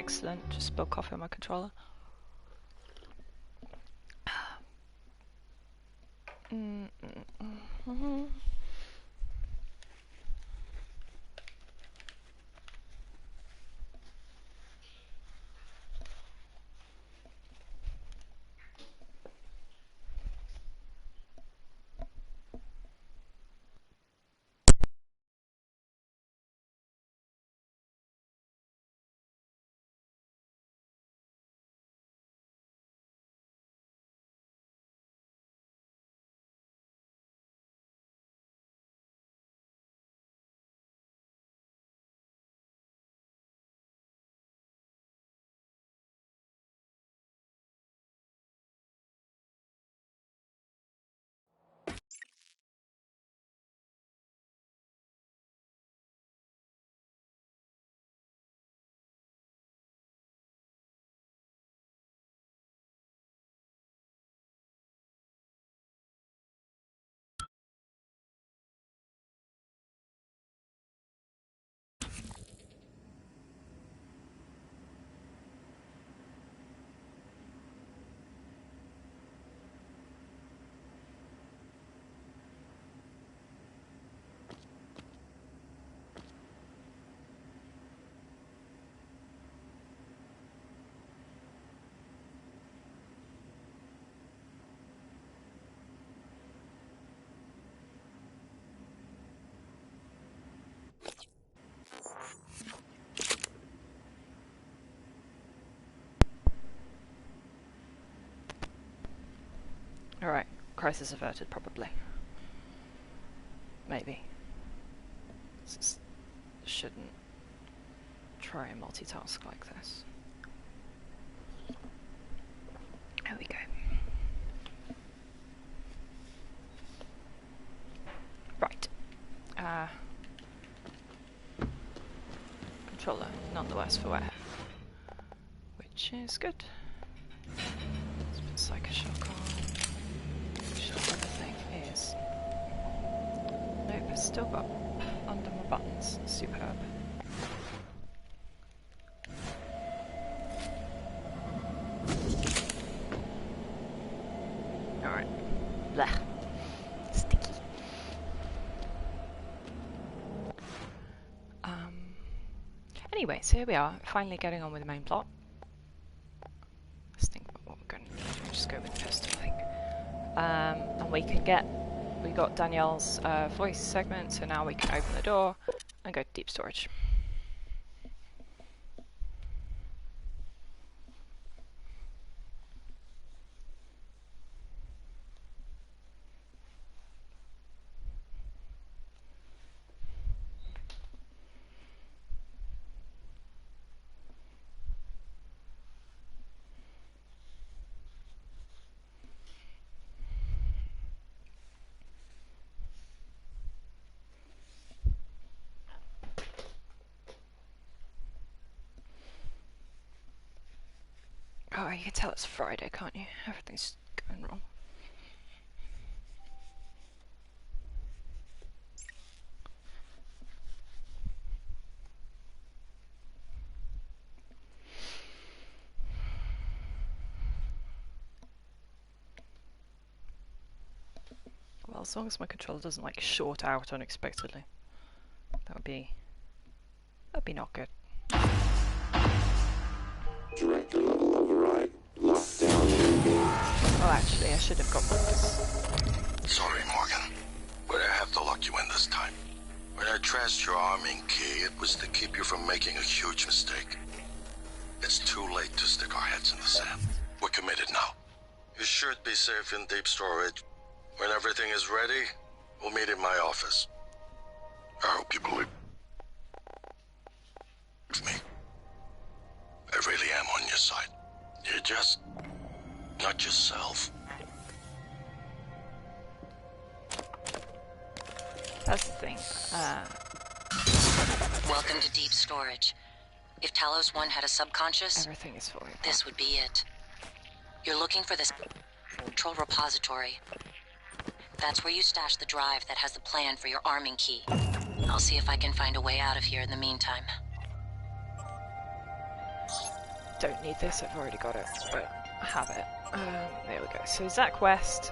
Excellent. Just spilled coffee on my controller. Alright, crisis averted, probably. Maybe. Shouldn't try and multitask like this. There we go. Right. Controller, none the worse for wear. Which is good. Let's put Psychoshock on. Sure everything is. Nope, I've still got under my buttons. Superb. Alright. Blech. Sticky. Anyway, so here we are, finally getting on with the main plot. Let's think about what we're going to do. We'll just go with the pistol, I think. And we got Danielle's voice segment, so now we can open the door and go to deep storage. Oh, you can tell it's Friday, can't you? Everything's going wrong. Well, as long as my controller doesn't like short out unexpectedly, that'd be not good. Director level override. Lockdown engaged. Oh, actually, I should have got this. Sorry, Morgan, but I have to lock you in this time. When I trashed your arming key, it was to keep you from making a huge mistake. It's too late to stick our heads in the sand. We're committed now. You should be safe in deep storage. When everything is ready, we'll meet in my office. I hope you believe me. I really am on your side. You're just not yourself. That's the thing. Welcome to deep storage. If Talos 1 had a subconscious, Everything is falling apart. this would be it. You're looking for this control repository. That's where you stash the drive that has the plan for your arming key. I'll see if I can find a way out of here in the meantime. don't need this, I've already got it, but I have it. There we go. So Zach West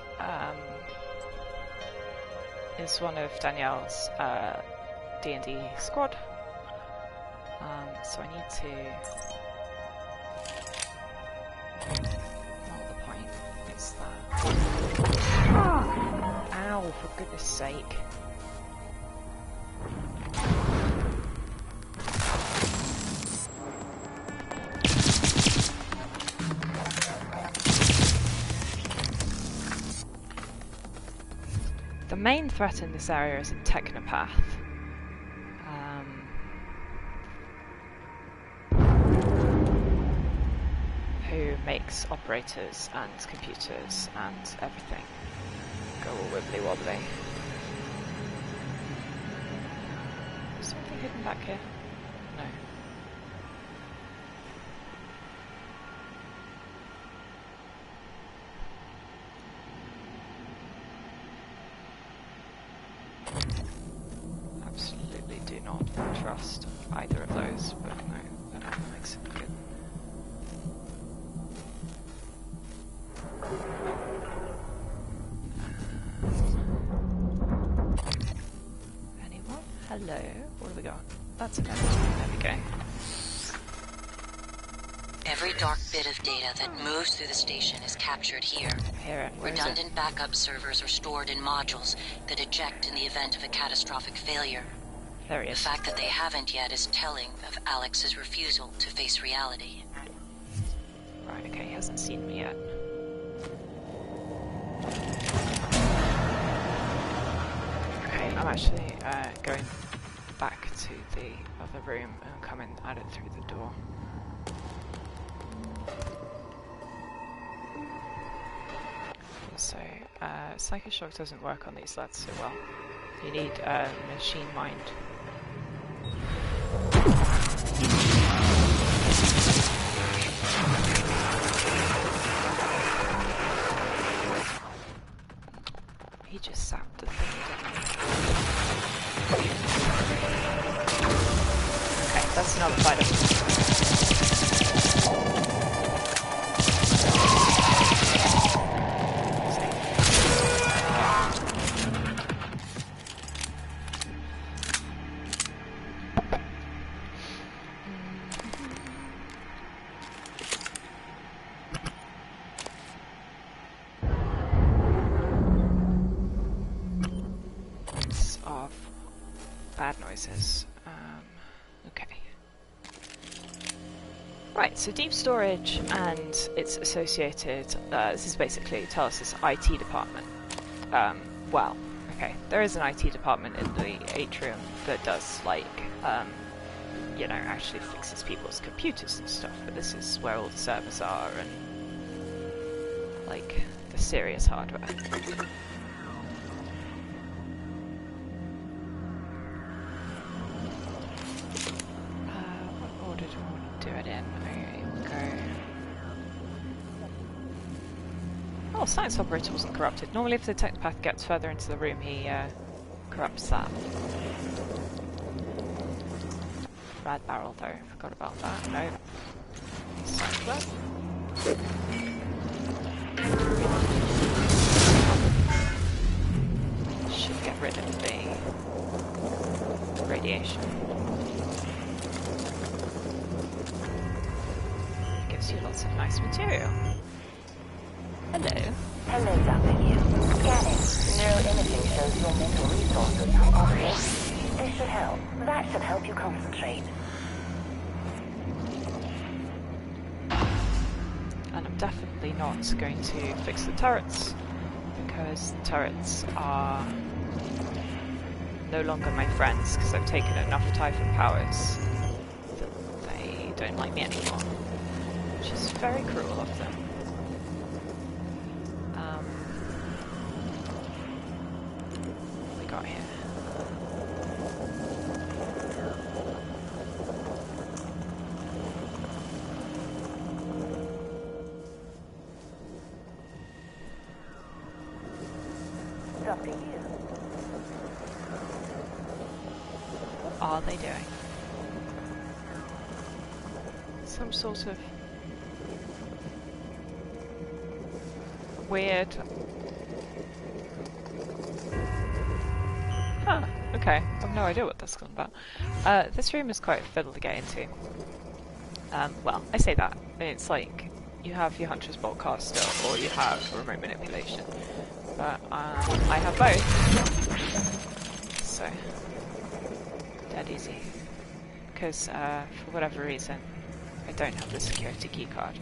is one of Danielle's D&D squad. So I need to... Not the point, it's that. Ow, for goodness sake. The main threat in this area is a technopath. Who makes operators and computers and everything go all wibbly wobbly. Is there anything hidden back here? No. Absolutely do not trust either of those, but no, that makes it good. Anyone? Hello? What have we got? That's an empty. There we go. Every dark bit of data that moves through the station is captured here. Here, where is it? Redundant backup servers are stored in modules that eject in the event of a catastrophic failure. There he The is. fact that they haven't yet is telling of Alex's refusal to face reality. Right, okay, he hasn't seen me yet. Okay, I'm actually going back to the other room and coming at it through the door. So, Psychic Shock doesn't work on these lads so well. You need machine mind. He just sapped the thing, didn't he? Okay, that's another fighter. Of bad noises. Okay. Right, so deep storage and its associated, this is basically Talos' IT department. Well, okay, there is an IT department in the atrium that does, like, you know, actually fixes people's computers and stuff, but this is where all the servers are and, like, the serious hardware. What order do I want to do it in? Okay, go. Oh, Science Operator wasn't corrupted. Normally if the technopath gets further into the room, he corrupts that. Rad Barrel though, forgot about that. No. Cycler. Should get rid of the radiation. Gives you lots of nice material. Hello. Hello, W. Scanning. Neuroimaging shows your mental resources are off. This should help. That should help you concentrate. And I'm definitely not going to fix the turrets, because the turrets are no longer my friends, because I've taken enough Typhon powers that they don't like me anymore. Which is very cruel of them. What we got here? It's up to you. What are they doing? Some sort of weird. Huh, okay. I have no idea what that's all about. This room is quite fiddle to get into. Well, I say that. It's like you have your Hunter's Bolt card still, or you have remote manipulation. But I have both. So, dead easy. Because for whatever reason, I don't have the security key card.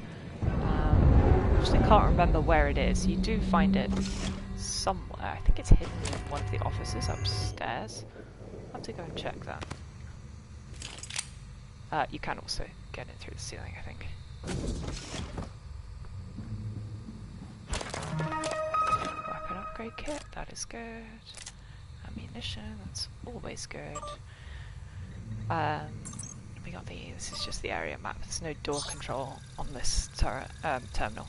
Which I can't remember where it is. You do find it somewhere. I think it's hidden in one of the offices upstairs. I'll have to go and check that. You can also get it through the ceiling, I think. Weapon upgrade kit, that is good. Ammunition, that's always good. We got this is just the area map. There's no door control on this terminal.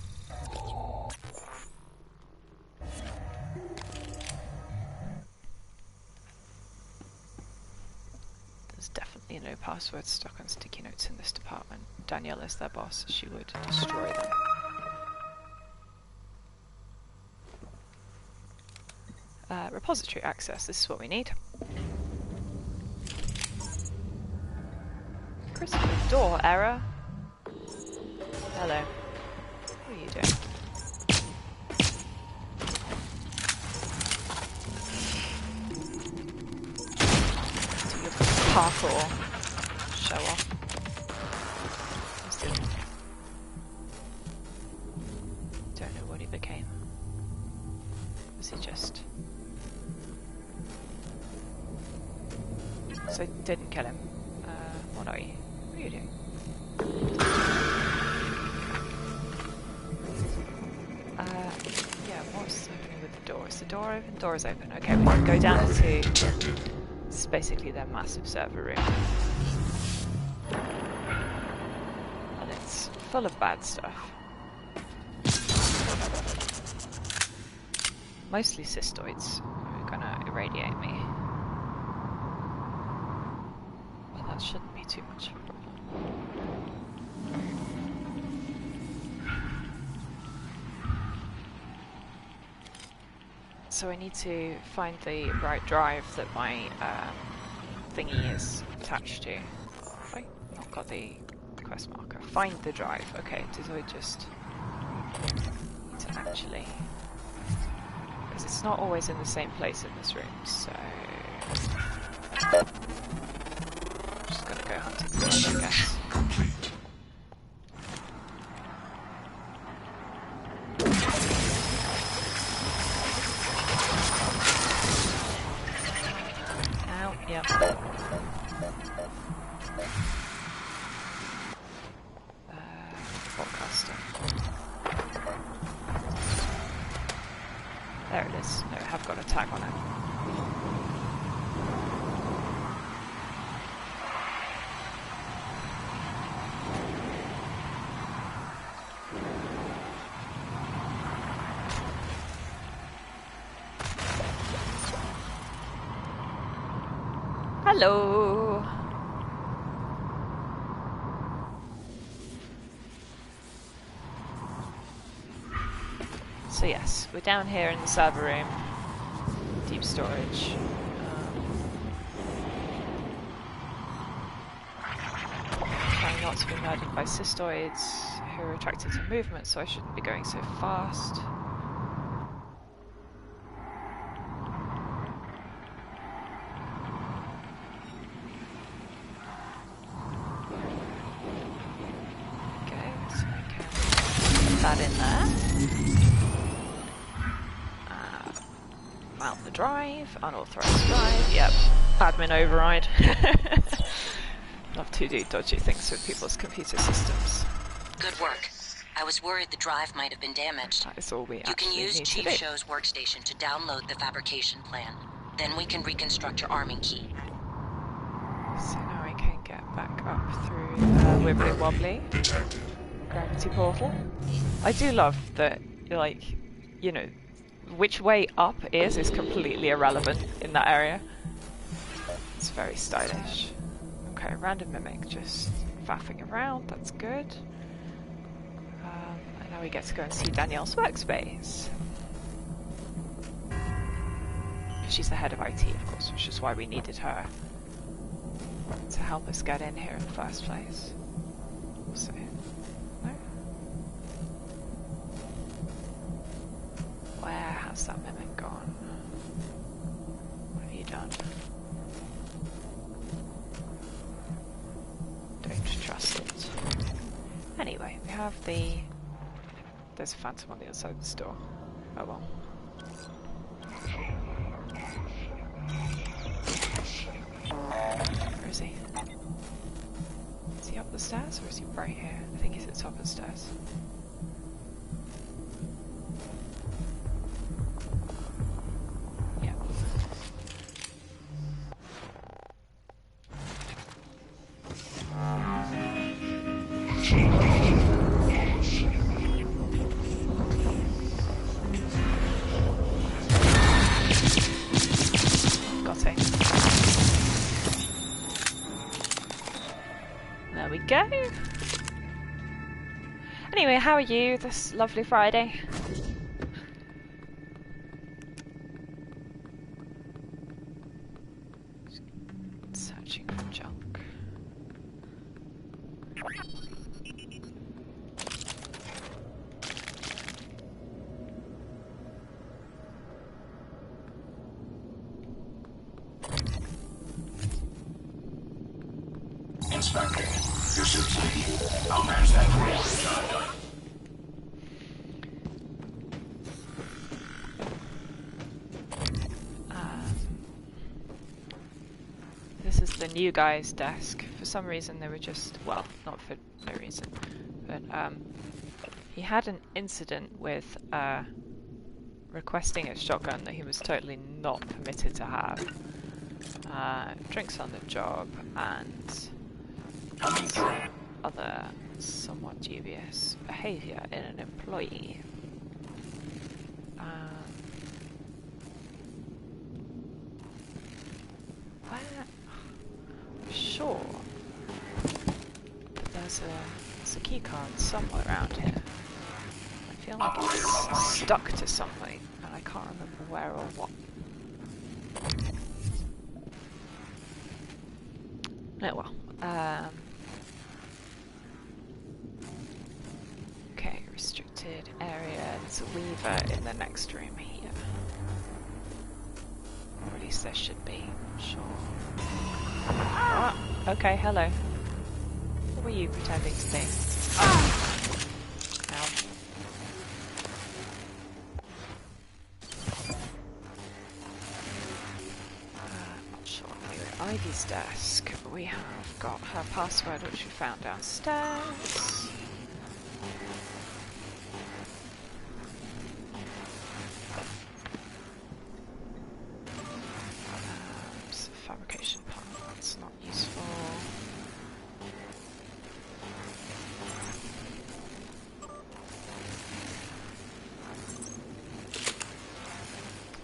There's definitely no passwords stuck on sticky notes in this department. Danielle is their boss. She would destroy them. Repository access. This is what we need. Crystal door error. Hello. What are you doing? Do your parkour. Show off. Don't know what he became. Was he just... So didn't kill him. What are you? What are you doing? Yeah, what's happening with the door? Is the door open? Door is open. Okay, we can go down to... It's basically their massive server room. And it's full of bad stuff. Mostly cystoids are gonna irradiate me. Well, that shouldn't be too much of a problem. So I need to find the right drive that my thingy is attached to. Have I not got the quest marker? Find the drive. Okay, did I just need to actually... Because it's not always in the same place in this room, so... I'm just gonna go hunting for it, I guess. Ow, yep. Forecaster. There it is. No, I have got a tag on it. Hello! So yes, we're down here in the server room, deep storage. Trying not to be murdered by cystoids who are attracted to movement, so I shouldn't be going so fast. Okay, so I can put that in there. Mount the drive, unauthorized drive, yep, admin override. Love to do dodgy things with people's computer systems. Good work. I was worried the drive might have been damaged. That is all we You actually can use need Chief to do. Show's workstation to download the fabrication plan. Then we can reconstruct your arming key. So now I can get back up through Wibbly Wobbly gravity portal. I do love that, like, you know, which way up is completely irrelevant in that area. It's very stylish. Okay, random mimic, just faffing around, that's good. And now we get to go and see Danielle's workspace. She's the head of IT, of course, which is why we needed her to help us get in here in the first place. So, no? Where has that mimic gone? What have you done? Don't trust it. Anyway, we have the... There's a phantom on the other side of this door. Oh well. Where is he? Is he up the stairs or is he right here? I think he's at the top of the stairs. Yeah. Got it. There we go. Anyway, how are you this lovely Friday? Searching for junk. Inspector, your suit's leaking. I'll manage that for you. Job done. This is the new guy's desk. For some reason they were just, well, not for no reason, but he had an incident with requesting a shotgun that he was totally not permitted to have. Drinks on the job and other somewhat dubious behaviour in an employee. Sure that there's a key card somewhere around here. I feel like it's stuck to something and I can't remember where or what. Oh well. Okay, restricted area. There's a lever in the next room here. Or at least there should be. Sure. Ah, okay, hello. What were you pretending to be? Ow. Not sure. Anyway, Ivy's desk. We have got her password, which we found downstairs. It's a fabrication part. That's not useful.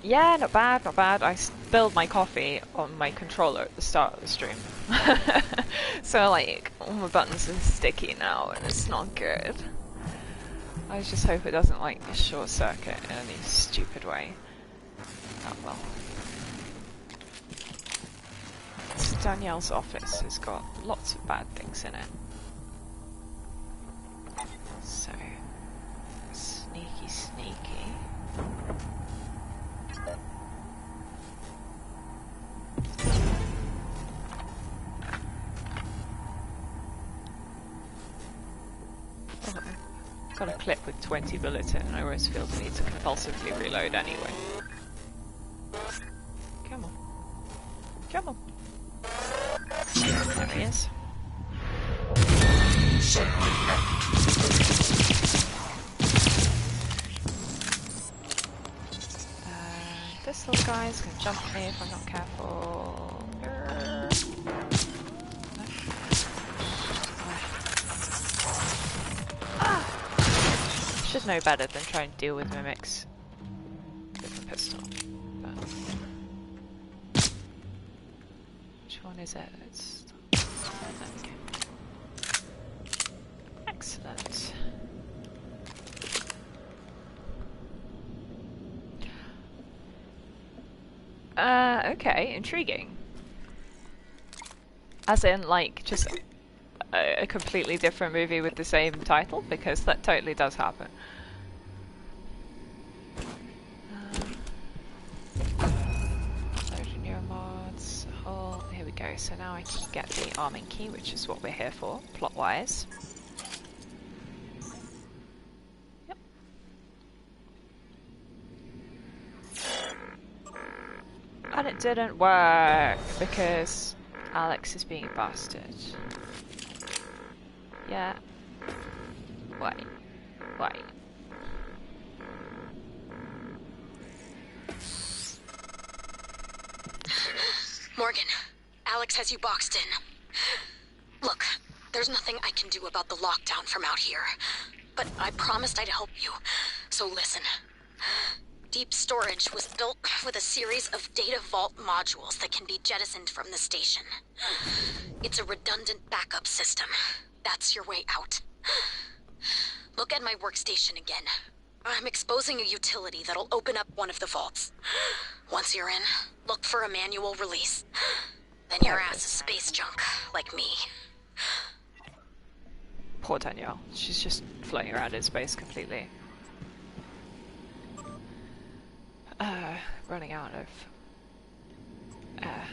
Yeah, not bad, not bad. I spilled my coffee on my controller at the start of the stream. So like, all my buttons are sticky now and it's not good. I just hope it doesn't like short circuit in any stupid way. Oh well. Danielle's office has got lots of bad things in it. So, sneaky, sneaky. Oh, I've got a clip with 20 bullets in and I always feel the need to compulsively reload anyway. Come on. Come on. There he is. This little guy's gonna jump at me if I'm not careful. Should know better than try and deal with mimics with a pistol. But which one is it? It's there we go. Excellent. Okay, intriguing. As in, like, just a completely different movie with the same title? Because that totally does happen. Loading your mods. Oh, here we go. So now I can get the arming key, which is what we're here for, plot-wise. Yep. And it didn't work because Alex is being a bastard. Yeah. Wait. Wait. Morgan, Alex has you boxed in. Look, there's nothing I can do about the lockdown from out here. But I promised I'd help you. So listen. Deep storage was built with a series of data vault modules that can be jettisoned from the station. It's a redundant backup system. That's your way out. Look at my workstation again. I'm exposing a utility that'll open up one of the vaults. Once you're in, look for a manual release. Then your ass is space junk, like me. Poor Danielle. She's just floating around in space completely. Running out of air.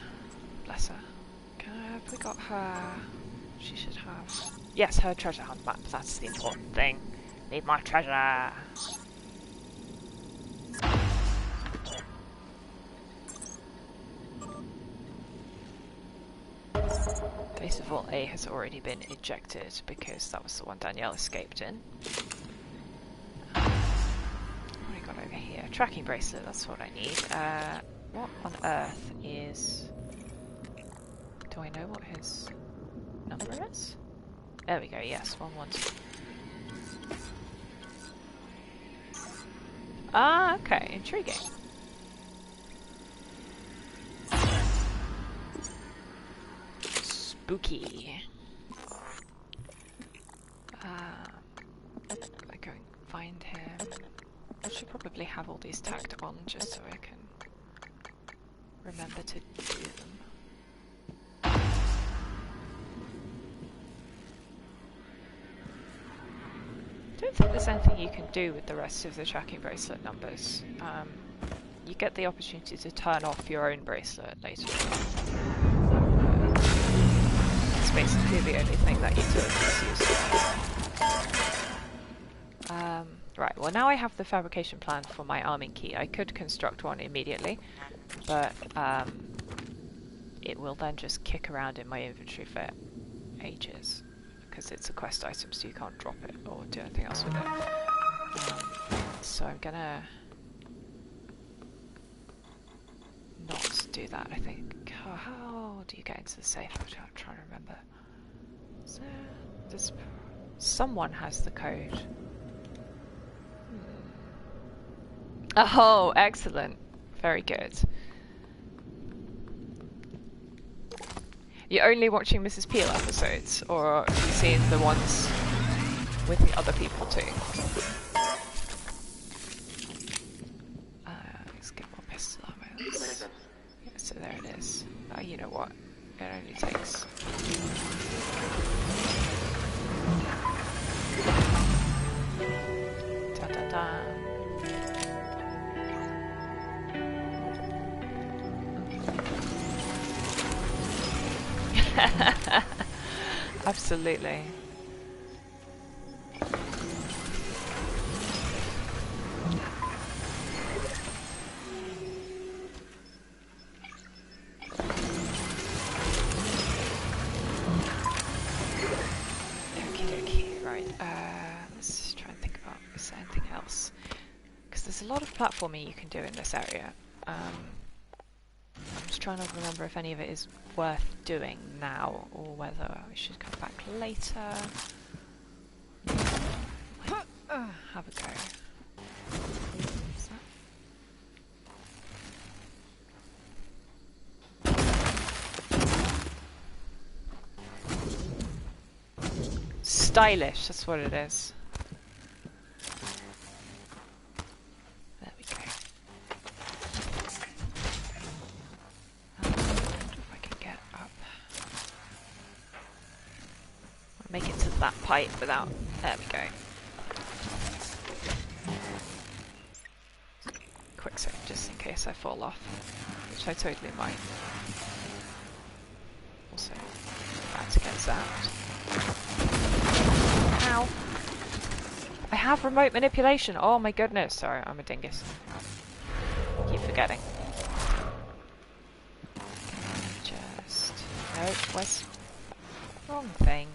Bless her. Have we got her? She should have. Yes, her treasure hunt map. That's the important thing. Need my treasure. Base of Vault A has already been ejected because that was the one Danielle escaped in. What have we got over here? Tracking bracelet, that's what I need. What on earth is... Do I know what his number is? There we go, yes, 112. Ah, okay, intriguing. Spooky. I go and find him. I should probably have all these tagged on just so I can remember to do them. I don't think there's anything you can do with the rest of the tracking bracelet numbers. You get the opportunity to turn off your own bracelet later on. It's basically the only thing that utilities use. Right, well now I have the fabrication plan for my arming key. I could construct one immediately, but it will then just kick around in my inventory for ages. Because it's a quest item, so you can't drop it or do anything else with it. So I'm gonna not do that, I think. Oh, how do you get into the safe? I'm trying to remember. So, someone has the code. Oh, excellent. Very good. You're only watching Mrs. Peel episodes, or have you seen the ones with the other people too? Let's get more pistol ammo. Yeah, so there it is. Oh, you know what? It only takes... Da-da-da. Absolutely. Okie dokie, right, let's try and think about, is there anything else? Because there's a lot of platforming you can do in this area. I'm just trying to remember if any of it is worth doing now, or whether we should come back later. Have a go. What's that? Stylish, that's what it is. There we go. that pipe without... There we go. Quick save, just in case I fall off, which I totally might. Also, about to get zapped. Ow! I have remote manipulation! Oh my goodness! Sorry, I'm a dingus. Keep forgetting. Just... No, where's... Wrong thing.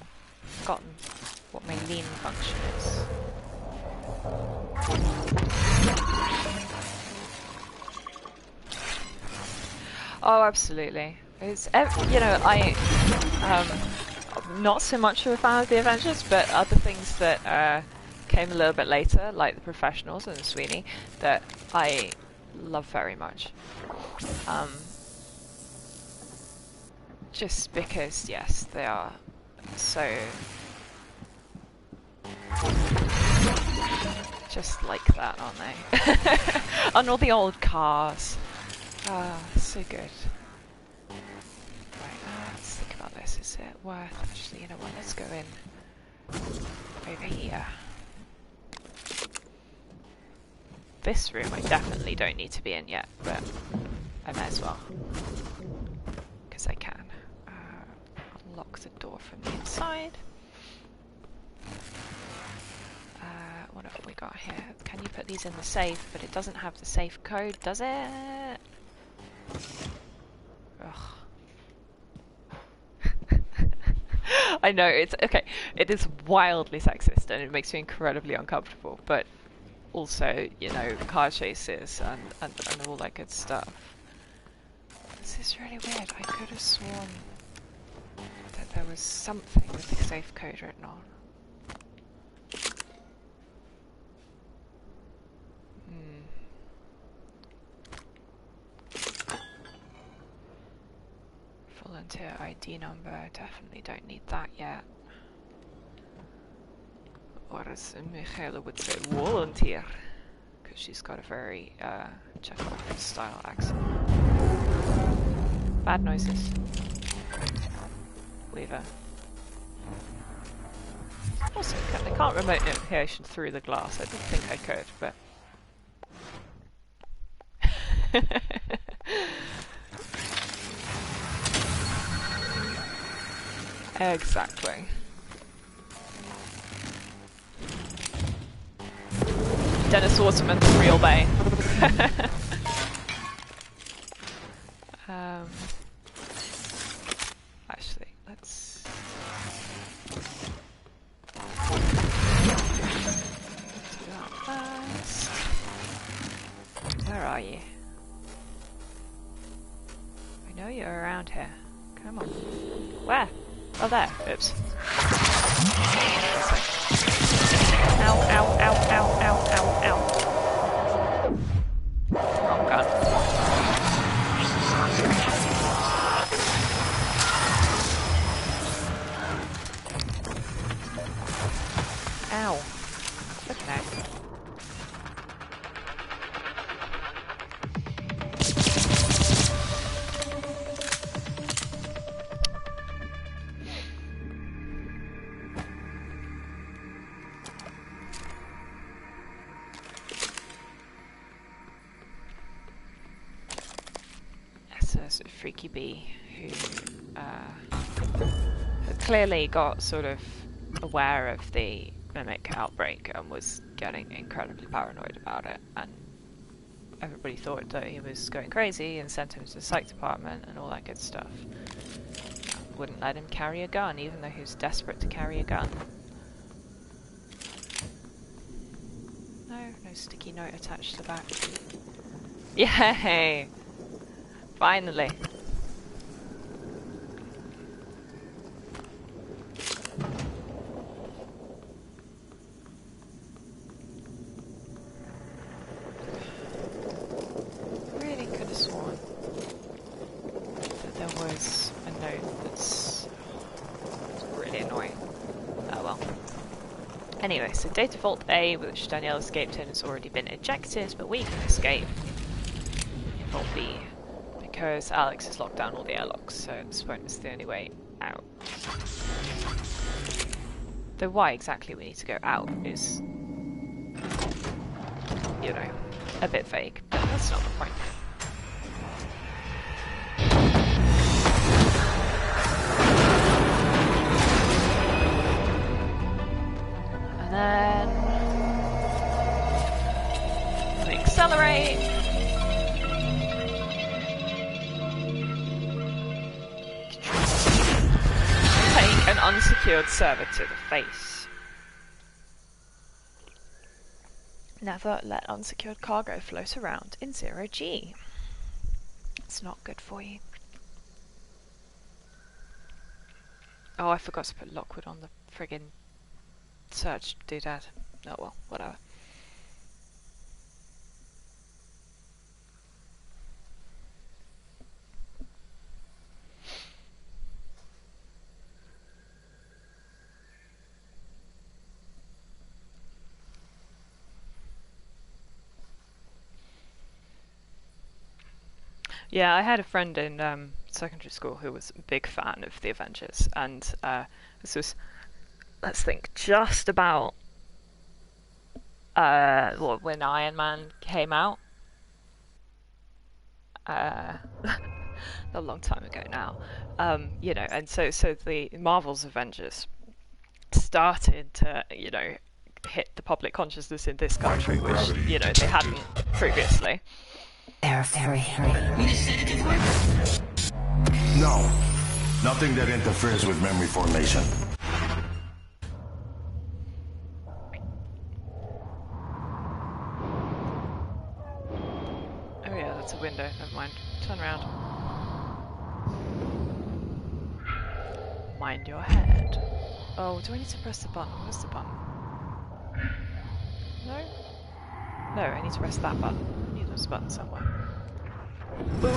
Forgotten what my lean function is. Oh, absolutely. It's, you know, I'm not so much of a fan of the Avengers, but other things that came a little bit later, like the Professionals and the Sweeney, that I love very much. Just because, yes, they are so just like that, aren't they? And all the old cars. Ah, so good. Right, let's think about this. Is it worth... Actually, you know what? Let's go in over here. This room I definitely don't need to be in yet, but I may as well. Because I can. Unlock the door from the inside. What have we got here? Can you put these in the safe? But it doesn't have the safe code, does it? Ugh. I know, it's okay. It is wildly sexist and it makes me incredibly uncomfortable, but also, you know, car chases and all that good stuff. This is really weird. I could have sworn that there was something with the safe code written on. Volunteer ID number, definitely don't need that yet. Or as Michaela would say, volunteer. Because she's got a very Chekhov style accent. Bad noises. Lever. Also, I can't remote notification through the glass. I didn't think I could, but... Exactly. Dennis Waterman, the real Bane. Actually, let's do that first. Where are you? I know you're around here. Come on. Where? Oh, there. Oops. Ow, ow, ow, ow, ow, ow, ow. Wrong gun. Ow. Okay. Sort of freaky bee who had clearly got sort of aware of the mimic outbreak and was getting incredibly paranoid about it, and everybody thought that he was going crazy and sent him to the psych department and all that good stuff. Wouldn't let him carry a gun even though he was desperate to carry a gun. No sticky note attached to that. Yay! Finally. Really could have sworn that there was a note that's really annoying. Oh well. Anyway, so data vault A, which Danielle escaped in, has already been ejected, but we can escape in vault B. Because Alex has locked down all the airlocks, so at this point it's the only way out. Though why exactly we need to go out is, you know, a bit vague, but that's not the point. And then we accelerate. Take an unsecured server to the face. Never let unsecured cargo float around in 0G. It's not good for you. Oh, I forgot to put Lockwood on the friggin' search doodad. Oh well, whatever. Yeah, I had a friend in secondary school who was a big fan of the Avengers, and this was, let's think, just about when Iron Man came out. A long time ago now, you know, and so the Marvel's Avengers started to, you know, hit the public consciousness in this country, which, you know, they hadn't previously. They're free. No. Nothing that interferes with memory formation. Oh yeah, that's a window. Never mind. Turn around. Mind your head. Oh, do I need to press the button? Where's the button? No? No, I need to press that button. I knew there was a button somewhere. Boom!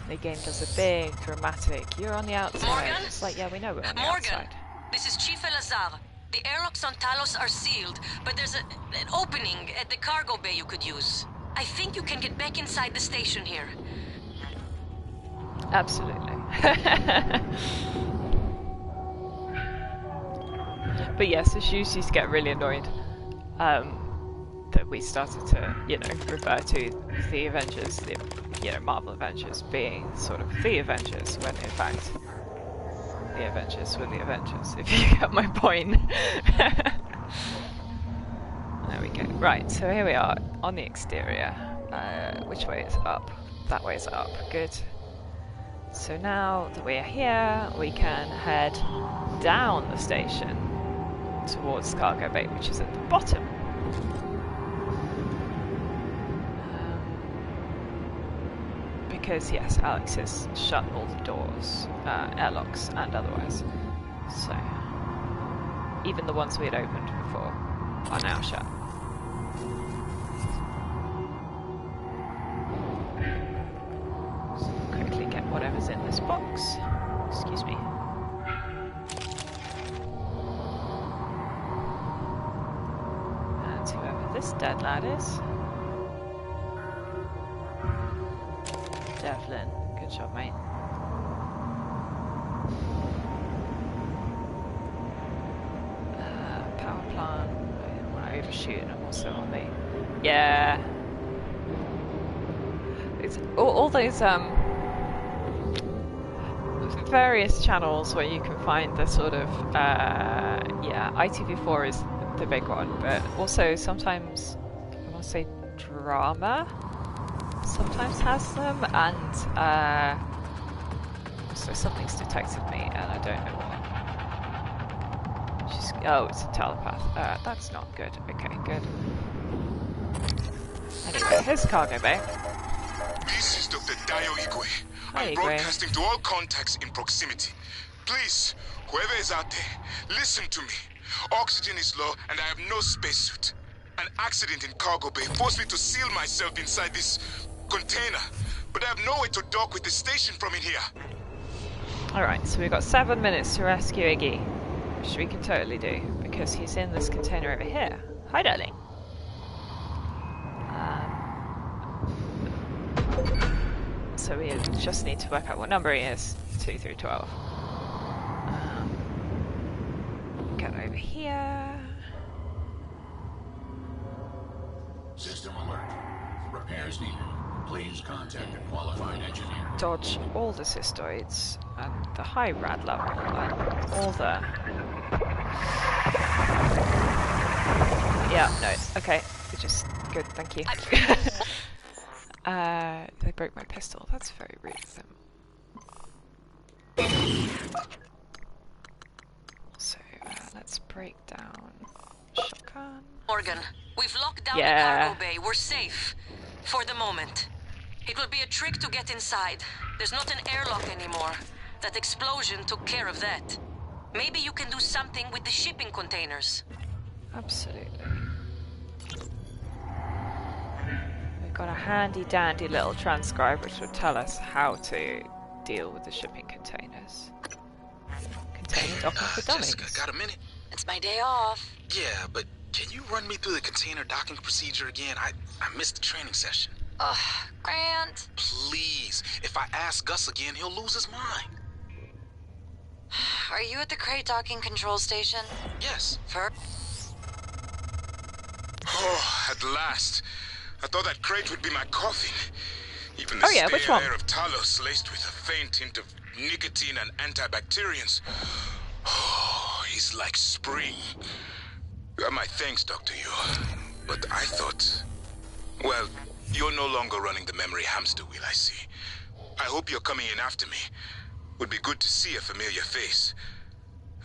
The game does a big dramatic. You're on the outside. Morgan? It's like, yeah, we know we're on the Morgan, outside. this is Chief Elazar. The airlocks on Talos are sealed, but there's an opening at the cargo bay you could use. I think you can get back inside the station here. Absolutely. But yes, she used to get really annoyed that we started to, you know, refer to the Avengers, the, you know, Marvel Avengers being sort of the Avengers, when in fact the Avengers were the Avengers, if you get my point. There we go. Right, so here we are on the exterior. Which way is up? That way is up. Good. So now that we're here, we can head down the station towards cargo bay, which is at the bottom. Because yes, Alex has shut all the doors, airlocks and otherwise. So even the ones we had opened before are now shut. So quickly get whatever's in this box. Excuse me. And whoever this dead lad is. Devlin, good job, mate. Power plant. I didn't want to overshoot, and I'm also on the. Yeah. It's all those various channels where you can find the sort of yeah, ITV4 is the big one, but also sometimes I want to say drama. Sometimes has them, and so something's detected me, and I don't know what. She's, oh, it's a telepath. That's not good. Okay, good. Anyway, here's cargo bay. This is Dr. Dio Igwe. Hi, I'm Igwe. broadcasting to all contacts in proximity. Please, whoever is out there, listen to me. Oxygen is low, and I have no spacesuit. An accident in cargo bay forced me to seal myself inside this container, but I have no way to dock with the station from in here. Alright, so we've got 7 minutes to rescue Iggy, which we can totally do, because he's in this container over here. Hi, darling. So we just need to work out what number he is. 2 through 12. over here. System alert. Repairs needed. Please contact a qualified engineer. Dodge all the cystoids and the high rad level and all the... Yeah, no, okay, just good, thank you. They broke my pistol, that's very rude of them. So, let's break down shotgun. Morgan, we've locked down the Yeah. cargo bay. We're safe. For the moment. It will be a trick to get inside. There's not an airlock anymore. That explosion took care of that. Maybe you can do something with the shipping containers. Absolutely. We've got a handy dandy little transcriber which will tell us how to deal with the shipping containers. Container docking for dummies. Jessica, got a minute? It's my day off. Yeah, but can you run me through the container docking procedure again? I missed the training session. Ugh, Grant. Please, if I ask Gus again, he'll lose his mind. Are you at the crate docking control station? Yes. Oh, at last. I thought that crate would be my coffin. Even the Oh yeah, which one? air of Talos laced with a faint hint of nicotine and antibacterians. Oh, he's like spring. My thanks, Dr. Yu. But I thought... Well, you're no longer running the memory hamster wheel, I see. I hope you're coming in after me. Would be good to see a familiar face.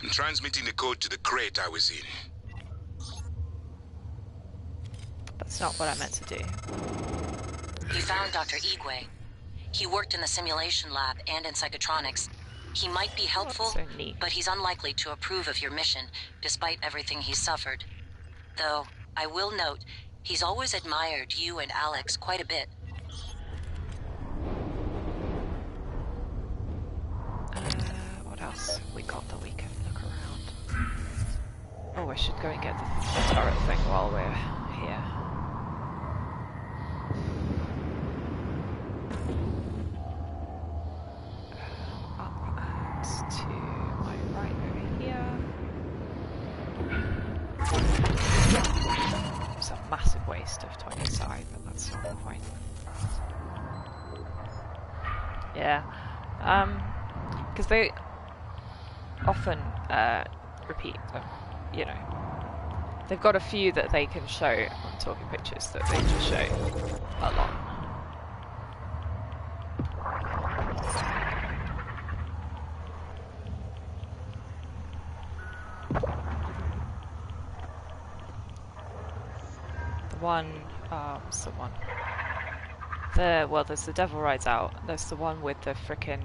And transmitting the code to the crate I was in. That's not what I meant to do. He found Dr. Igwe. He worked in the simulation lab and in psychotronics. He might be helpful, so neat. but he's unlikely to approve of your mission, despite everything he's suffered. Though, I will note, he's always admired you and Alex quite a bit. What else we got that we can look around? Oh, I should go and get the turret thing while we're here. Up and to my right over here. It's a massive waste of toy inside, but that's not the point. Yeah. Because they often repeat them, you know. They've got a few that they can show on talking pictures that they just show a lot. The one, what's the one? Well, there's the Devil Rides Out. There's the one with the frickin',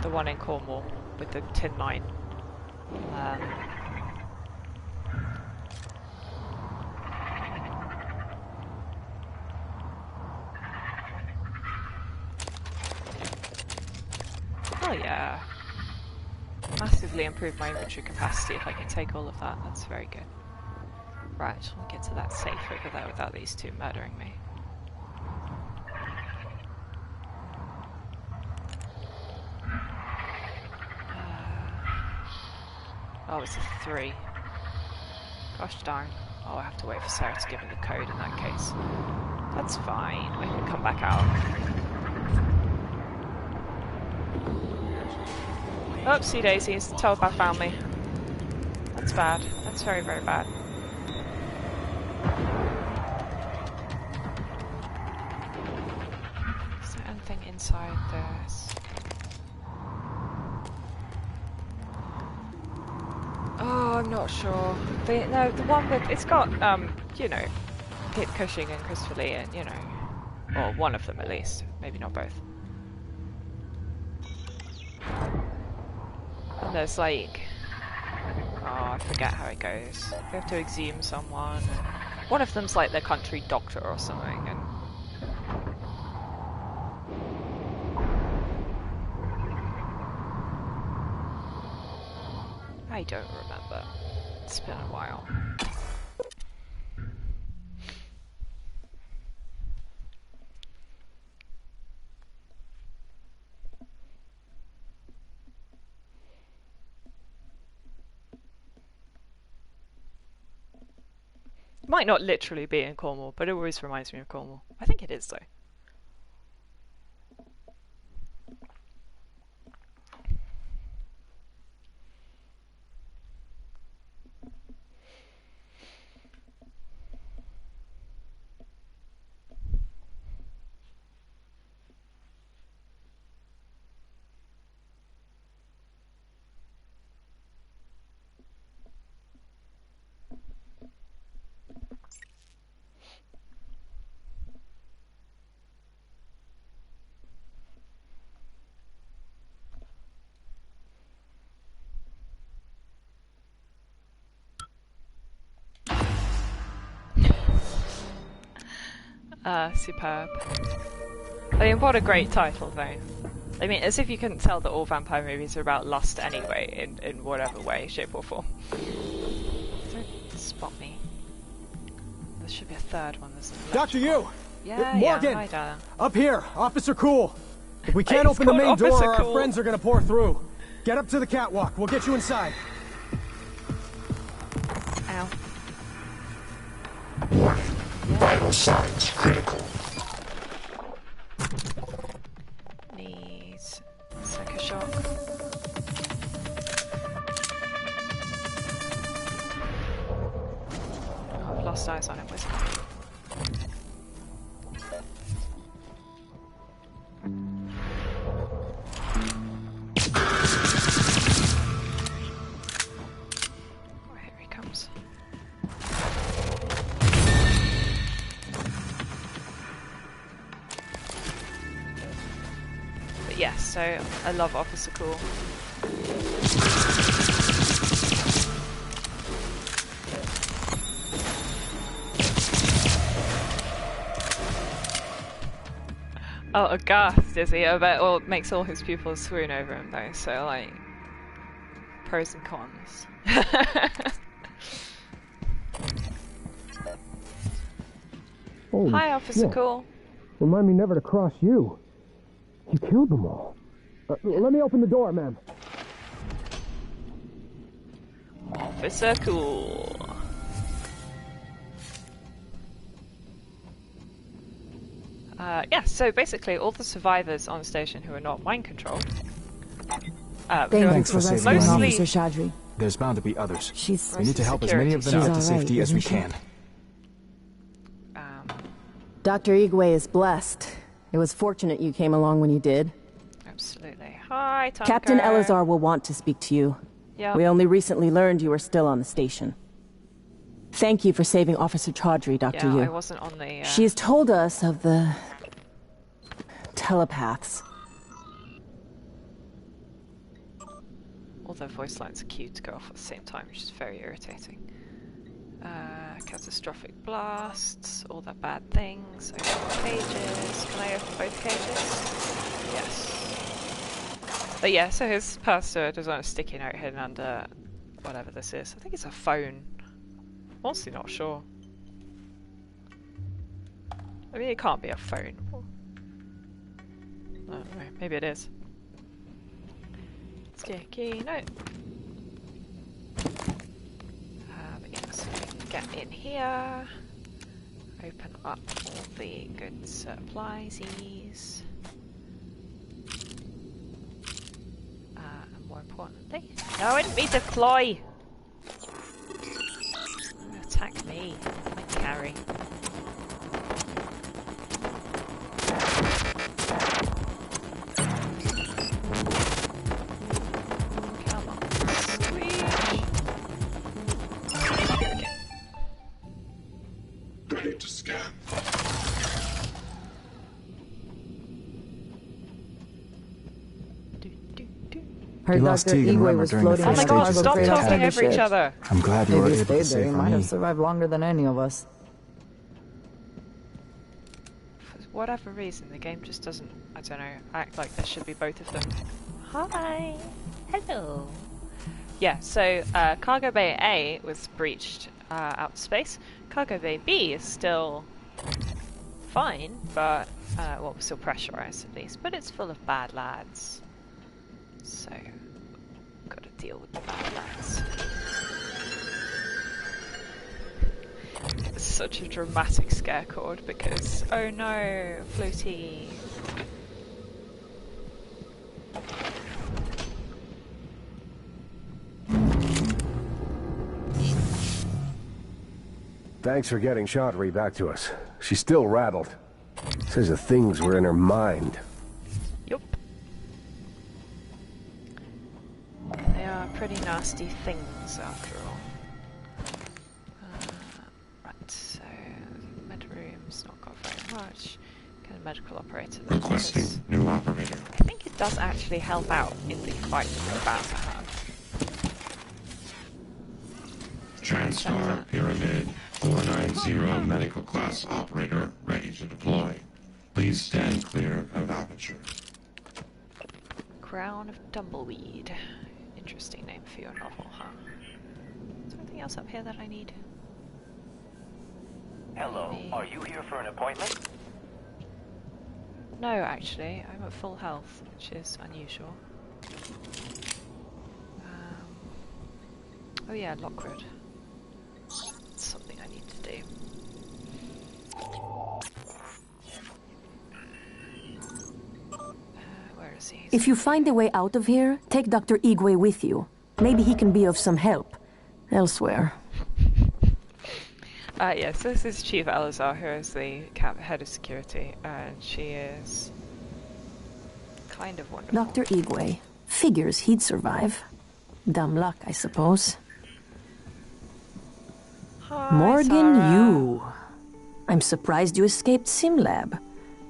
the one in Cornwall with the tin mine. Oh yeah. Massively improve my inventory capacity if I can take all of that. That's very good. Right, I just want to get to that safe over there without these two murdering me. Oh, it's a 3. Gosh darn. Oh, I have to wait for Sarah to give me the code in that case. That's fine. We can come back out. Oopsie daisies. The telepath found me. That's bad. That's very, very bad. Is there anything inside this? Oh, I'm not sure. No, the one with it's got you know, Kate Cushing and Christopher Lee, and you know, or one of them at least. Maybe not both. And there's like, oh, I forget how it goes. They have to exhume someone. One of them's like the country doctor or something, and I don't remember. It's been a while. Might not literally be in Cornwall, but it always reminds me of Cornwall. I think it is though. Superb. I mean, what a great title, though. I mean, as if you couldn't tell that all vampire movies are about lust anyway, in whatever way, shape, or form. Don't spot me. There should be a third one. There's an Dr. Yu! Yeah, Morgan! yeah, hi, darling. Up here! Officer Cool! If we can't open the main door, our friends are gonna pour through. Get up to the catwalk. We'll get you inside. Ow. Vital signs critical. Needs second shock. Oh, I've lost eyes on him. Where's he? Oh, here he comes. But yes, so I love Officer Cool. Oh, aghast, is he? I bet well, it makes all his pupils swoon over him though, so like, pros and cons. Hi, Officer Cool. Remind me never to cross you. You killed them all. Let me open the door, ma'am. Officer Cool. Yeah, so basically all the survivors on the station who are not mind controlled. Thanks for rescuing mostly Officer Shadri. There's bound to be others. She's We need to help as many of them She's out to all safety right, as we isn't she? can. Dr. Igwe is blessed. It was fortunate you came along when you did. Absolutely. Hi, Tonka. Captain Elazar will want to speak to you. Yep. We only recently learned you were still on the station. Thank you for saving Officer Chaudhry, Dr. Yeah, Yu. I wasn't on the... She's told us of the... telepaths. All their voice lines are cute to go off at the same time, which is very irritating. Catastrophic blasts, all their bad things, open cages. Can I open both cages? Yes. But yeah, so his pastor does on a sticky note hidden under whatever this is. I think it's a phone. Honestly not sure. I mean, it can't be a phone. I don't know, maybe it is. Sticky note. But yeah, so we can get in here. Open up all the good suppliesies. And more importantly... No, I didn't mean to fly! Attack me. I carry. Come on. Sweet. Ready to scan. Heard lost Dr. Teague and Igwe Remmer was during the floating Oh first my in a god, stages of stop the cargo crate talking attack. outside over the each ship. other! I'm glad you If were you able to stayed there, save you for might me. have survived longer than any of us. For whatever reason, the game just doesn't, I don't know, act like there should be both of them. Hi! Hello! Yeah, so Cargo Bay A was breached out to space. Cargo Bay B is still fine, but, well, we're still pressurized at least, but it's full of bad lads. So, gotta deal with the bad lads. such a dramatic scare chord because, oh no, floaty. Thanks for getting Chaudhry back to us. She's still rattled. Says the things were in her mind. Yup. They are pretty nasty things, after all. Right, so med room's not got very much. Get a medical operator there. Requesting new operator. I think it does actually help out in the fight that we're about to have. TranStar Pyramid 490 medical class operator ready to deploy. Please stand clear of aperture. Crown of Tumbleweed. Interesting name for your novel, huh? Is there anything else up here that I need? Hello, are you here for an appointment? No, actually. I'm at full health, which is unusual. Oh yeah, Lockwood. That's something I need to do. Where is he? If you find a way out of here, take Dr. Igwe with you. Maybe he can be of some help elsewhere. Yes, this is Chief Elazar, who is the head of security, and she is kind of wonderful. Dr. Igwe. Figures he'd survive. Dumb luck, I suppose. Hi, Morgan, Sarah. you. I'm surprised you escaped SimLab.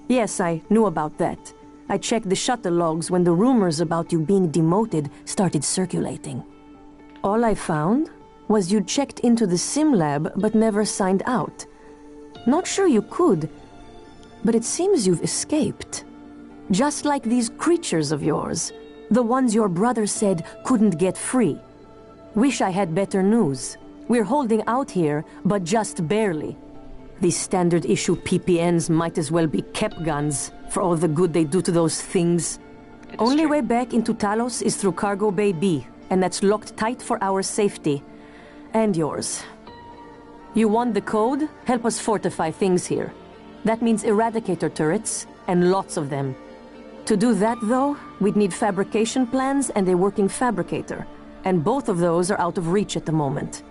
Yes, I knew about that. I checked the shuttle logs when the rumors about you being demoted started circulating. All I found was you checked into the SimLab but never signed out. Not sure you could, but it seems you've escaped. Just like these creatures of yours, the ones your brother said couldn't get free. Wish I had better news. We're holding out here, but just barely. These standard issue PPNs might as well be kept guns for all the good they do to those things. Only way back into Talos is through Cargo Bay B, and that's locked tight for our safety. And yours. You want the code? Help us fortify things here. That means Eradicator turrets, and lots of them. To do that, though, we'd need fabrication plans and a working fabricator. And both of those are out of reach at the moment.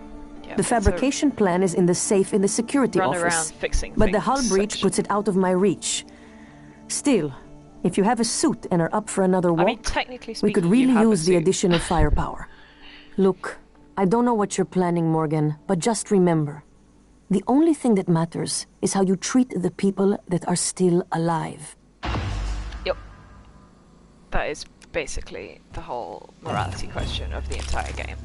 Yeah, the fabrication plan is in the safe in the security run office. Around fixing but the things hull breach puts it out of my reach. Still, if you have a suit and are up for another walk, I mean, technically we could speaking, really you have a use the suit. additional firepower. Look, I don't know what you're planning, Morgan, but just remember, the only thing that matters is how you treat the people that are still alive. Yep. That is basically the whole morality question of the entire game.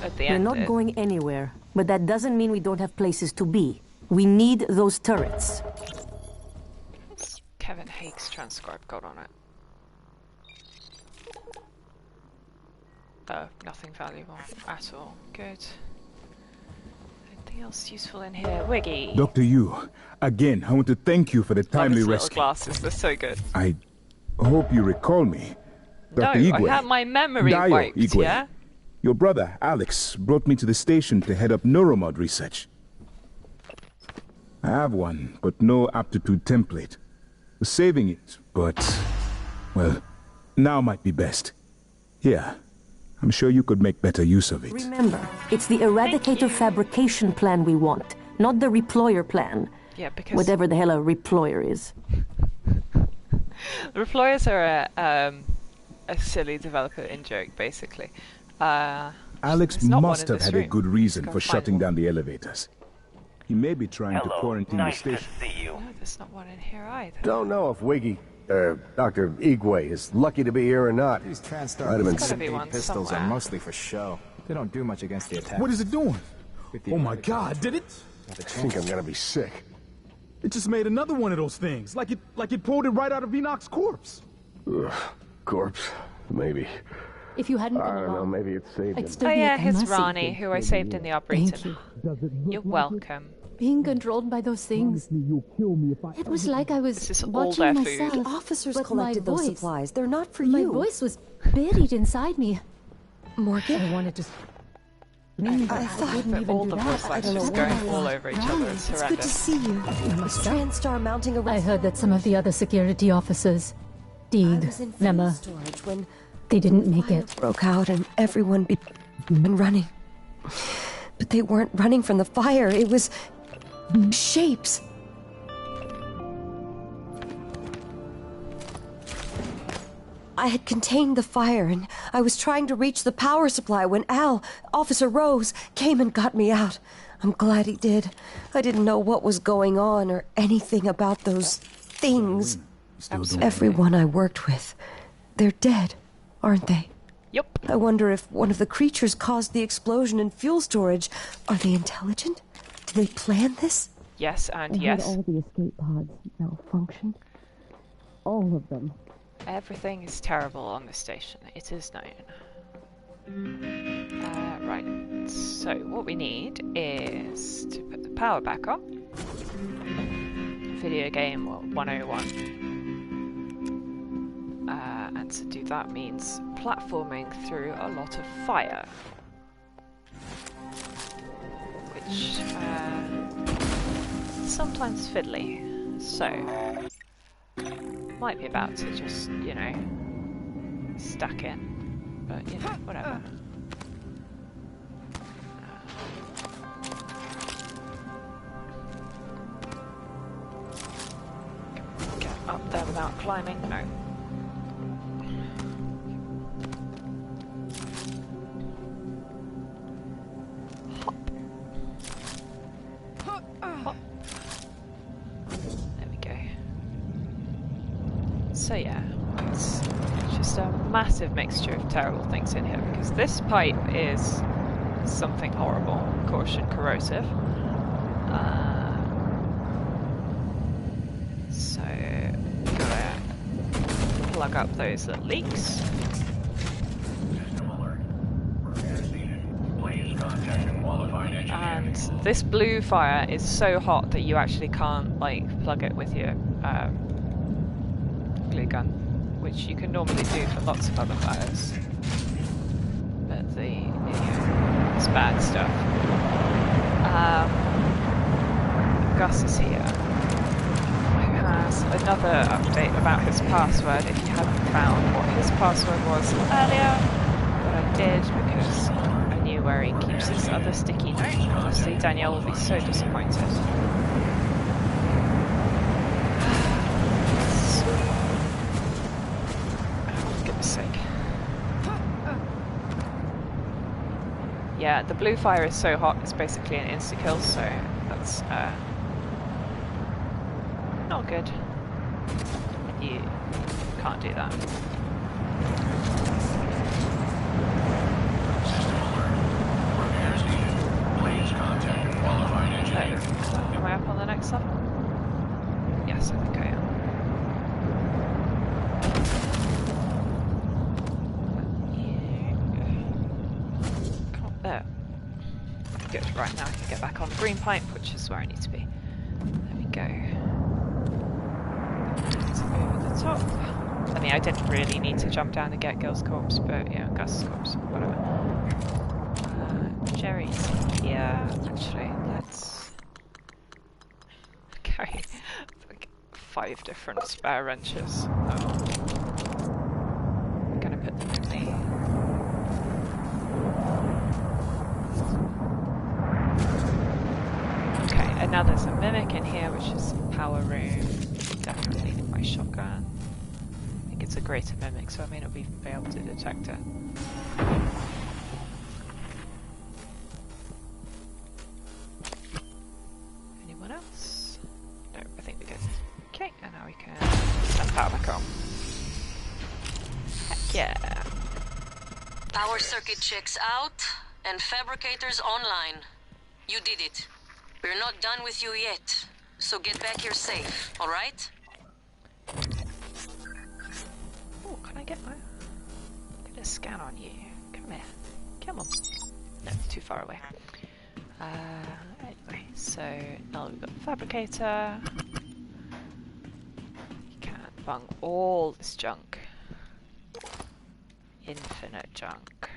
At the We're end, not going anywhere, but that doesn't mean we don't have places to be. We need those turrets. What's Kevin Haig's transcribe got on it? Oh, nothing valuable at all. Good. Anything else useful in here? Wiggy! Dr. Yu, again, I want to thank you for the timely Love his rescue. little glasses, they're so good. I hope you recall me. Dr. No, Igwe. I had my memory Dio wiped, Igwe. yeah? Your brother, Alex, brought me to the station to head up neuromod research. I have one, but no aptitude template. Was saving it, but, well, now might be best. Here, I'm sure you could make better use of it. Remember, it's the Eradicator fabrication plan we want, not the reployer plan. Yeah, because... Whatever the hell a reployer is. The reployers are a silly developer in-joke, basically. Alex must have had a good reason for shutting down the elevators. He may be trying to quarantine the station. No, there's not one in here either. Don't know if Dr. Igwe is lucky to be here or not. These TranStar gotta be one pistols somewhere. are mostly for show. They don't do much against the attack. What is it doing? Oh my God, did it? I think I'm gonna be sick. It just made another one of those things, like it pulled it right out of Enoch's corpse. Ugh, corpse, maybe. If you hadn't been I don't know, along, maybe it saved I'd him. still Oh be yeah, at here's mercy. Ronnie, who I saved in the Arboretum. Thank you. You're welcome. Being controlled by those things. It was like I was This is all watching their food. myself. The officers but collected my those voice, supplies. They're not for my you. voice was buried inside me. Morgan? I wanted to... I thought all the voice lines just going all over each other. It's horrendous. good to see you. Is TranStar mounting a I heard that some of the other security officers, Deed, Lemma, storage when they didn't make it. broke out and everyone began running. But they weren't running from the fire. It was shapes. I had contained the fire, and I was trying to reach the power supply when Officer Rose, came and got me out. I'm glad he did. I didn't know what was going on or anything about those things. Everyone I worked with, they're dead, aren't they? Yep. I wonder if one of the creatures caused the explosion in fuel storage. Are they intelligent? Did they plan this? Yes, and I yes. heard all the escape pods malfunctioned. All of them. Everything is terrible on this station. It is known. Right. So what we need is to put the power back on. Video game 101. And to do that means platforming through a lot of fire. Which sometimes fiddly. So might be about to just, you know, stack in, but you know, whatever. Get up there without climbing? No. Hop. Hop. There we go. So yeah, it's just a massive mixture of terrible things in here, because this pipe is something horrible, caution corrosive. So gotta plug up those little leaks. And this blue fire is so hot that you actually can't like plug it with your glue gun, which you can normally do for lots of other fires. But it's bad stuff. Gus is here, who has another update about his password. If you haven't found what his password was earlier, but I did because I knew where he keeps his other sticky note. Obviously, Danielle will be so disappointed. Yeah, the blue fire is so hot, it's basically an insta-kill, so that's not good. You can't do that. Am I up on the next level? Yes, I think I am. There. Good, right now I can get back on the green pipe, which is where I need to be. There we go. It's over the top. I mean, I didn't really need to jump down and get Gil's corpse, but yeah, Gus's corpse, whatever. Jerry's here. Actually, let's carry like 5 different spare wrenches. I'm gonna put them in the and now there's a mimic in here, which is the power room. Definitely need my shotgun. I think it's a greater mimic, so I may not even be able to detect it. Anyone else? No, I think we're good. Okay, and now we can turn the power back on. Heck yeah! Power circuit checks out, and fabricators online. You did it. We're not done with you yet, so get back here safe, alright? Oh, can I get a scan on you? Come here. Come on. No, too far away. Anyway, so now we've got the fabricator. You can bung all this junk. Infinite junk.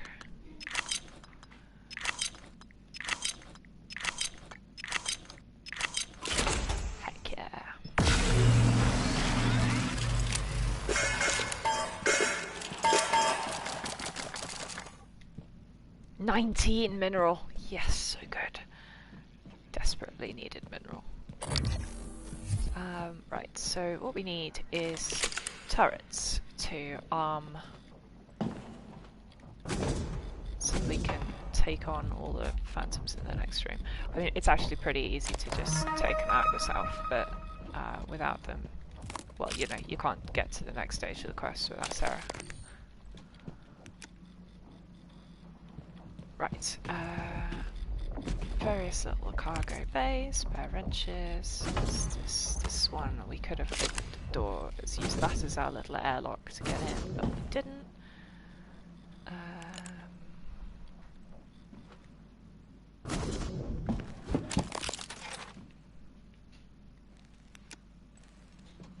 19 mineral. Yes, so good. Desperately needed mineral. Right, so what we need is turrets to arm so we can take on all the phantoms in the next room. I mean, it's actually pretty easy to just take them out yourself, but without them, well, you know, you can't get to the next stage of the quest without Sarah. Right, various little cargo bays, spare wrenches. This one, we could have opened the door. Let's use that as our little airlock to get in, but we didn't.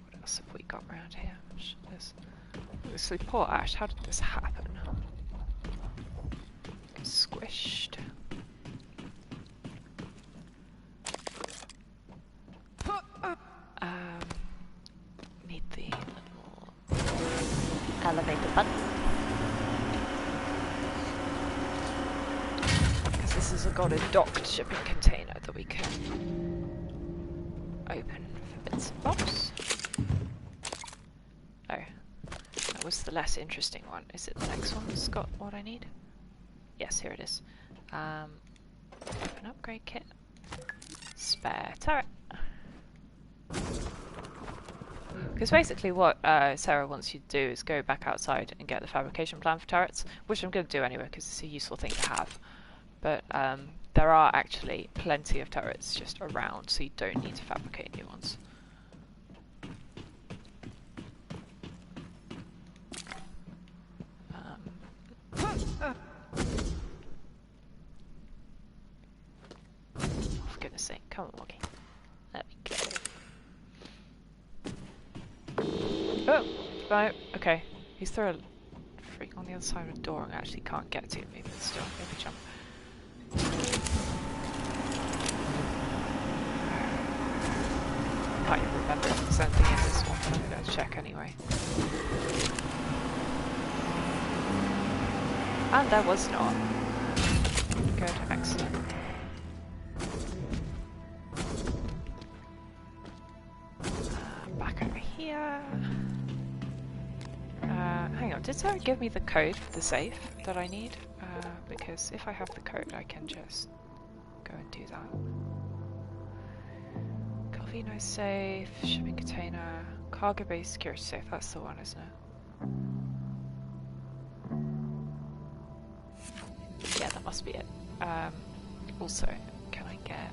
What else have we got around here? This poor Ash, how did this happen? Squished. Need the little elevator button. Because this has got a docked shipping container that we can open for bits and bobs. Oh, that was the less interesting one. Is it the next one that's got what I need? Yes, here it is. An upgrade kit. Spare turret. Because basically what Sarah wants you to do is go back outside and get the fabrication plan for turrets, which I'm going to do anyway because it's a useful thing to have. But there are actually plenty of turrets just around, so you don't need to fabricate new ones. For goodness sake, come on, Moggy. There we go. Oh! Right, okay. He's through a freak on the other side of the door and actually can't get to me, but still, maybe jump. I can't even remember if there's anything in this one, but I'm going to check anyway. And there was not. Good, excellent. Back over here. Hang on, did Sarah give me the code for the safe that I need? Because if I have the code, I can just go and do that. Calvino safe, shipping container, cargo bay security safe, that's the one, isn't it? Yeah, that must be it. Also, can I get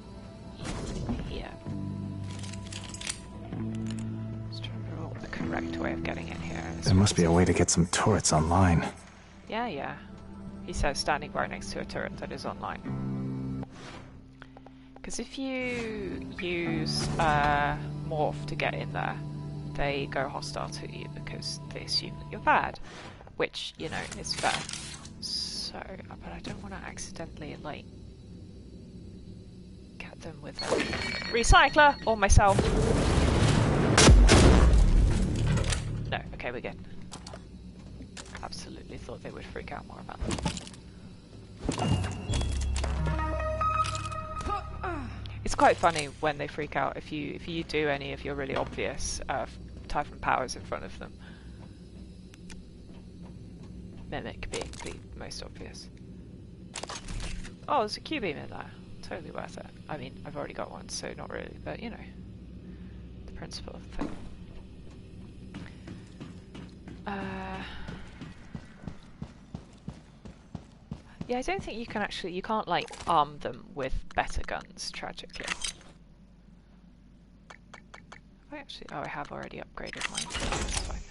here? Just trying to remember what the correct way of getting in here is. There must be a way to get some turrets online. Yeah. He says standing right next to a turret that is online. Because if you use morph to get in there, they go hostile to you because they assume that you're bad, which, you know, is fair. So, but I don't want to accidentally, like, get them with a recycler or myself. No, okay, we're good. Absolutely thought they would freak out more about that. It's quite funny when they freak out if you do any of your really obvious Typhon powers in front of them. Mimic being the most obvious. Oh, there's a Q-beam in there. Totally worth it. I mean, I've already got one, so not really, but you know, the principle of the thing. Yeah, I don't think you can actually, you can't like arm them with better guns, tragically. I have already upgraded mine, so that's fine.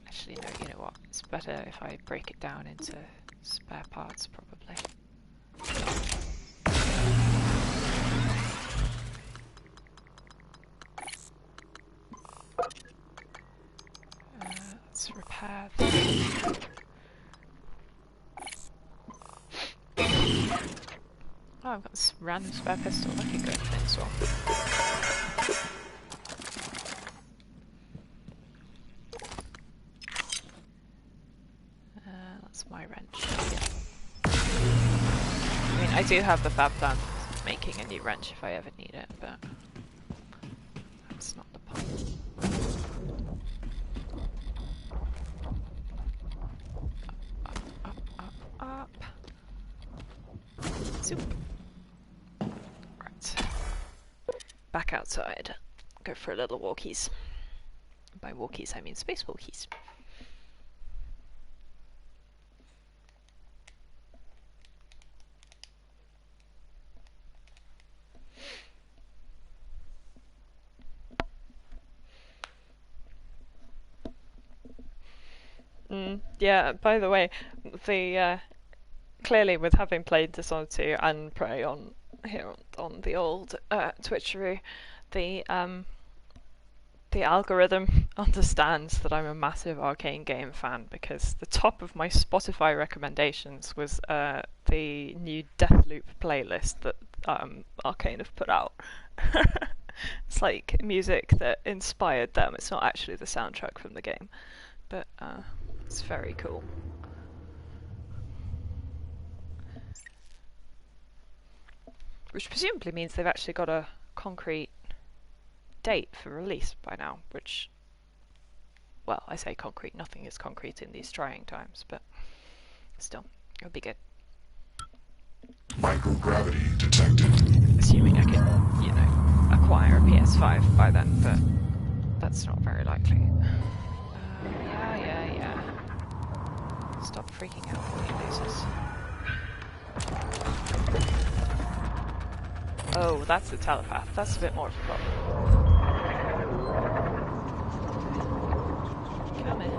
Actually, no, you know what? It's better if I break it down into spare parts, probably. Let's repair this. Oh, I've got this random spare pistol. That could go in as well. That's my wrench. Yeah. do have the fab plan of making a new wrench if I ever need it, but that's not the point. Up. Soup. Right. Back outside. Go for a little walkies. By walkies, I mean space walkies. Yeah, by the way, the clearly with having played Dishonored 2 and Prey on here on the old Twitcheroo, the algorithm understands that I'm a massive arcane game fan, because the top of my Spotify recommendations was the new Deathloop playlist that Arcane have put out. It's like music that inspired them. It's not actually the soundtrack from the game, but it's very cool. Which presumably means they've actually got a concrete date for release by now, which, well, I say concrete, nothing is concrete in these trying times, but still, it'll be good. Microgravity detected. Assuming I can, you know, acquire a PS5 by then, but that's not very likely. Yeah. Stop freaking out, lasers. Oh, that's the telepath. That's a bit more of a problem. Come in.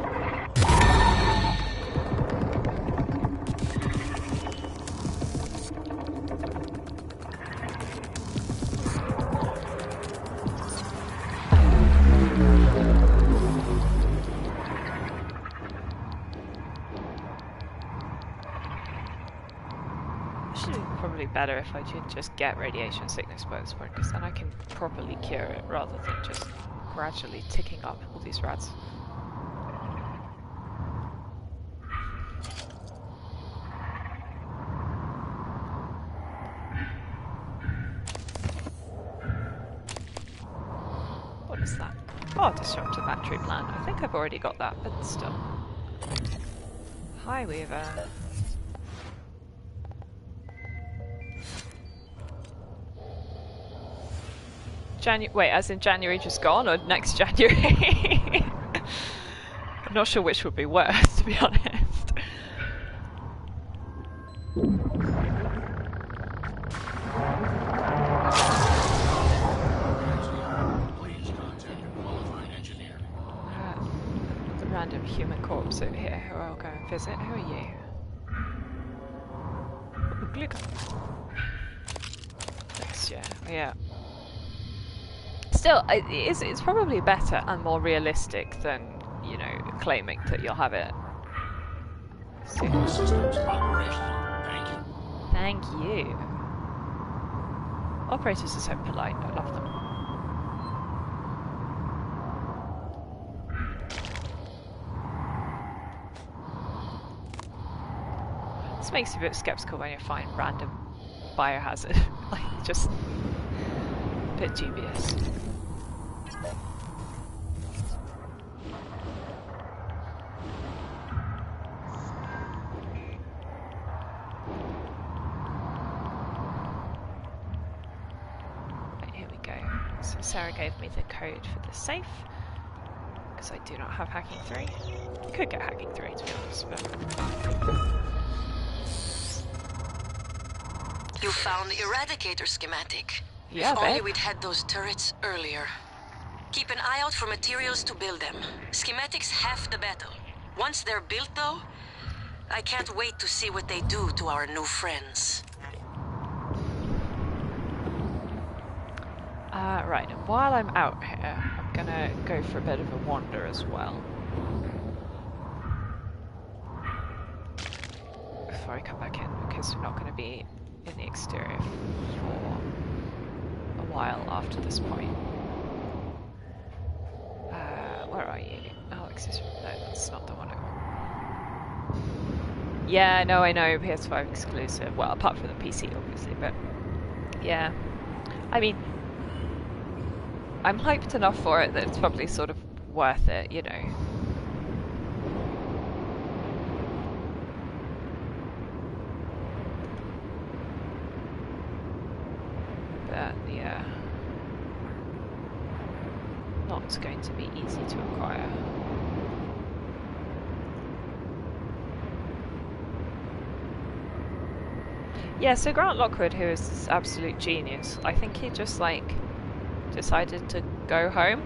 Probably better if I could just get radiation sickness by this point, because then I can properly cure it rather than just gradually ticking up all these rats. What is that? Oh, disruptor battery plant. I think I've already got that, but still. Hi, Weaver. Wait, as in January just gone, or next January? I'm not sure which would be worse, to be honest. Please contact a qualified engineer. The random human corpse over here who I'll go and visit. Who are you? Thanks, yeah. Still, it's probably better and more realistic than, you know, claiming that you'll have it. Systems operational. Thank you. Thank you. Operators are so polite. I love them. This makes you a bit skeptical when you find random biohazard. Like, just a bit dubious. So Sarah gave me the code for the safe, because I do not have hacking 3. I could get hacking 3 to be honest, but... You found the Eradicator schematic. Yeah, if only we'd had those turrets earlier. Keep an eye out for materials to build them. Schematics half the battle. Once they're built though, I can't wait to see what they do to our new friends. Right, and while I'm out here, I'm gonna go for a bit of a wander as well. Before I come back in, because we're not going to be in the exterior for a while after this point. Where are you? Alex is... No, that's not the one I want. Yeah, no, I know, PS5 exclusive. Well, apart from the PC, obviously, but yeah. I mean, I'm hyped enough for it that it's probably sort of worth it, you know. But yeah, not going to be easy to acquire. Yeah, so Grant Lockwood, who is this absolute genius, I think he just like decided to go home.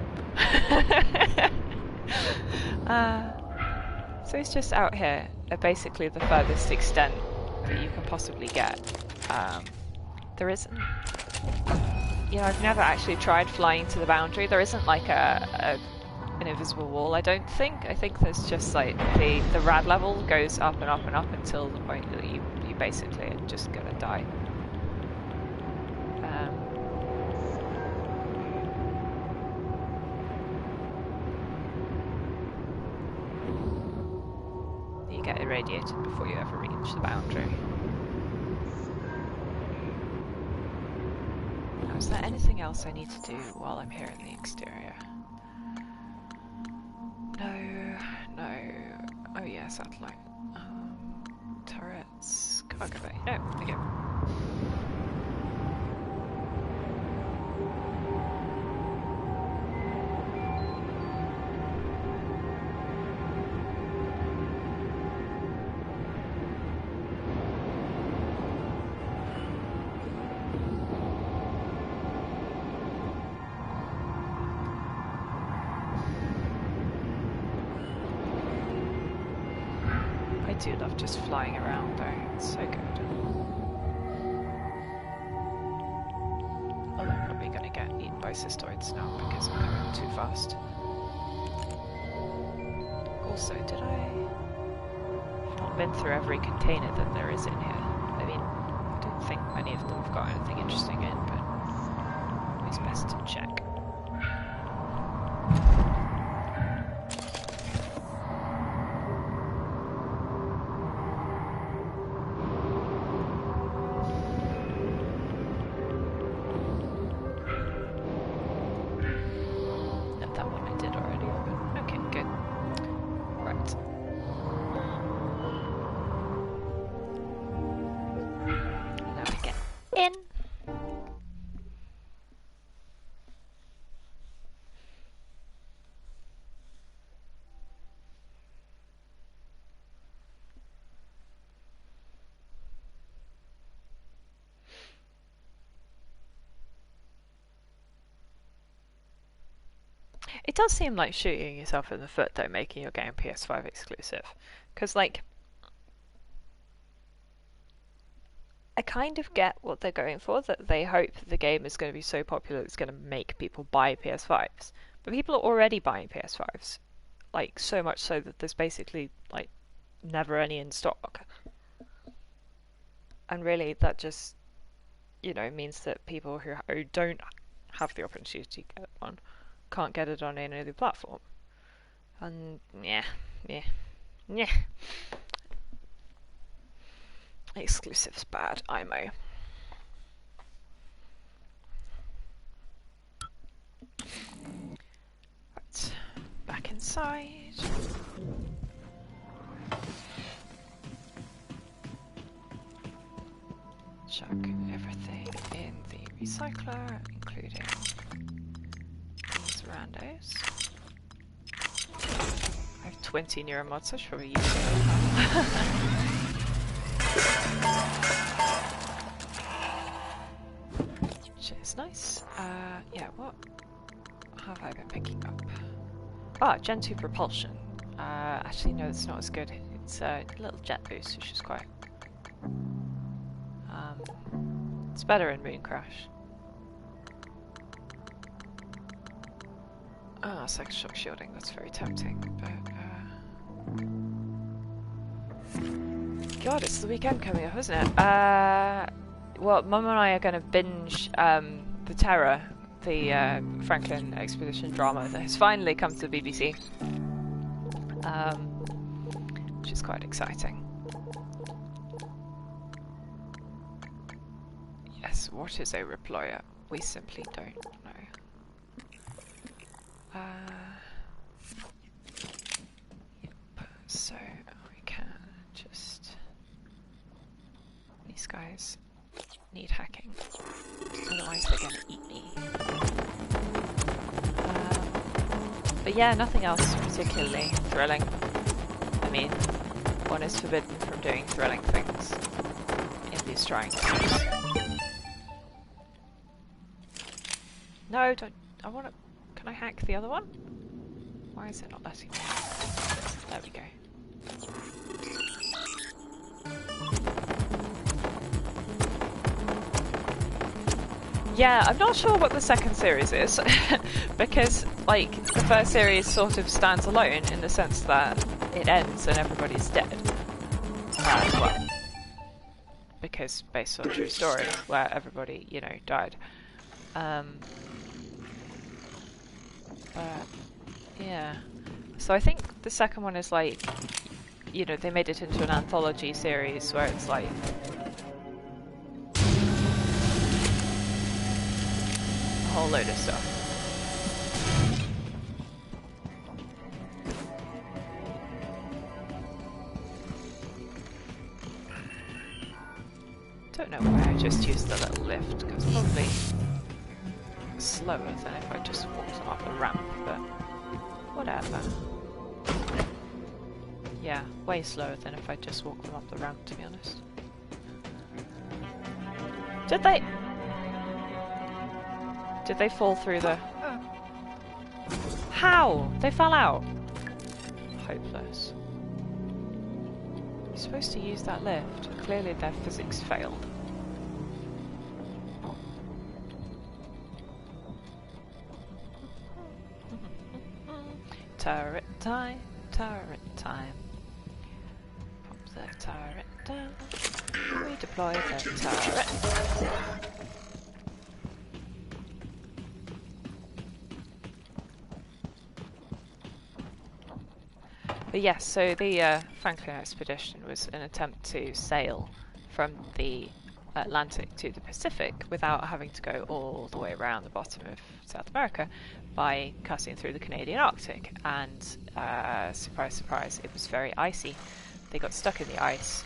So he's just out here at basically the furthest extent that you can possibly get. There isn't, you know, I've never actually tried flying to the boundary. There isn't like an invisible wall, I don't think. I think there's just like the rad level goes up and up and up until the point that you basically are just gonna die. You get irradiated before you ever reach the boundary. Now, is there anything else I need to do while I'm here in the exterior? No. Oh yeah, satellite. Turrets. Cargo bay. No, okay. I do love just flying around though, it's so good. Although I'm probably going to get eaten by cystoids now because I'm going too fast. Also, did I've not been through every container that there is in here. I mean, I don't think many of them have got anything interesting in, but it's best to check. It does seem like shooting yourself in the foot though, making your game PS5 exclusive. Because, like, I kind of get what they're going for, that they hope the game is going to be so popular it's going to make people buy PS5s. But people are already buying PS5s. Like, so much so that there's basically, like, never any in stock. And really, that just, you know, means that people who don't have the opportunity to get one can't get it on any other platform. And yeah. Exclusive's bad, IMO. Right, back inside. Chuck everything in the recycler, including these randos. I have 20 neuromods, so I should probably use it. Which is nice. Yeah, what have I been picking up? Ah, Gen 2 propulsion. Actually, no, it's not as good. It's a little jet boost, which is quite... it's better in Moon Crash. Ah, second shock shielding, that's very tempting, but... God, it's the weekend coming up, isn't it? Well, Mum and I are going to binge The Terror, the Franklin Expedition drama that has finally come to the BBC, which is quite exciting. Yes, what is a reployer? We simply don't know. Yep, so we can just... These guys need hacking, otherwise they're gonna eat me. But yeah, nothing else particularly thrilling. I mean, one is forbidden from doing thrilling things in these trying times. No, don't. I want to. Can I hack the other one? Why is it not letting me hack? There we go. Yeah, I'm not sure what the second series is, because, like, the first series sort of stands alone in the sense that it ends and everybody's dead. Well, because based on true story, where everybody, you know, died. But, yeah. So I think the second one is like, you know, they made it into an anthology series where it's like... a whole load of stuff. Don't know why I just used the little lift, because probably slower than if I just walked them up a ramp, but whatever. Yeah, way slower than if I just walked them up the ramp, to be honest. Did they fall through the... How? They fell out. Hopeless. You're supposed to use that lift. Clearly their physics failed. Turret time, turret time. Pop the turret down. Redeploy the turret. But yes, so the Franklin expedition was an attempt to sail from the Atlantic to the Pacific without having to go all the way around the bottom of South America by cutting through the Canadian Arctic. And surprise, surprise, it was very icy. They got stuck in the ice,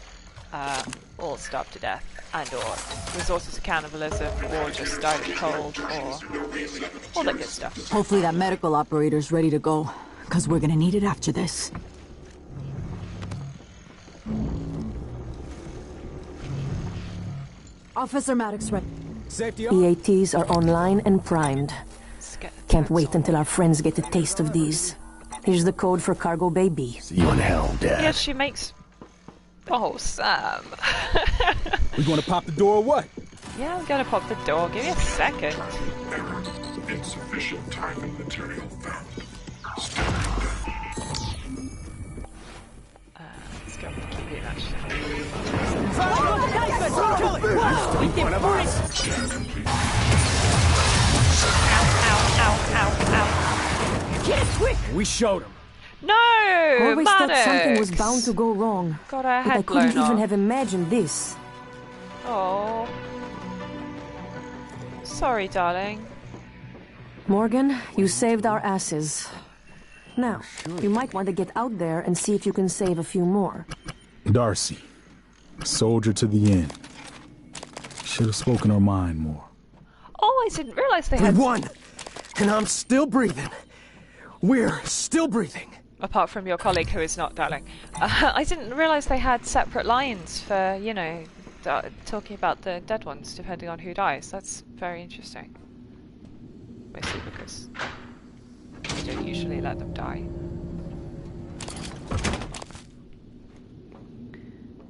all starved to death, and or resorted to cannibalism, or just died of cold, or all that good stuff. Hopefully that medical operator's ready to go, because we're gonna need it after this. Officer Maddox ready. Safety EATs are online and primed. Can't wait until our friends get a taste of these. Here's the code for Cargo Bay B. See you in hell, Dad. Yes, she makes... Oh, Sam. We gonna pop the door or what? Yeah, I'm gonna pop the door. Give me a second. Error. Insufficient time and material found. Let's go with the keyboard, actually. Get it quick! We showed him. No! Always thought Maddox! something was bound to go wrong. Got her But I head couldn't blown even off. have imagined this. Oh. Sorry, darling. Morgan, you saved our asses. Now, you might want to get out there and see if you can save a few more. Darcy, soldier to the end. Should have spoken her mind more. Oh, I didn't realize they had... We won! And I'm still breathing. We're still breathing. Apart from your colleague who is not, darling. I didn't realize they had separate lines for, you know, talking about the dead ones, depending on who dies. That's very interesting. Mostly because they don't usually let them die.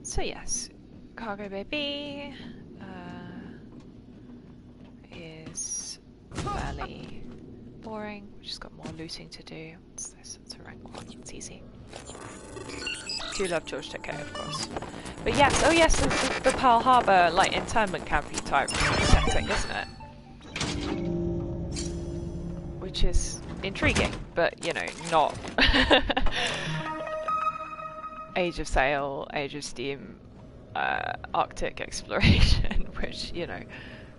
So yes, Cargo Bay B is fairly boring. We've just got more looting to do. What's this? It's a rank 1. It's easy. Do love George Takei, of course. But yes, oh yes, the Pearl Harbor like internment campy type setting, isn't it? Which is intriguing, but you know, not Age of Sail, Age of Steam, Arctic exploration, which, you know,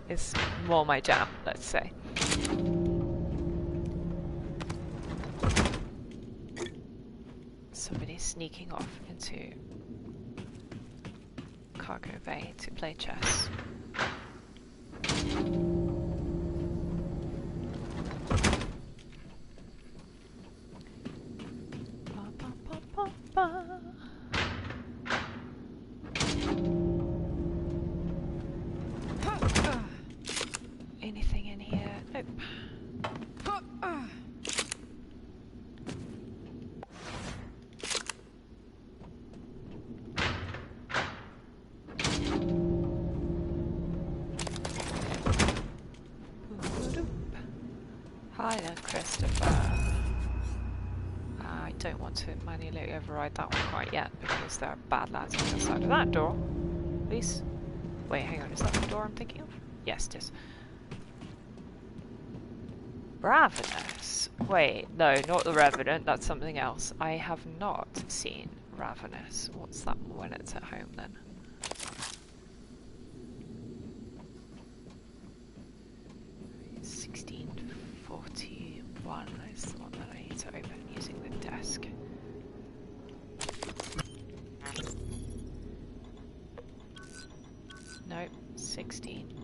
is more my jam, let's say. Somebody sneaking off into cargo bay to play chess. Anything in here? Nope. Hi there, Christopher. I don't want to manually override that one quite yet because there are bad lads on the other side of that door. Please. Wait, hang on, is that the door I'm thinking of? Yes, it is. Ravenous. Wait, no, not the Revenant, that's something else. I have not seen Ravenous. What's that when it's at home then? One is the one that I need to open using the desk. Nope, 16.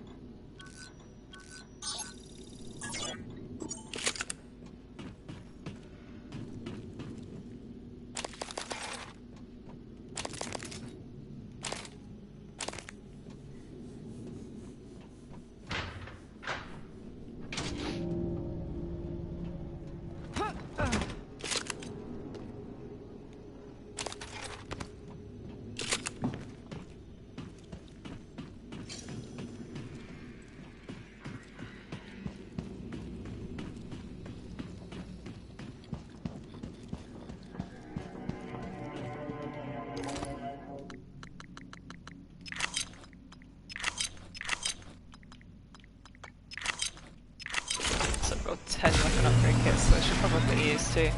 Got 10 weapon upgrade kits that I should probably use too.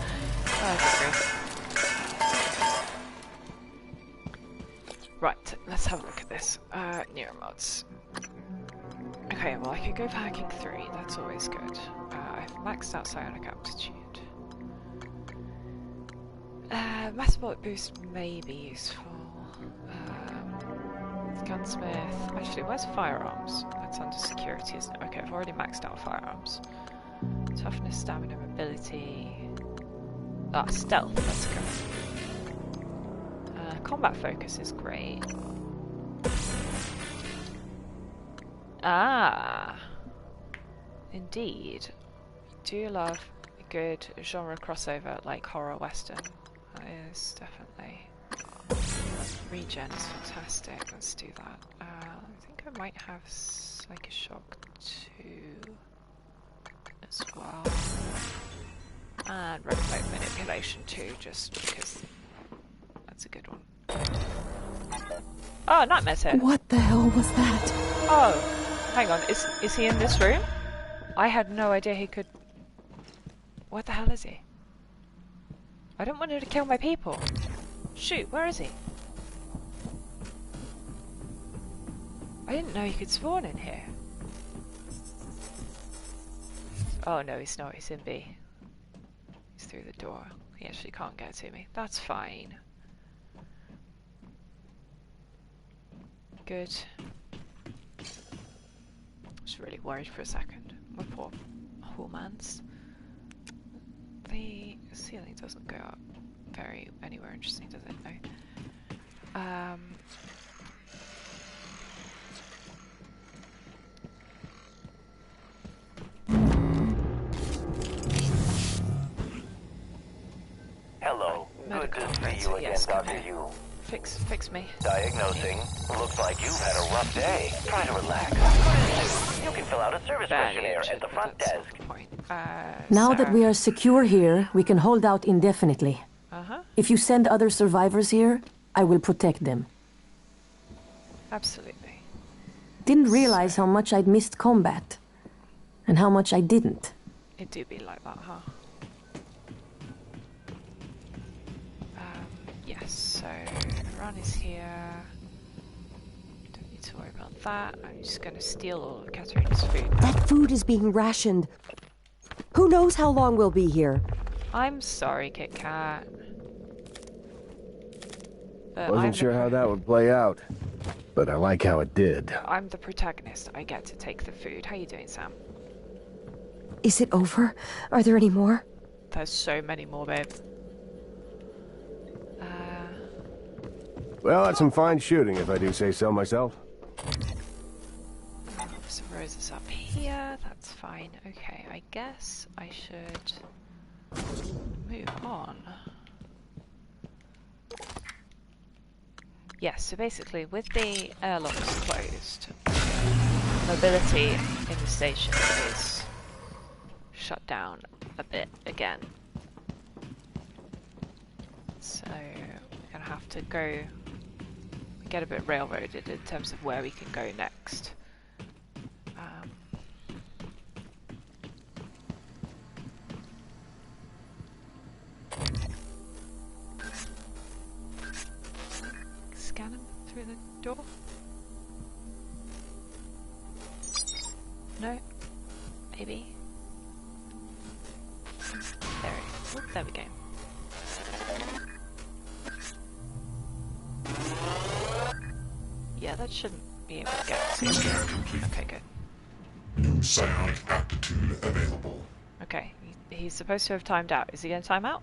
Right, let's have a look at this. Neuromods. Okay, well I can go for hacking 3, that's always good. I've maxed out psionic aptitude. Metabolic boost may be useful. Gunsmith. Actually, where's firearms? That's under security, isn't it? Okay, I've already maxed out firearms. Toughness, stamina, mobility. Ah, stealth, let's go. Combat focus is great. Ah! Indeed. Do you love a good genre crossover like horror western? That is definitely. Regen is fantastic, let's do that. I think I might have Psychic Shock 2 as well. And Remote Manipulation 2, just because that's a good one. Oh, Nightmare's here! What the hell was that? Oh, hang on, is he in this room? I had no idea he could... What the hell is he? I don't want him to kill my people. Shoot, where is he? I didn't know you could spawn in here. Oh no, he's not. He's in B. He's through the door. He actually can't get to me. That's fine. Good. I was really worried for a second. My poor mans. The ceiling doesn't go up very anywhere interesting, does it? No. Hello. Good to see you again, Dr. Yu. Fix me. Diagnosing. Looks like you've had a rough day. Try to relax. You can fill out a service questionnaire at the front desk. Now that we are secure here, we can hold out indefinitely. If you send other survivors here, I will protect them. Absolutely. Didn't realize how much I'd missed combat. And how much I didn't. It do be like that, huh? Yes, so Ron is here. Don't need to to worry about that. I'm just gonna steal all of Catherine's food. That food is being rationed. Who knows how long we'll be here? I'm sorry, Kit Kat. But Wasn't sure how that would play out, but I like how it did. I'm the protagonist. I get to take the food. How you doing, Sam? Is it over? Are there any more? There's so many more, babe. Well, that's some fine shooting, if I do say so myself. Some roses up here. That's fine. Okay, I guess I should move on. Yes, so basically, with the airlocks closed, mobility in the station is shut down a bit again. So we're gonna have to go get a bit railroaded in terms of where we can go next. Scan him through the door? No? Maybe? There we go. Yeah, that shouldn't be able to get to. Okay, good. New psionic aptitude available. Okay, he's supposed to have timed out. Is he going to time out?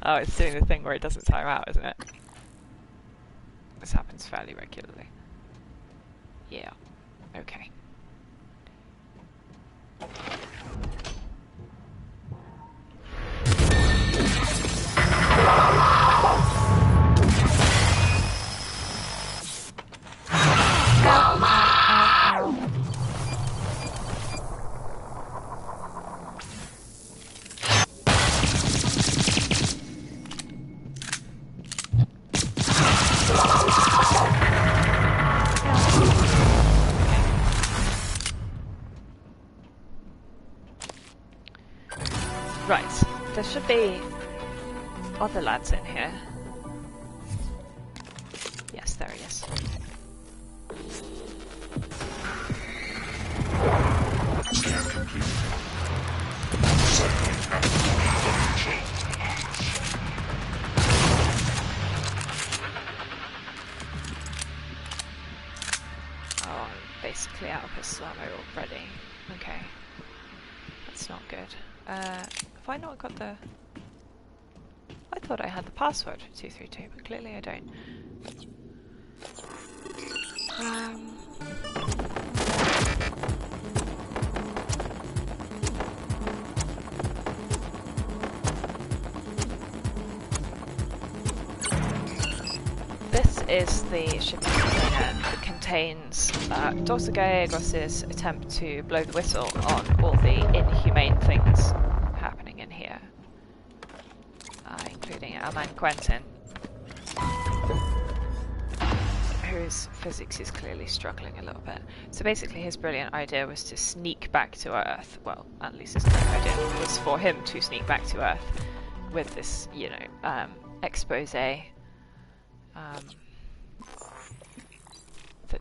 Oh, it's doing the thing where it doesn't time out, isn't it? This happens fairly regularly. Yeah. Okay. Right, there should be other lads in here. Yes, there he is. Oh, I'm basically out of pistol ammo already. Okay. That's not good. Have I not got the... I thought I had the password for 232, but clearly I don't. This is the shipping container that contains Dr. Gallegos' attempt to blow the whistle on all the inhumane things happening in here, including our man Quentin, whose physics is clearly struggling a little bit. So basically his brilliant idea was to sneak back to Earth. Well, at least his idea was for him to sneak back to Earth with this, you know, expose that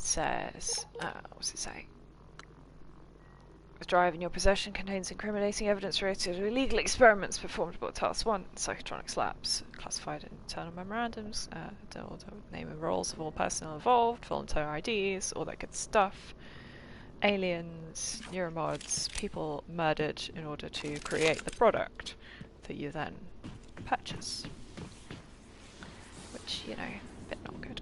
says, what's it say? The drive in your possession contains incriminating evidence related to illegal experiments performed aboard Task 1, psychotronics labs, classified internal memorandums, the name and roles of all personnel involved, voluntary IDs, all that good stuff. Aliens, neuromods, people murdered in order to create the product that you then purchase. Which, you know, a bit not good.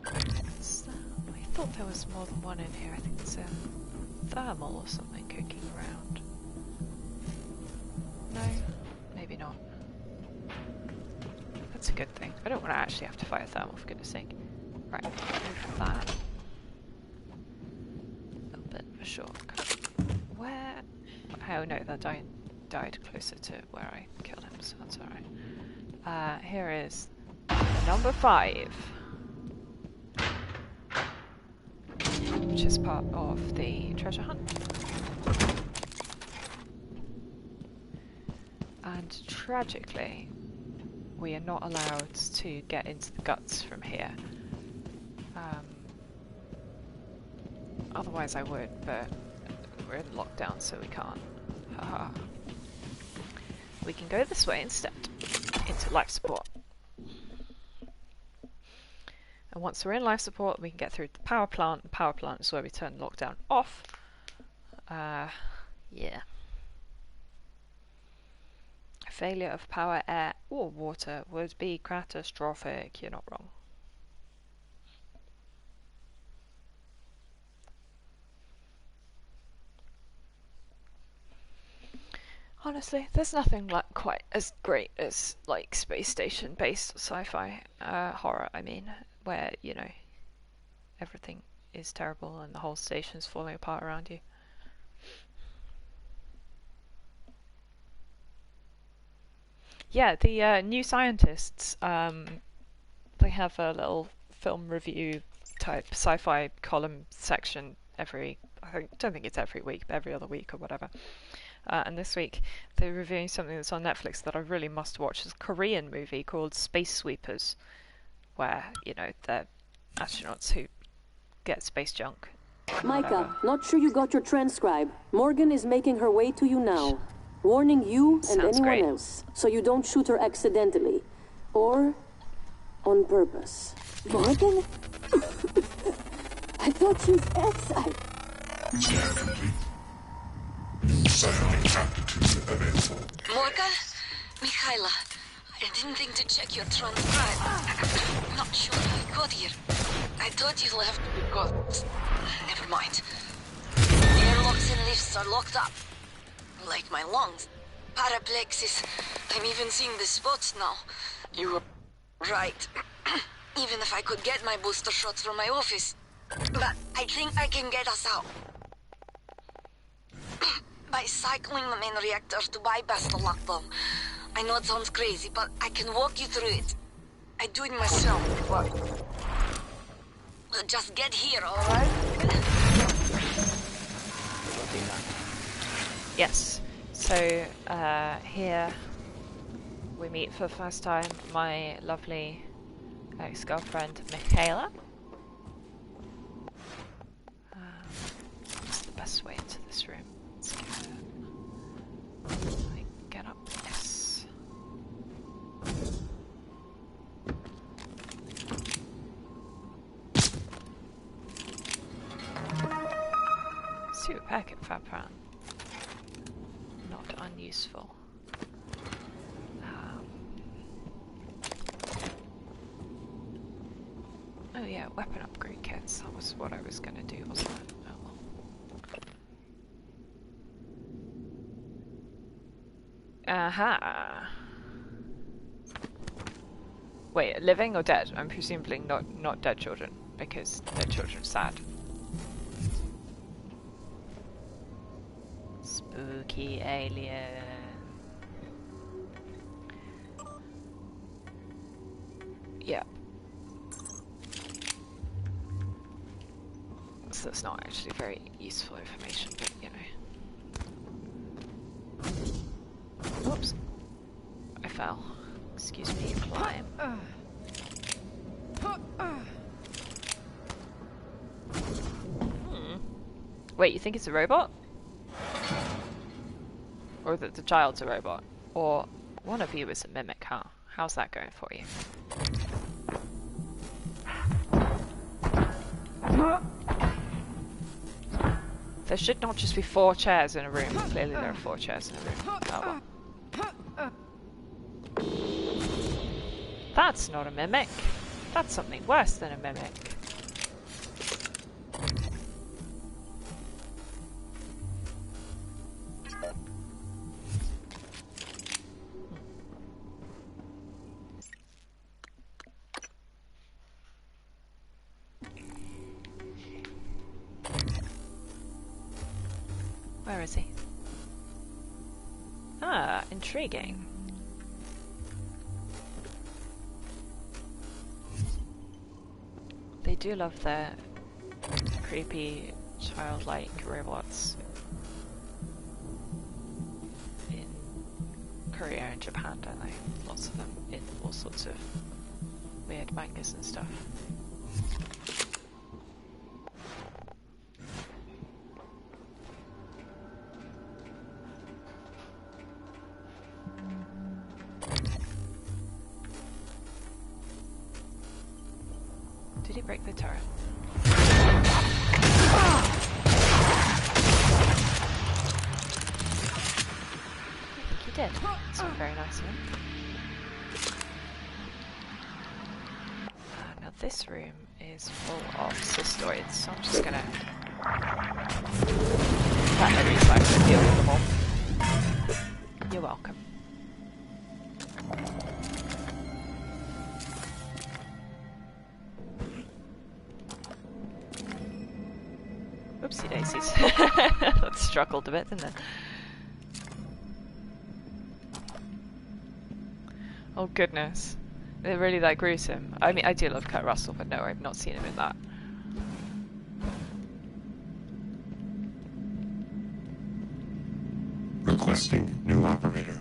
I thought there was more than one in here. I think it's a thermal or something cooking around. No, maybe not. That's a good thing. I don't want to actually have to fight a thermal, for goodness sake. Right, move that. A little bit of a shortcut. Where? Oh no, that died closer to where I killed him, so that's alright. Here is number 5. Which is part of the treasure hunt. And tragically, we are not allowed to get into the guts from here. Otherwise I would, but we're in lockdown, so we can't. Haha. We can go this way instead, into life support. And once we're in life support, we can get through the power plant. The power plant is where we turn lockdown off. Yeah. A failure of power, air, or water would be catastrophic. You're not wrong. Honestly, there's nothing like quite as great as like space station based sci-fi horror. I mean, where you know everything is terrible and the whole station's falling apart around you. Yeah, the New Scientists. They have a little film review type sci-fi column section every. Don't think it's every week, but every other week or whatever. And this week they're reviewing something that's on Netflix that I really must watch. It's a Korean movie called Space Sweepers, where, you know, they're astronauts who get space junk. Micah, not sure you got your transcribe. Morgan is making her way to you now. Warning you and Sounds anyone great. else, so you don't shoot her accidentally. Or on purpose. Morgan? I thought she's outside. Scan complete. New psionic aptitude available. Morgan? Mikhaila, I didn't think to check your transcribe. Not sure how I got here. I thought you left because... Never mind. Airlocks and lifts are locked up. Like my lungs. Paraplexis. I'm even seeing the spots now. You were right. Even if I could get my booster shots from my office. But I think I can get us out. By cycling the main reactor to bypass the lockdown. I know it sounds crazy, but I can walk you through it. I do it myself, but... We'll just get here, alright? Yes. So, here we meet for the first time my lovely ex-girlfriend, Michaela. What's the best way into this room? Let's get up. Yes. Super packet Fabran. Not unuseful. Oh yeah, weapon upgrade kits. That was what I was gonna do, wasn't it? Oh well. Aha. Wait, living or dead? I'm presumably not dead children, because dead children are sad. Spooky alien. Yeah. So that's not actually very useful information, but you know. Whoops. I fell. Excuse me, climb. Wait, you think it's a robot? Or that the child's a robot? Or one of you is a mimic, huh? How's that going for you? There should not just be 4 chairs in a room. Clearly there are 4 chairs in a room. Oh well. That's not a mimic. That's something worse than a mimic. Where is he? Ah, intriguing. They do love their creepy, childlike robots in Korea and Japan, don't they? Lots of them in all sorts of weird mangas and stuff. Did he break the turret? He did. That's very nice of him. Now this room is full of cystoids, so I'm just gonna let her recycle deal with them all. You're welcome. Oopsie daisies. That struggled a bit, didn't it? Oh goodness. They're really that gruesome. I mean, I do love Kurt Russell, but no, I've not seen him in that. Requesting new operator.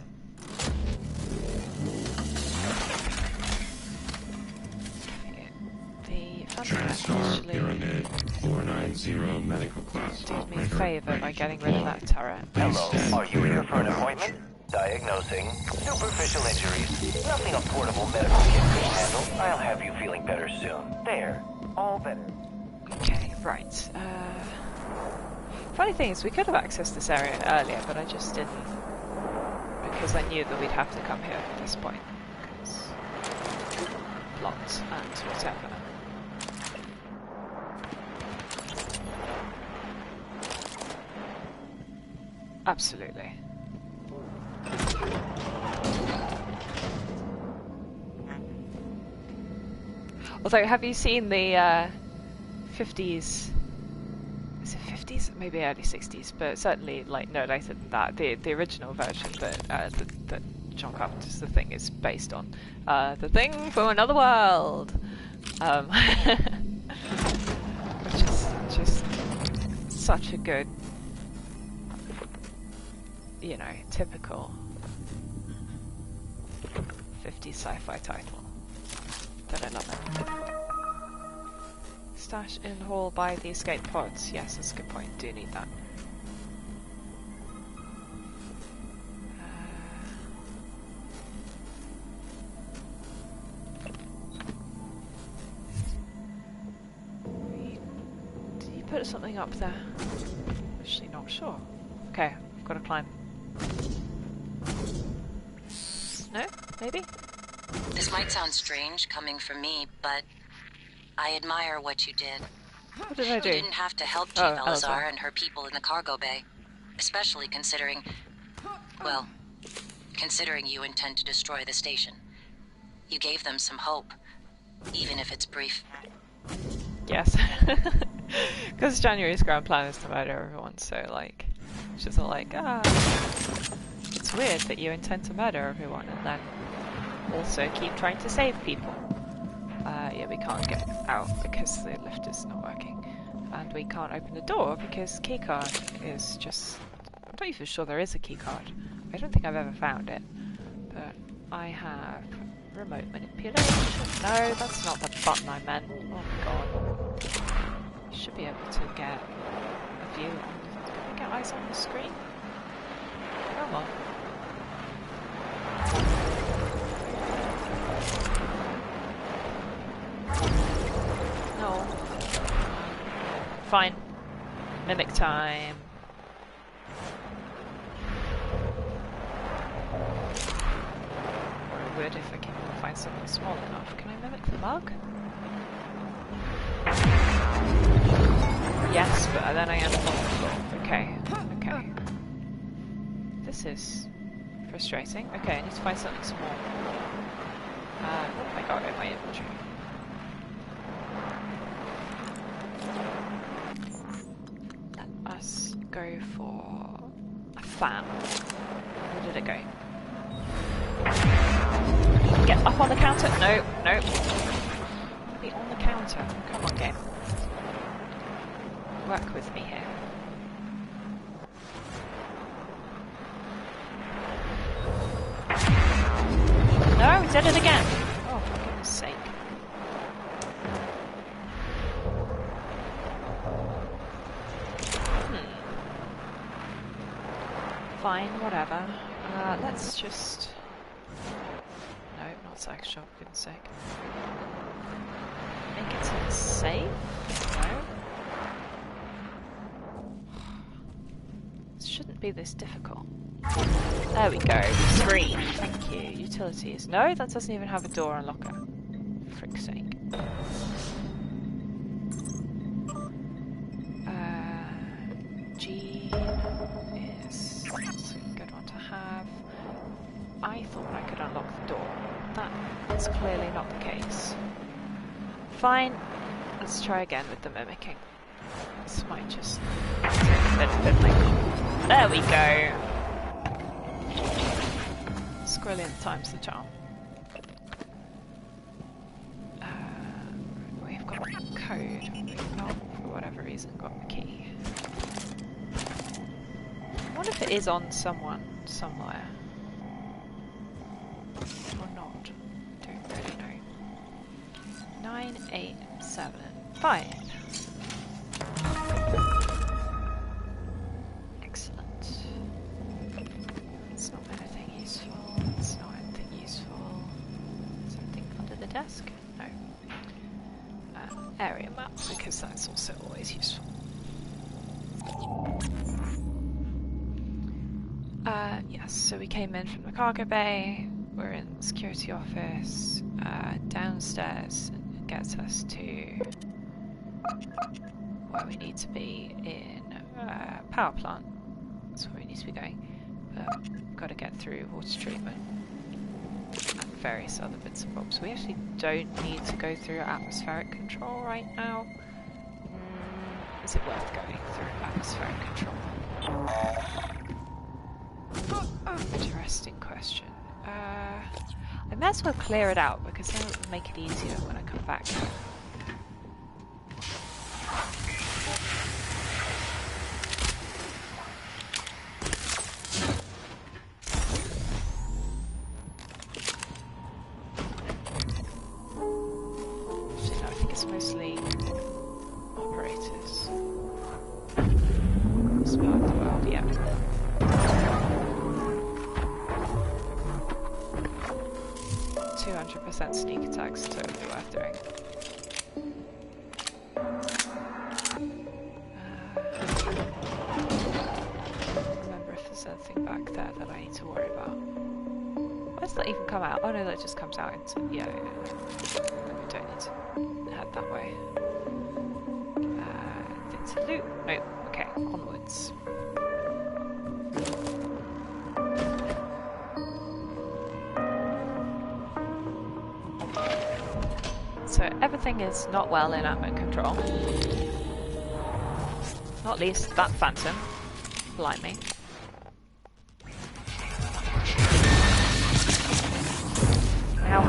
TranStar Pyramid 490 medical class Did me a favour by getting rid of that turret. Hello, are you here for an appointment? Diagnosing superficial injuries. Nothing a portable medical kit can handle. I'll have you feeling better soon. There, all better. Okay, right. Funny thing is, we could have accessed this area earlier, but I just didn't. Because I knew that we'd have to come here at this point. Because plots and whatever. Absolutely. Although, have you seen the 50s? Is it 50s? Maybe early 60s, but certainly like no later than that. The original version that John Carpenter's The Thing is based on, The Thing from Another World, which is just such a good, you know, typical 50s sci-fi title. That I love it. Stash in hall by the escape pods. Yes, that's a good point. Do need that. Did you put something up there? Actually, not sure. Okay, I've got to climb. No? Maybe? This might sound strange coming from me, but I admire what you did. What did I do? You didn't have to help Chief Elazar and her people in the cargo bay. Especially considering... well, considering you intend to destroy the station. You gave them some hope, even if it's brief. Yes. Because January's grand plan is to murder everyone, so like... she's all like, it's weird that you intend to murder everyone and then also keep trying to save people. Yeah, we can't get out because the lift is not working. And we can't open the door because keycard is just... I'm not even sure there is a keycard. I don't think I've ever found it. But I have remote manipulation. No, that's not the button I meant. Oh god. You should be able to get a view on... Can I get eyes on the screen? Come on. No. Fine. Mimic time. Or I would if I can find something small enough. Can I mimic the mug? Yes, but then I end up on the floor. Okay. Okay. This is frustrating. Okay, I need to find something small. What have I got in my inventory? Let us go for a fan. Where did it go? Get up on the counter! No, no. Be on the counter. Come on, game. Work with me here. No, we did it again. Oh, for goodness sake. Fine, whatever. Let's just... No, not sex shop, for goodness sake. Make it sound safe? No. It shouldn't be this difficult. There we go. 3. Thank you. Utilities. No, that doesn't even have a door unlocker. Frick's sake. G is a good one to have. I thought I could unlock the door. That is clearly not the case. Fine. Let's try again with the mimicking. This might just take a bit of fiddling. There we go! Squillion times the charm. We've got a code. We've not, for whatever reason, got the key. I wonder if it is on someone, somewhere. Or not. Don't really know. 9, 8, 7, 5. Excellent. It's not anything useful. It's not anything useful. Something under the desk? No. Area map, because that's also always useful. Yes, so we came in from the cargo bay. We're in the security office. Downstairs gets us to where we need to be in power plant. That's where we need to be going. But we've got to get through water treatment and various other bits and bobs. We actually don't need to go through atmospheric control right now. Is it worth going through atmospheric control? Interesting question. I may as well clear it out because then it will make it easier when I come back. Actually, no, I think it's mostly operators. This part of the world, yeah. 200% sneak attacks, totally worth doing. Remember if there's anything back there that I need to worry about. Why does that even come out? Oh no, that just comes out into... Yeah, we don't need to head that way. Into loot? No, okay, onwards. So everything is not well in ammo control. Not least that phantom. Blimey. Ow.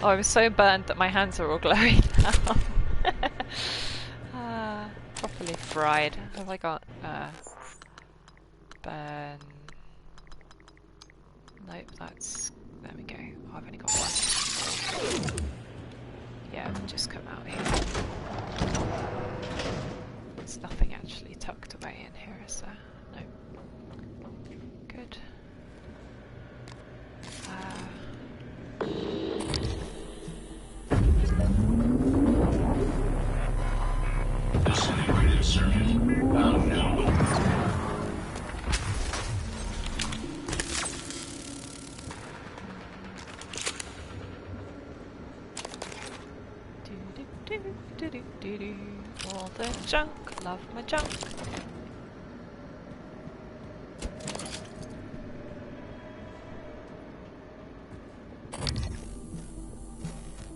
Oh, I'm so burnt that my hands are all glowing now. Properly fried. Have I got burn? Nope, that's... There we go. Oh, I've only got one. Yeah, just come out here. There's nothing actually tucked away in here, is there? No. Good. Disintegrated circuit. Unknown. All the junk, love my junk.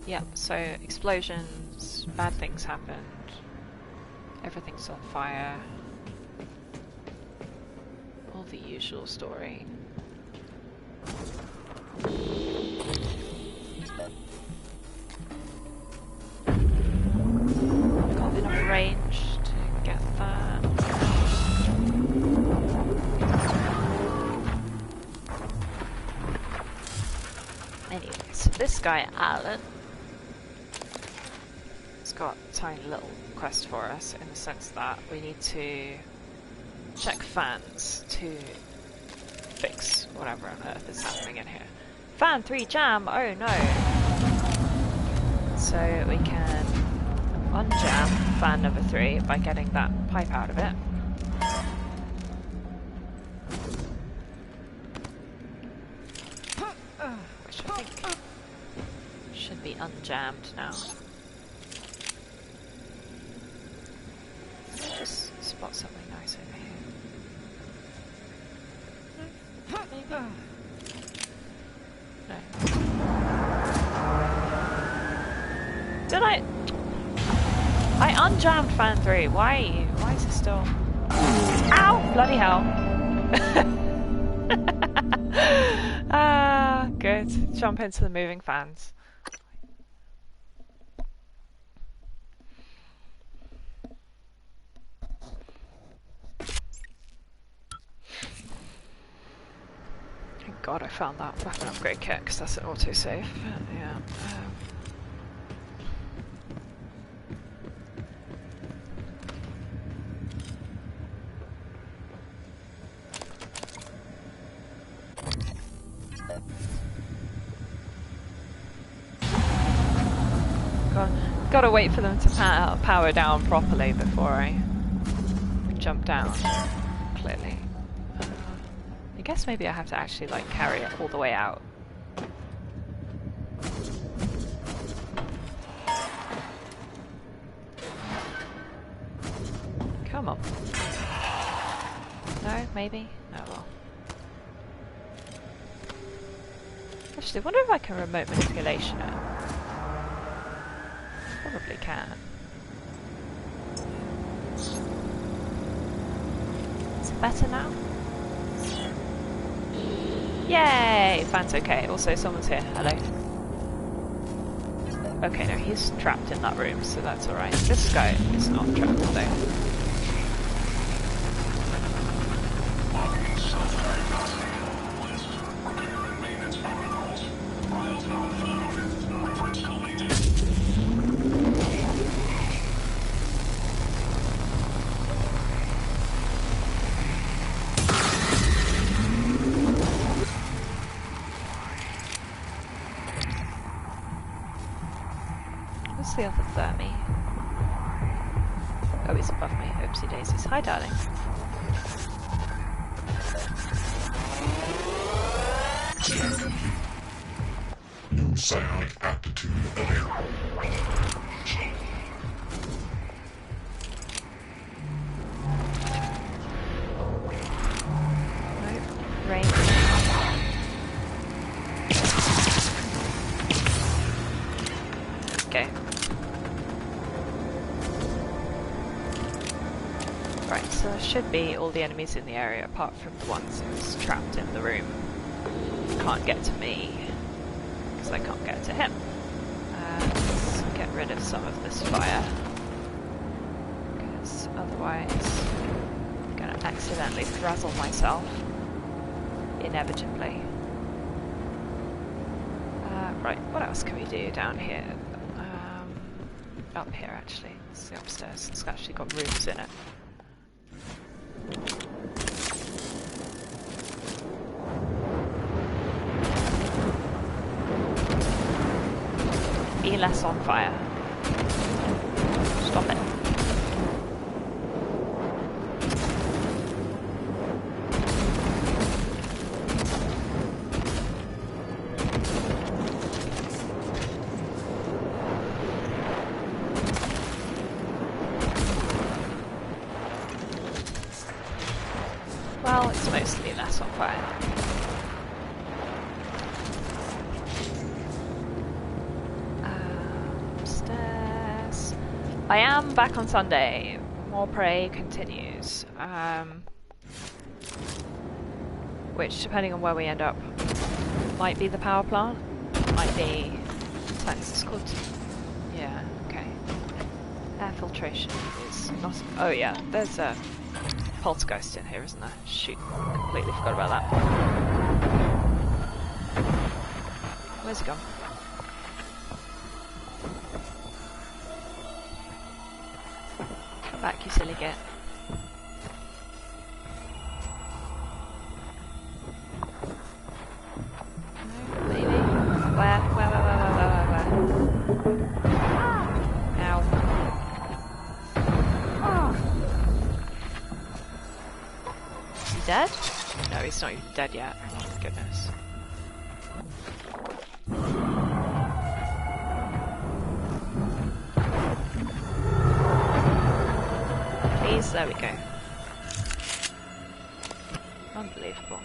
Yep, so explosions, bad things happened, everything's on fire, all the usual story. Got enough range to get that. Anyway, so this guy, Alan, has got a tiny little quest for us in the sense that we need to check fans to fix whatever on earth is happening in here. Fan 3 jam! Oh no! So we can unjam fan number 3 by getting that pipe out of it. Which I think should be unjammed now. Let's just spot something nice over here. Maybe? No. Did I unjammed fan 3. Why is it still... Ow! Bloody hell. Ah, good. Jump into the moving fans. Thank God I found that weapon upgrade kit, because that's an autosave. Yeah. Gotta wait for them to power down properly before I jump down, clearly. I guess maybe I have to actually like carry it all the way out. Come on. No, maybe? Oh well. Actually, I wonder if I can remote manipulation it. Probably can. Is it better now? Yay! Fan's okay. Also, someone's here. Hello. Okay, no, he's trapped in that room, so that's alright. This guy is not trapped, though. The other thermi. Oh, he's above me. Oopsie daisies. Hi, darling. New psionic aptitude available. Nope. Range. Okay. Right, so there should be all the enemies in the area apart from the ones who's trapped in the room. Can't get to me, because I can't get to him. Let's get rid of some of this fire, because otherwise I'm going to accidentally frazzle myself, inevitably. Right, what else can we do down here? Up here actually, it's the upstairs, it's actually got rooms in it. Be less on fire. Stop it. Well, it's mostly less on fire. Upstairs. I am back on Sunday. More Prey continues. Which, depending on where we end up, might be the power plant. Might be... What's this called? Yeah, okay. Air filtration is not... Oh yeah, there's a... poltergeist in here, isn't there? Shoot, completely forgot about that. Where's he gone? Come back, you silly git. No, maybe. Where? Ow. Is he dead? No, he's not even dead yet. Oh my goodness. Please, there we go. Unbelievable.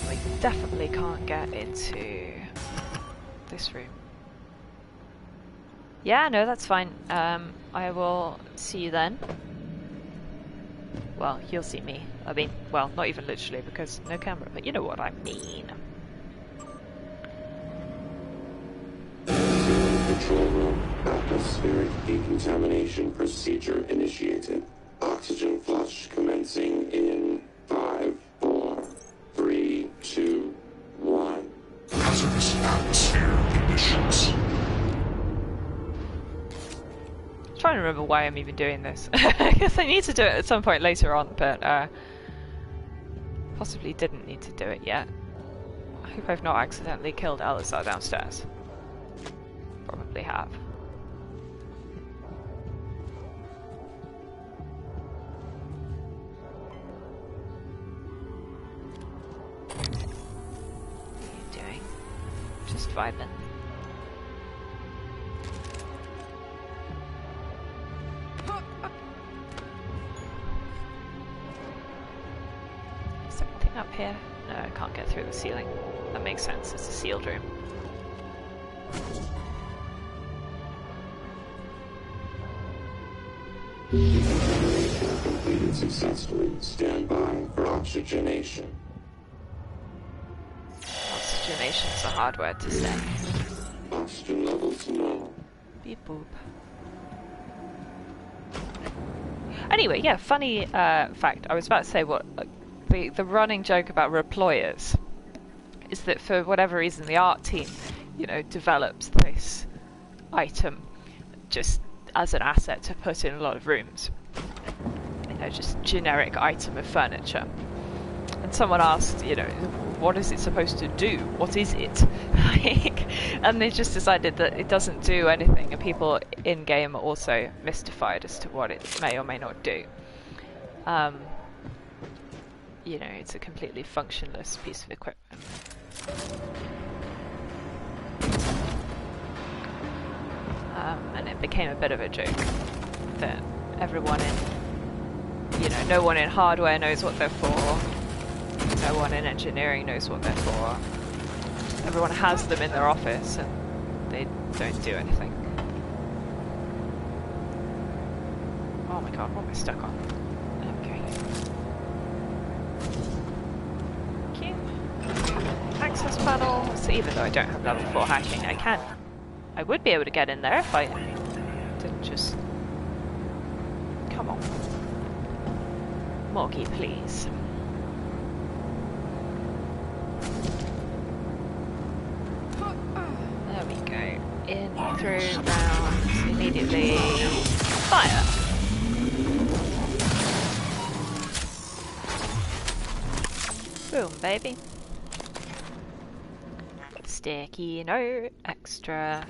We definitely can't get into this room. Yeah, no, that's fine. I will see you then. Well, you'll see me. I mean, well, not even literally because no camera, but you know what I mean. Control room. Atmospheric decontamination procedure initiated. Oxygen flush commencing in 5, 4, 3, 2, 1. Hazardous atmosphere conditions. I'm trying to remember why I'm even doing this. I guess I need to do it at some point later on, but possibly didn't need to do it yet. I hope I've not accidentally killed Elazar downstairs. Probably have. What are you doing? Just vibing. Is there anything up here? No, I can't get through the ceiling. That makes sense, it's a sealed room. Decontamination completed successfully. Stand by for oxygenation. Oxygenation's a hard word to say. Oxygen levels normal. Beep boop. Anyway, yeah, funny fact. I was about to say what the running joke about reployers is that for whatever reason the art team, you know, develops this item just as an asset to put in a lot of rooms. You know, just generic item of furniture. And someone asked, you know, what is it supposed to do? What is it? And they just decided that it doesn't do anything, and people in-game are also mystified as to what it may or may not do. You know, it's a completely functionless piece of equipment. And it became a bit of a joke that everyone in, you know, no one in hardware knows what they're for, no one in engineering knows what they're for, everyone has them in their office and they don't do anything. Oh my god, what am I stuck on? Okay. Thank you. Access panel, so even though I don't have level 4 hacking, I would be able to get in there if I didn't just... Come on. Morgie, please. There we go. In, through, round, immediately... Fire! Boom, baby. Sticky note, extra.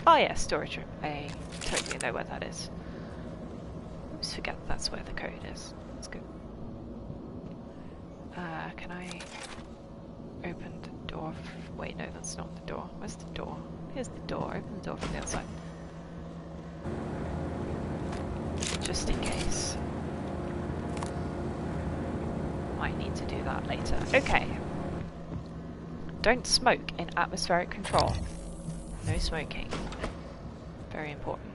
Oh yeah, storage room. I totally know where that is. I always forget that's where the code is. That's good. Can I open the door? Wait, no, that's not the door. Where's the door? Here's the door. Open the door from the outside. Just in case. Might need to do that later. Okay. Don't smoke in atmospheric control. No smoking. Very important.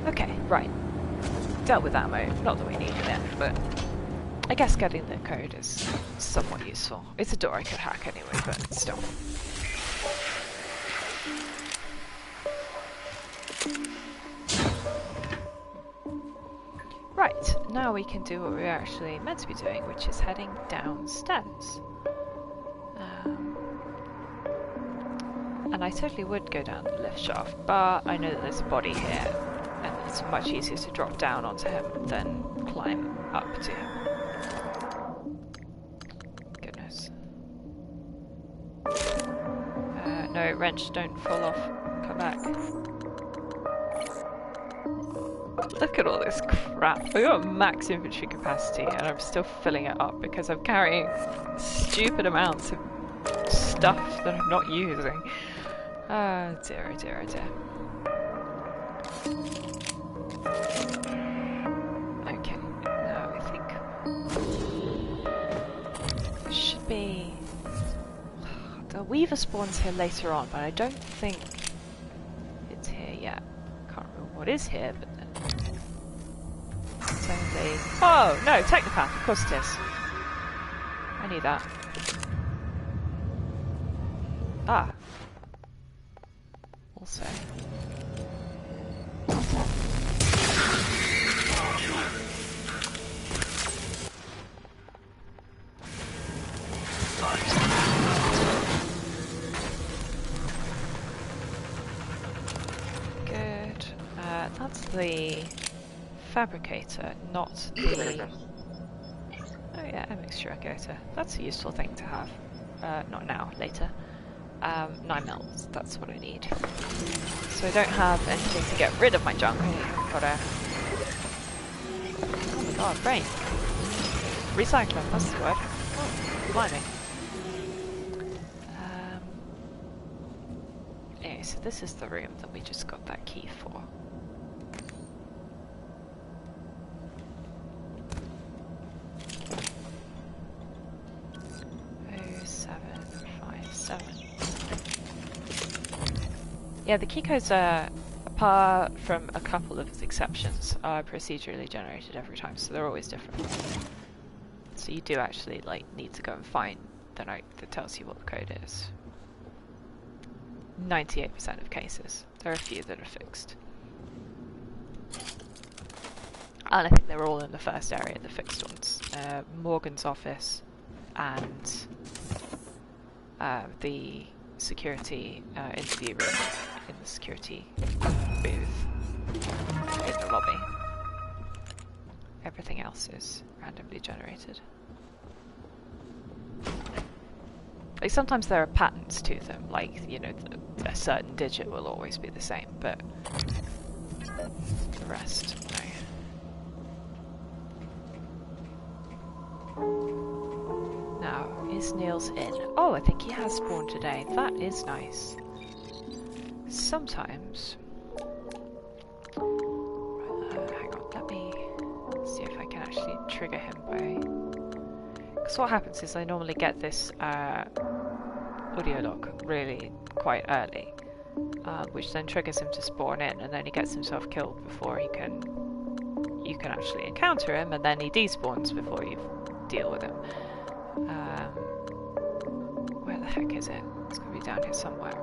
Okay, right. Dealt with ammo. Not that we needed it, but I guess getting the code is somewhat useful. It's a door I could hack anyway, but still. Right, now we can do what we're actually meant to be doing, which is heading downstairs. And I totally would go down the lift shaft, but I know that there's a body here, and it's much easier to drop down onto him than climb up to him. Goodness. No, wrench, don't fall off. Come back. Look at all this crap. I've got max inventory capacity and I'm still filling it up because I'm carrying stupid amounts of stuff that I'm not using. Oh dear, oh dear, oh dear. Okay, now I think there should be... The Weaver spawns here later on, but I don't think it's here yet. Can't remember what is here, but then... It's only... Oh, no, Technopath, of course it is. I knew that. Ah. Also. Good. That's the fabricator, not the... Oh yeah, a mixture regulator. That's a useful thing to have. Not now, later. 9 mils, that's what I need. So I don't have anything to get rid of my junk. I haven't got a... Oh my god, brain. Recycler, that's the word. Oh, blimey. Anyway, so this is the room that we just got that key for. Yeah, the key codes are, apart from a couple of exceptions, are procedurally generated every time, so they're always different. So you do actually need to go and find the note that tells you what the code is. 98% of cases. There are a few that are fixed. And I think they're all in the first area, the fixed ones. Morgan's office and the security interview room in the security booth in the lobby. Everything else is randomly generated. Like sometimes there are patterns to them, like, you know, a certain digit will always be the same, but the rest, no. Now, is Niels in? Oh, I think he has spawned today. That is nice. Sometimes... hang on, let me see if I can actually trigger him by... Because what happens is I normally get this audio log really quite early, which then triggers him to spawn in, and then he gets himself killed before you can actually encounter him, and then he despawns before you deal with him. Where the heck is it? It's gonna be down here somewhere.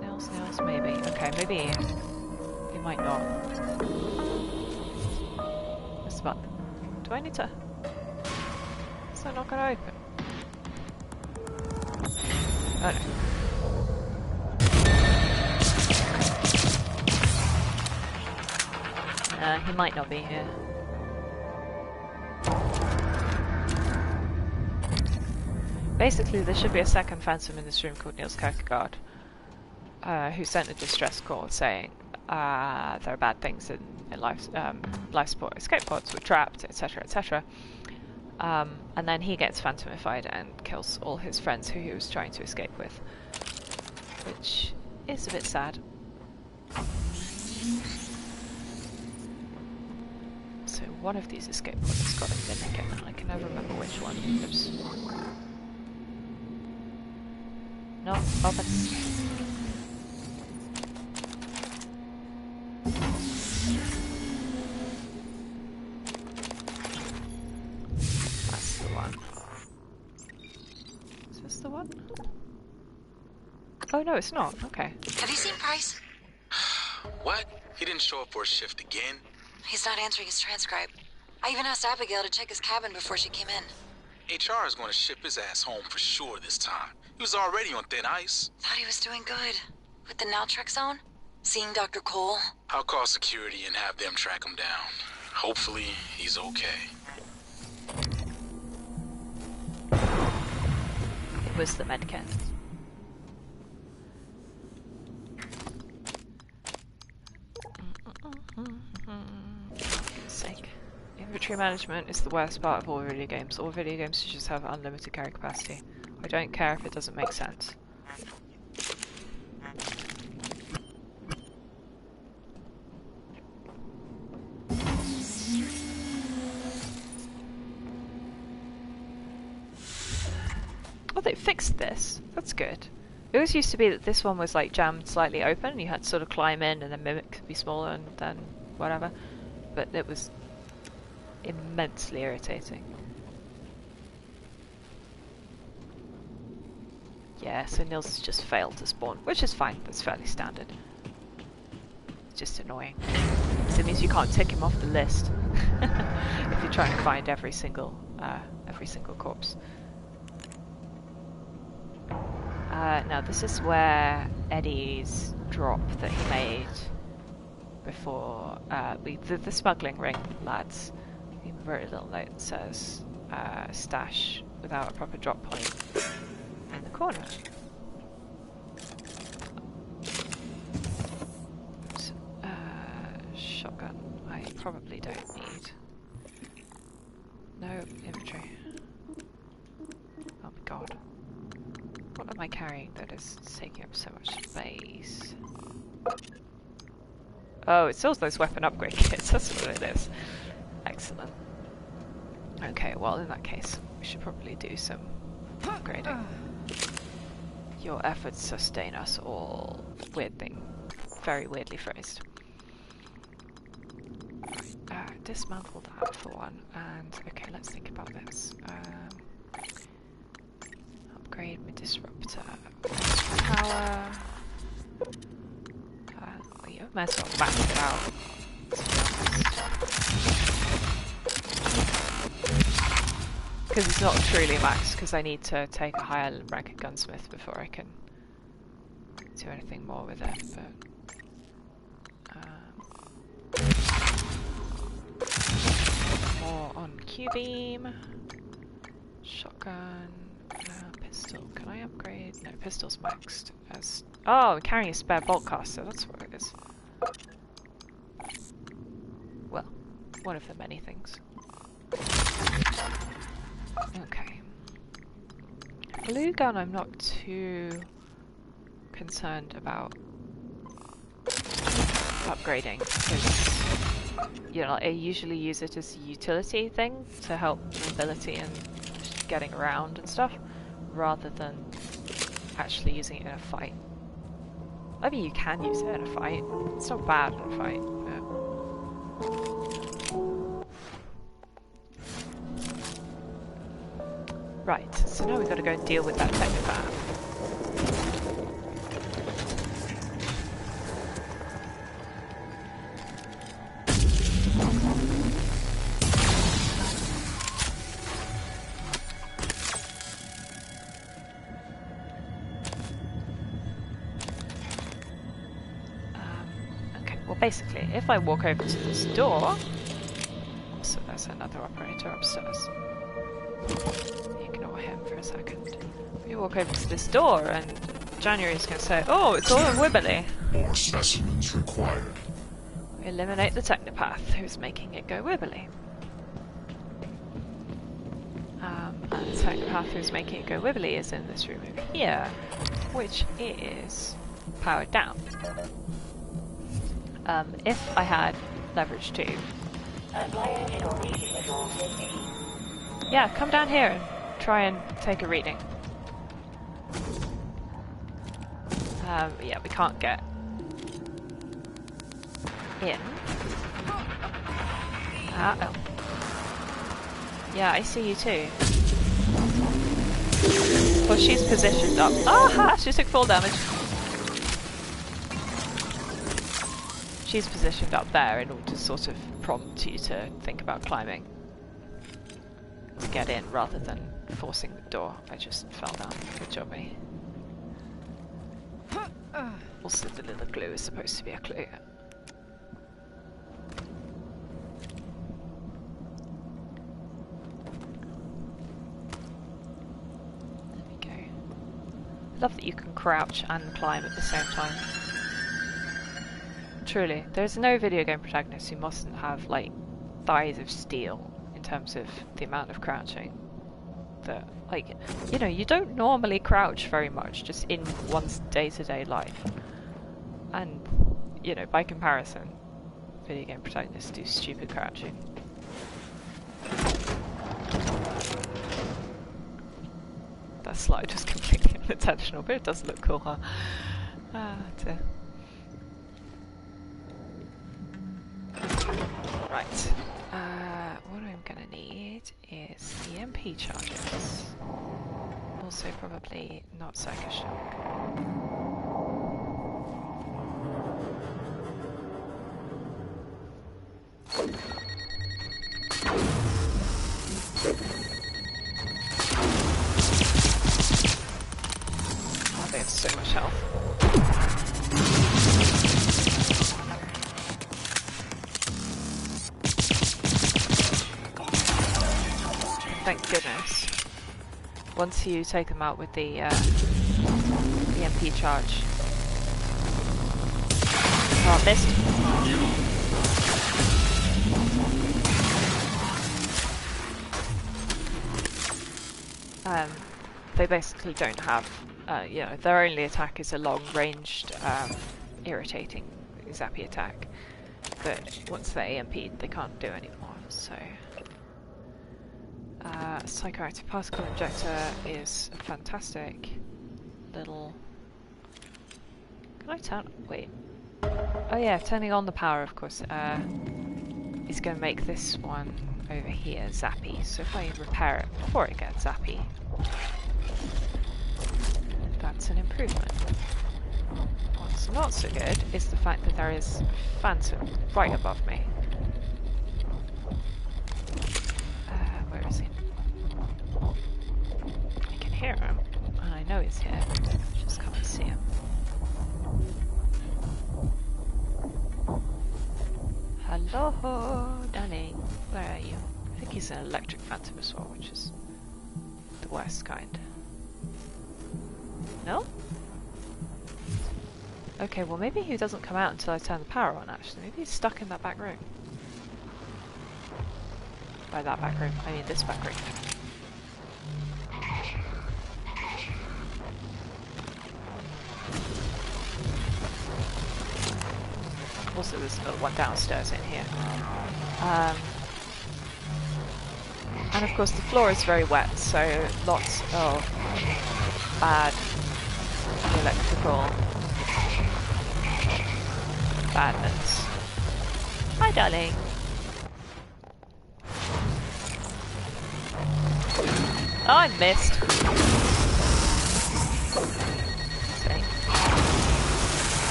Nails, maybe. Okay, maybe he might not. What's the button? Do I need to? Is that not gonna open? Oh no. He might not be here. Basically, there should be a second phantom in this room called Niels Kierkegaard, who sent a distress call saying there are bad things in life support escape pods were trapped, etc., etc. And then he gets phantomified and kills all his friends who he was trying to escape with, which is a bit sad. So one of these escape pods has got a mimic in it. I can never remember which one. Oops. No, open. That's the one. Is this the one? Oh no, it's not. Okay. Have you seen Price? What? He didn't show up for a shift again? He's not answering his transcribe. I even asked Abigail to check his cabin before she came in. HR is going to ship his ass home for sure this time. He was already on thin ice. Thought he was doing good. With the naltrexone? Seeing Dr. Cole? I'll call security and have them track him down. Hopefully, he's okay. It was the medkit. Sake. Inventory management is the worst part of all video games. All video games should just have unlimited carry capacity. I don't care if it doesn't make sense. Oh, they fixed this. That's good. It always used to be that this one was like jammed slightly open and you had to sort of climb in and then mimic could be smaller and then whatever. But it was immensely irritating. Yeah, so Nils has just failed to spawn, which is fine, that's fairly standard. It's just annoying. So it means you can't tick him off the list if you're trying to find every single corpse. Now this is where Eddie's drop that he made before the smuggling ring lads. He wrote a little note that says stash without a proper drop point in the corner. Oops. Shotgun I probably don't need. No inventory. Oh my god. What am I carrying that is taking up so much space? Oh, it's all those weapon upgrade kits, that's what it is. Excellent. Okay, well in that case, we should probably do some upgrading. Your efforts sustain us all. Weird thing. Very weirdly phrased. Dismantle that for one, and okay, let's think about this. Upgrade my disruptor. Power. You might as well max it out. Because it's not truly max, because I need to take a higher rank gunsmith before I can do anything more with it. But more on Q-beam. Shotgun. Pistol. Can I upgrade? No, pistol's maxed. As oh, I'm carrying a spare bolt caster. That's what it is. Well, one of the many things. Okay. Blue gun I'm not too concerned about upgrading because, you know, I usually use it as a utility thing to help mobility and getting around and stuff, rather than actually using it in a fight. I mean, you can use it in a fight. It's not bad in a fight, but... Right, so now we've got to go and deal with that technopath. Basically, if I walk over to this door, so there's another operator upstairs. Ignore him for a second. If you walk over to this door, and January's going to say, "Oh, it's all wibbly." More specimens required. Eliminate the technopath who's making it go wibbly. And the technopath who's making it go wibbly is in this room over here, which is powered down. If I had leverage 2. Yeah, come down here and try and take a reading. Yeah, we can't get in. Oh. Yeah, I see you too. Well, she's positioned up. Ah, she took full damage. she's positioned up there in order to sort of prompt you to think about climbing to get in rather than forcing the door. I just fell down. Good job, me. Also, the little glue is supposed to be a clue. There we go. I love that you can crouch and climb at the same time. Truly, there's no video game protagonist who mustn't have, like, thighs of steel in terms of the amount of crouching. That, like, you know, you don't normally crouch very much just in one's day-to-day life. And, you know, by comparison, video game protagonists do stupid crouching. That slide was completely unintentional, but it does look cool, huh? Ah, dear. Right. What I'm gonna need is the EMP charges. Also probably not Psycho Shock. Oh, they have so much health. Thank goodness. Once you take them out with the EMP charge. Oh, missed. They basically don't have, you know, their only attack is a long-ranged, irritating, zappy attack. But once they're EMP'd, they can't do anymore, so... Psychoactive particle injector is a fantastic little... Can I turn... wait. Oh yeah, turning on the power, of course, is going to make this one over here zappy. So if I repair it before it gets zappy, that's an improvement. What's not so good is the fact that there is Phantom right above me. Where is he? I can hear him, and I know he's here. I just can't see him. Hello, darling. Where are you? I think he's an electric phantom as well, which is the worst kind. No? Okay, well maybe he doesn't come out until I turn the power on, actually. Maybe he's stuck in that back room. By that back room, I mean this back room. Also, there's another one downstairs in here. And of course the floor is very wet, so lots of bad electrical badness. Hi, darling. Oh, I missed. See.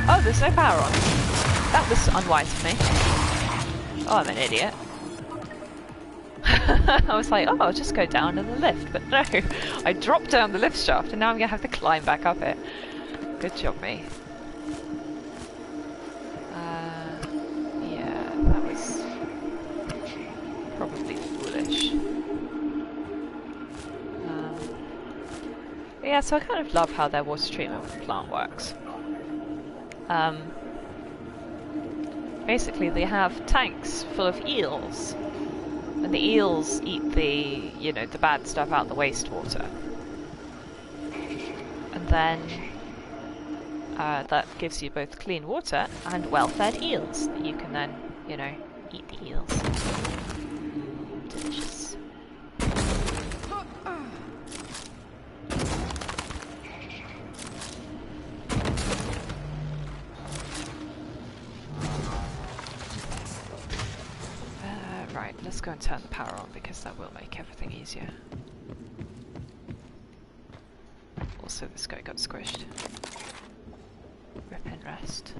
Oh, there's no power on. That was unwise of me. Oh, I'm an idiot. I was like, oh, I'll just go down in the lift, but no. I dropped down the lift shaft and now I'm going to have to climb back up it. Good job, me. Yeah, that was probably foolish. But yeah, so I kind of love how their water treatment plant works. Basically, they have tanks full of eels. And the eels eat the, you know, the bad stuff out of the wastewater. And then that gives you both clean water and well-fed eels that you can then, you know, eat the eels. Delicious. Right, let's go and turn the power on because that will make everything easier. Also, this guy got squished. Rip and rest.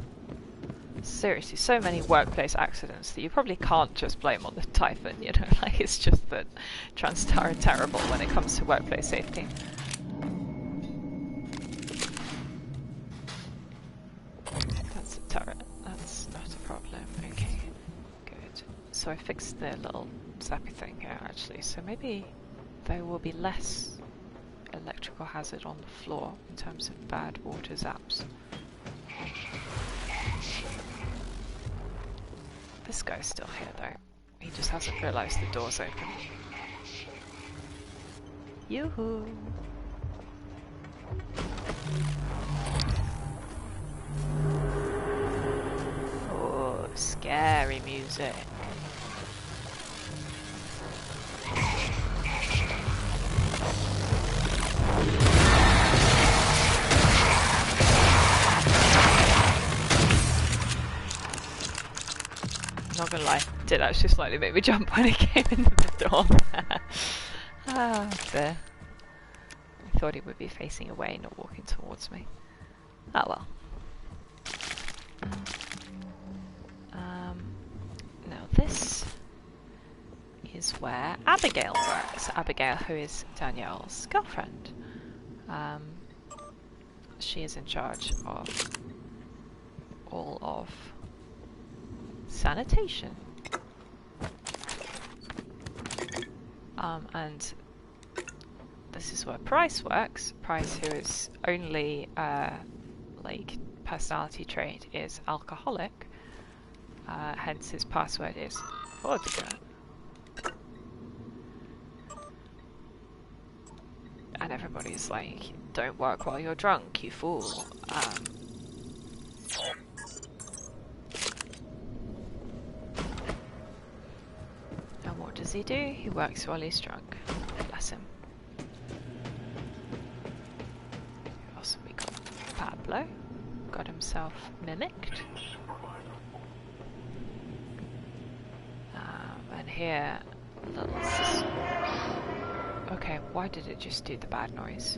Seriously, so many workplace accidents that you probably can't just blame on the Typhon, you know, like it's just that TranStar are terrible when it comes to workplace safety. That's a turret, that's not a problem, okay, good. So I fixed the little zappy thing here actually, so maybe there will be less electrical hazard on the floor in terms of bad water zaps. This guy's still here though. He just hasn't realised the door's open. Yoo-hoo! Oh, scary music. Not gonna lie, it did actually slightly make me jump when it came into the door. Ah, there. I thought he would be facing away, not walking towards me. Oh well. Now this is where Abigail works. Abigail, who is Danielle's girlfriend. She is in charge of all of sanitation. And this is where Price works. Price, who is only like personality trait is alcoholic, hence his password is vodka. And everybody's like, don't work while you're drunk, you fool. And what does he do? He works while he's drunk. Bless him. Who else have we got? Pablo. Got himself mimicked. And here, little sis. Okay, why did it just do the bad noise?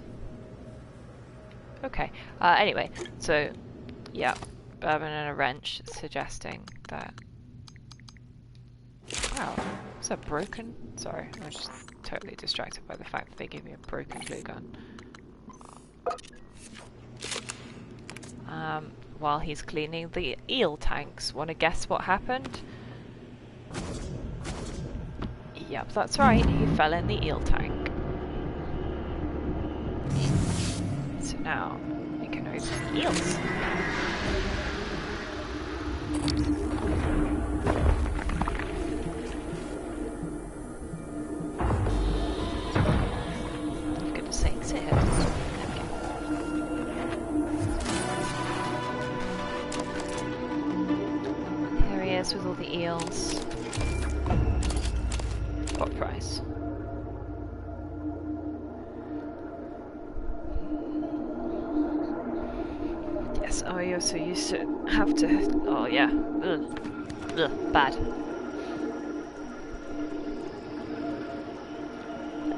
Okay, anyway, so, yeah, bourbon and a wrench suggesting that... Wow, is that broken? Sorry, I was just totally distracted by the fact that they gave me a broken glue gun. While he's cleaning the eel tanks, wanna guess what happened? Yep, that's right, he fell in the eel tank. So now, we can open the eels. For goodness sakes, sit here. Here he is with all the eels. What price? Yes, oh, you're so used to have to. Oh, yeah. Ugh. Ugh, bad.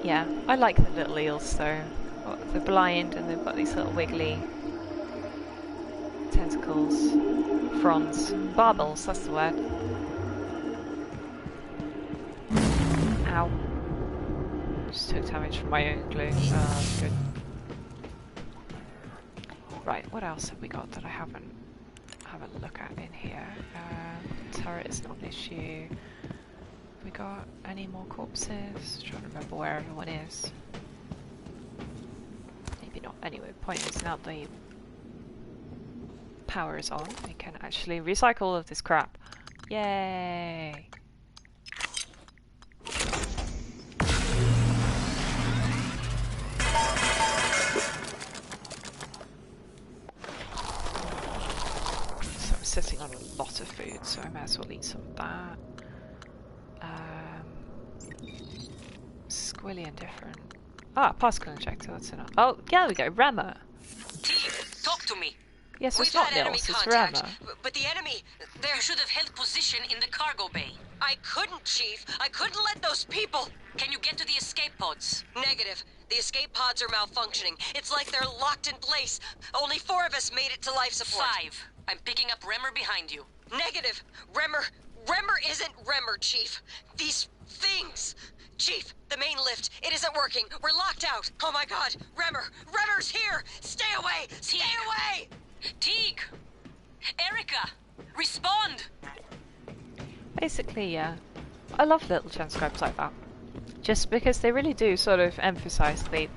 Yeah, I like the little eels though. Oh, they're blind and they've got these little wiggly tentacles, fronds, barbels, that's the word. Ow. Just took damage from my own glue. Oh, that's good. Right, what else have we got that I haven't have a look at in here? Turret is not an issue. Have we got any more corpses? Trying to remember where everyone is. Maybe not. Anyway, point is now the power is on. We can actually recycle all of this crap. Yay! Sitting on a lot of food, so I might as well eat some of that. Squilly and different. Ah, particle injector, that's enough. Oh, yeah, there we go, Rema. Team, talk to me. Yes, it's not Nils, it's Rema. But the enemy, they should have held position in the cargo bay. I couldn't, Chief. I couldn't let those people... Can you get to the escape pods? Negative. The escape pods are malfunctioning. It's like they're locked in place. Only 4 of us made it to life support. 5. I'm picking up Remmer behind you. Negative. Remmer isn't Remmer, Chief. These things. Chief, the main lift. It isn't working. We're locked out. Oh my god. Remmer's here. Stay away. Stay away. Teague. Erica. Respond. Basically, yeah. I love little transcribes like that. Just because they really do sort of emphasize the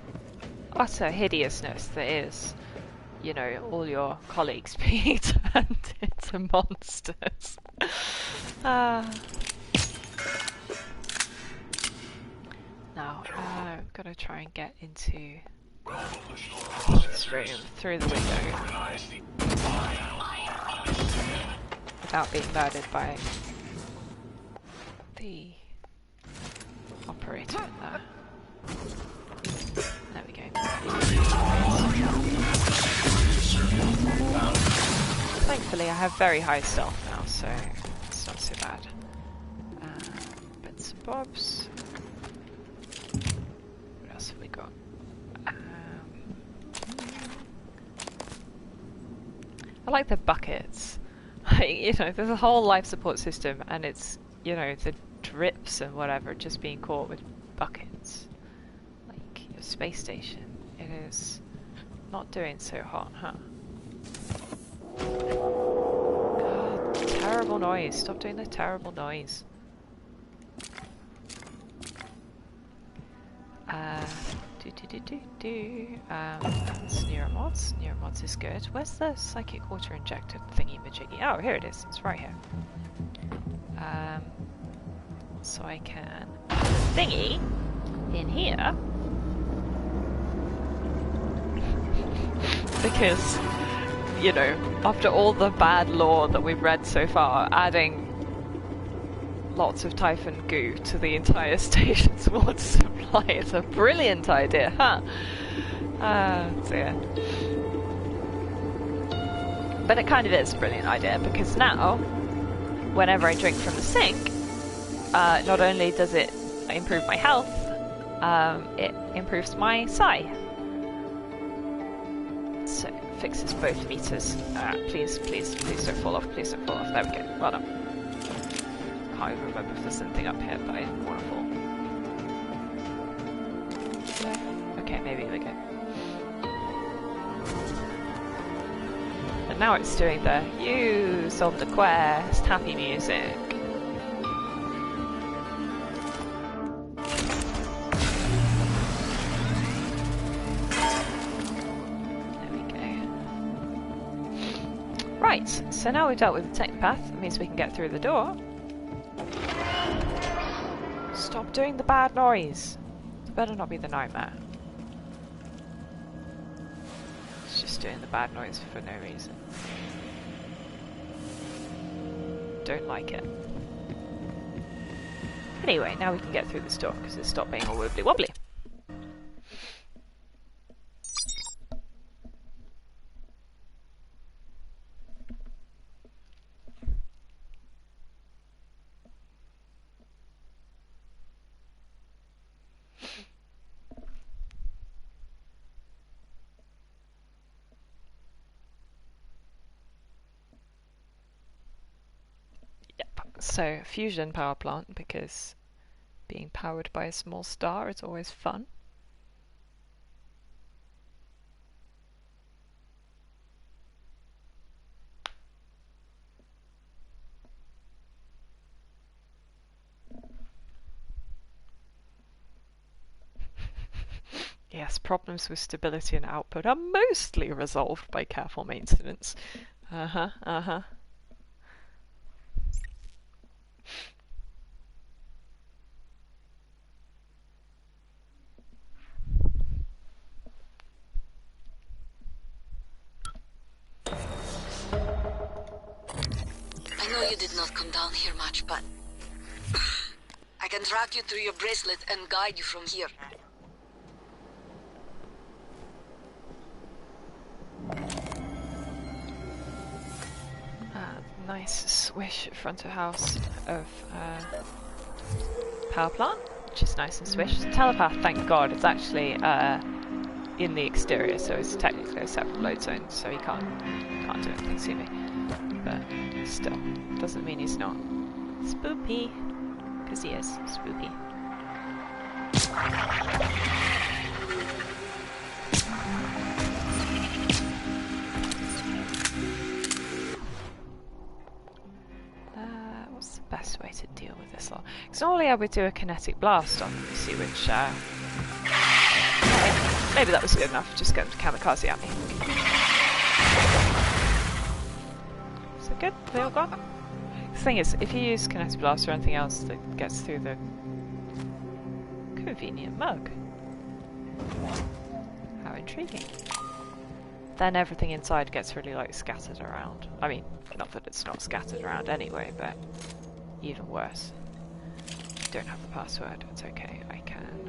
utter hideousness that is, you know, all your colleagues being turned into monsters. Now, I've got to try and get into this room through the window without being murdered by the operator in there. There we go. Thankfully I have very high stealth now, so it's not so bad. Bits and bobs. What else have we got? I like the buckets. You know, there's a whole life support system and it's, you know, the drips and whatever just being caught with buckets. Like your space station. It is not doing so hot, huh? God, terrible noise. Stop doing the terrible noise. That's neuromods. Neuromods is good. Where's the psychic water injector thingy majiggy? Oh, here it is. It's right here. So I can put the thingy in here because, you know, after all the bad lore that we've read so far, adding lots of Typhon goo to the entire station's water supply is a brilliant idea, huh? Dear. But it kind of is a brilliant idea because now, whenever I drink from the sink, not only does it improve my health, it improves my psi. So it fixes both meters. Please don't fall off, please don't fall off. There we go, well done. Can't even remember if there's anything up here, but I didn't want to fall. Okay, maybe we go. And now it's doing the you solved the quest, happy music. Right, so now we've dealt with the technopath, that means we can get through the door. Stop doing the bad noise! It better not be the nightmare. It's just doing the bad noise for no reason. Don't like it. Anyway, now we can get through this door because it stopped being all wibbly wobbly. So, fusion power plant, because being powered by a small star is always fun. Yes, problems with stability and output are mostly resolved by careful maintenance. Uh-huh. I know you did not come down here much, but I can track you through your bracelet and guide you from here. nice swish front of house of power plant, which is nice and swish. Telepath, thank God, it's actually in the exterior, so it's technically a separate load zone, so he can't do anything to me. But still, doesn't mean he's not spoopy, because he is spoopy. What's the best way to deal with this lot? Because normally I would do a kinetic blast on them, you see, which maybe that was good enough. Just get them to kamikaze at me. Is it good? They all got them? The thing is, if you use kinetic blast or anything else that gets through the convenient mug. How intriguing. Then everything inside gets really like scattered around. I mean, not that it's not scattered around anyway, but even worse. Don't have the password, it's okay, I can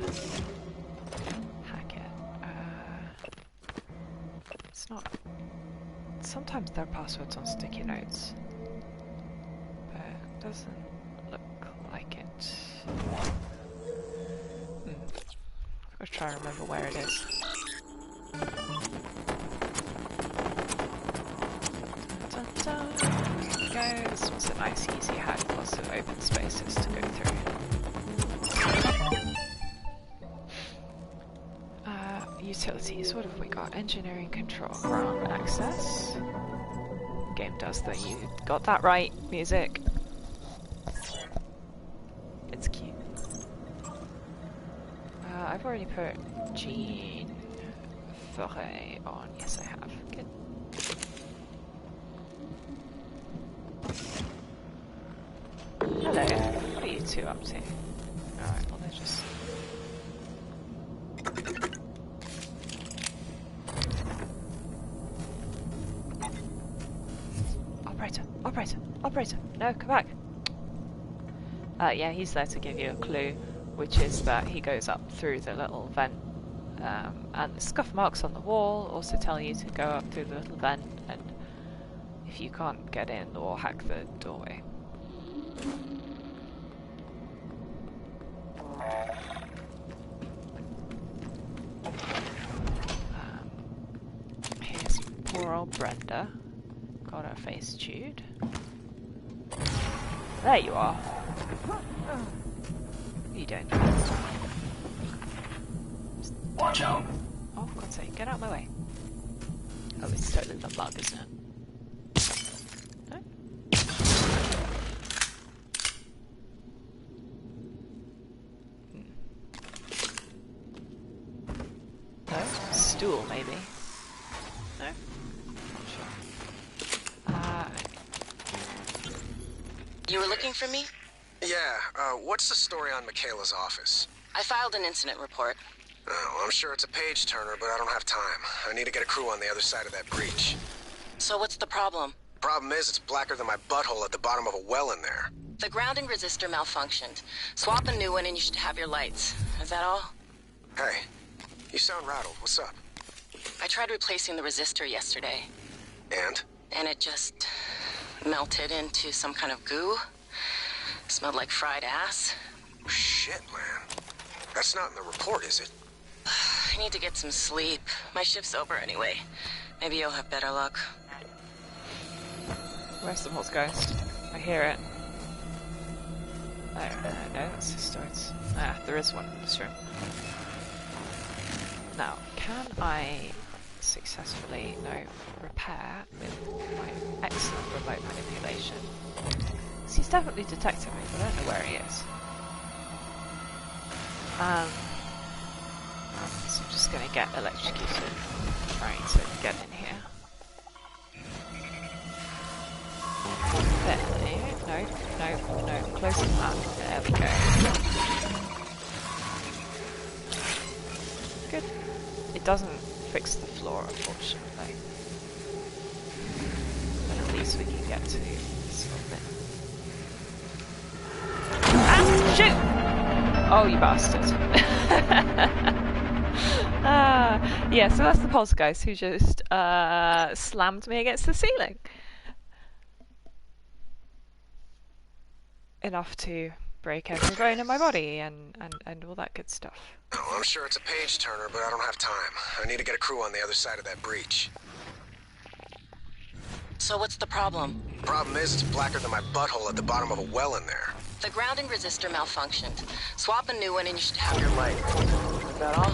hack it. It's not... Sometimes there are passwords on sticky notes, but it doesn't look like it. I'll try to remember where it is. There we go. This was a nice easy hack, lots of open spaces to go through. Utilities, what have we got? Engineering control, ground access. Game does that, you got that right, music. It's cute. I've already put Jean Foray on. Yes, I have. Good. Hello. What are you two up to? Alright, well, they're just... Operator! No, come back! Yeah, he's there to give you a clue, which is that he goes up through the little vent, and the scuff marks on the wall also tell you to go up through the little vent, and if you can't get in, or hack the doorway. Here's poor old Brenda. Got her face chewed. There you are. You don't know. Watch out! Oh, for God's sake, get out of my way. Oh, it's totally the bug, isn't it? No? No? Stool, maybe? No? Not sure. You were looking for me? Yeah, what's the story on Michaela's office? I filed an incident report. Oh, I'm sure it's a page turner, but I don't have time. I need to get a crew on the other side of that breach. So what's the problem? Problem is, it's blacker than my butthole at the bottom of a well in there. The grounding resistor malfunctioned. Swap a new one and you should have your lights. Is that all? Hey, you sound rattled. What's up? I tried replacing the resistor yesterday. And? And it just melted into some kind of goo. Smelled like fried ass. Shit, man. That's not in the report, is it? I need to get some sleep. My shift's over anyway. Maybe you'll have better luck. Where's the Ghost? I hear it. No, that's the starts. Ah, there is one in this room. Now, can I successfully, repair with my excellent remote manipulation? So he's definitely detecting me, but I don't know where he is. So I'm just gonna get electrocuted trying to get in here. No, close to that. There we go. Good. It doesn't fix the floor, unfortunately. But at least we can get to this little bit. Ah! Shoot! Oh, you bastard. Yeah, so that's the poltergeist who just slammed me against the ceiling. enough to break every bone in my body and all that good stuff. Oh, I'm sure it's a page turner, but I don't have time. I need to get a crew on the other side of that breach. So what's the problem? Problem is, it's blacker than my butthole at the bottom of a well in there. The grounding resistor malfunctioned. Swap a new one and you should have your light. Is that all?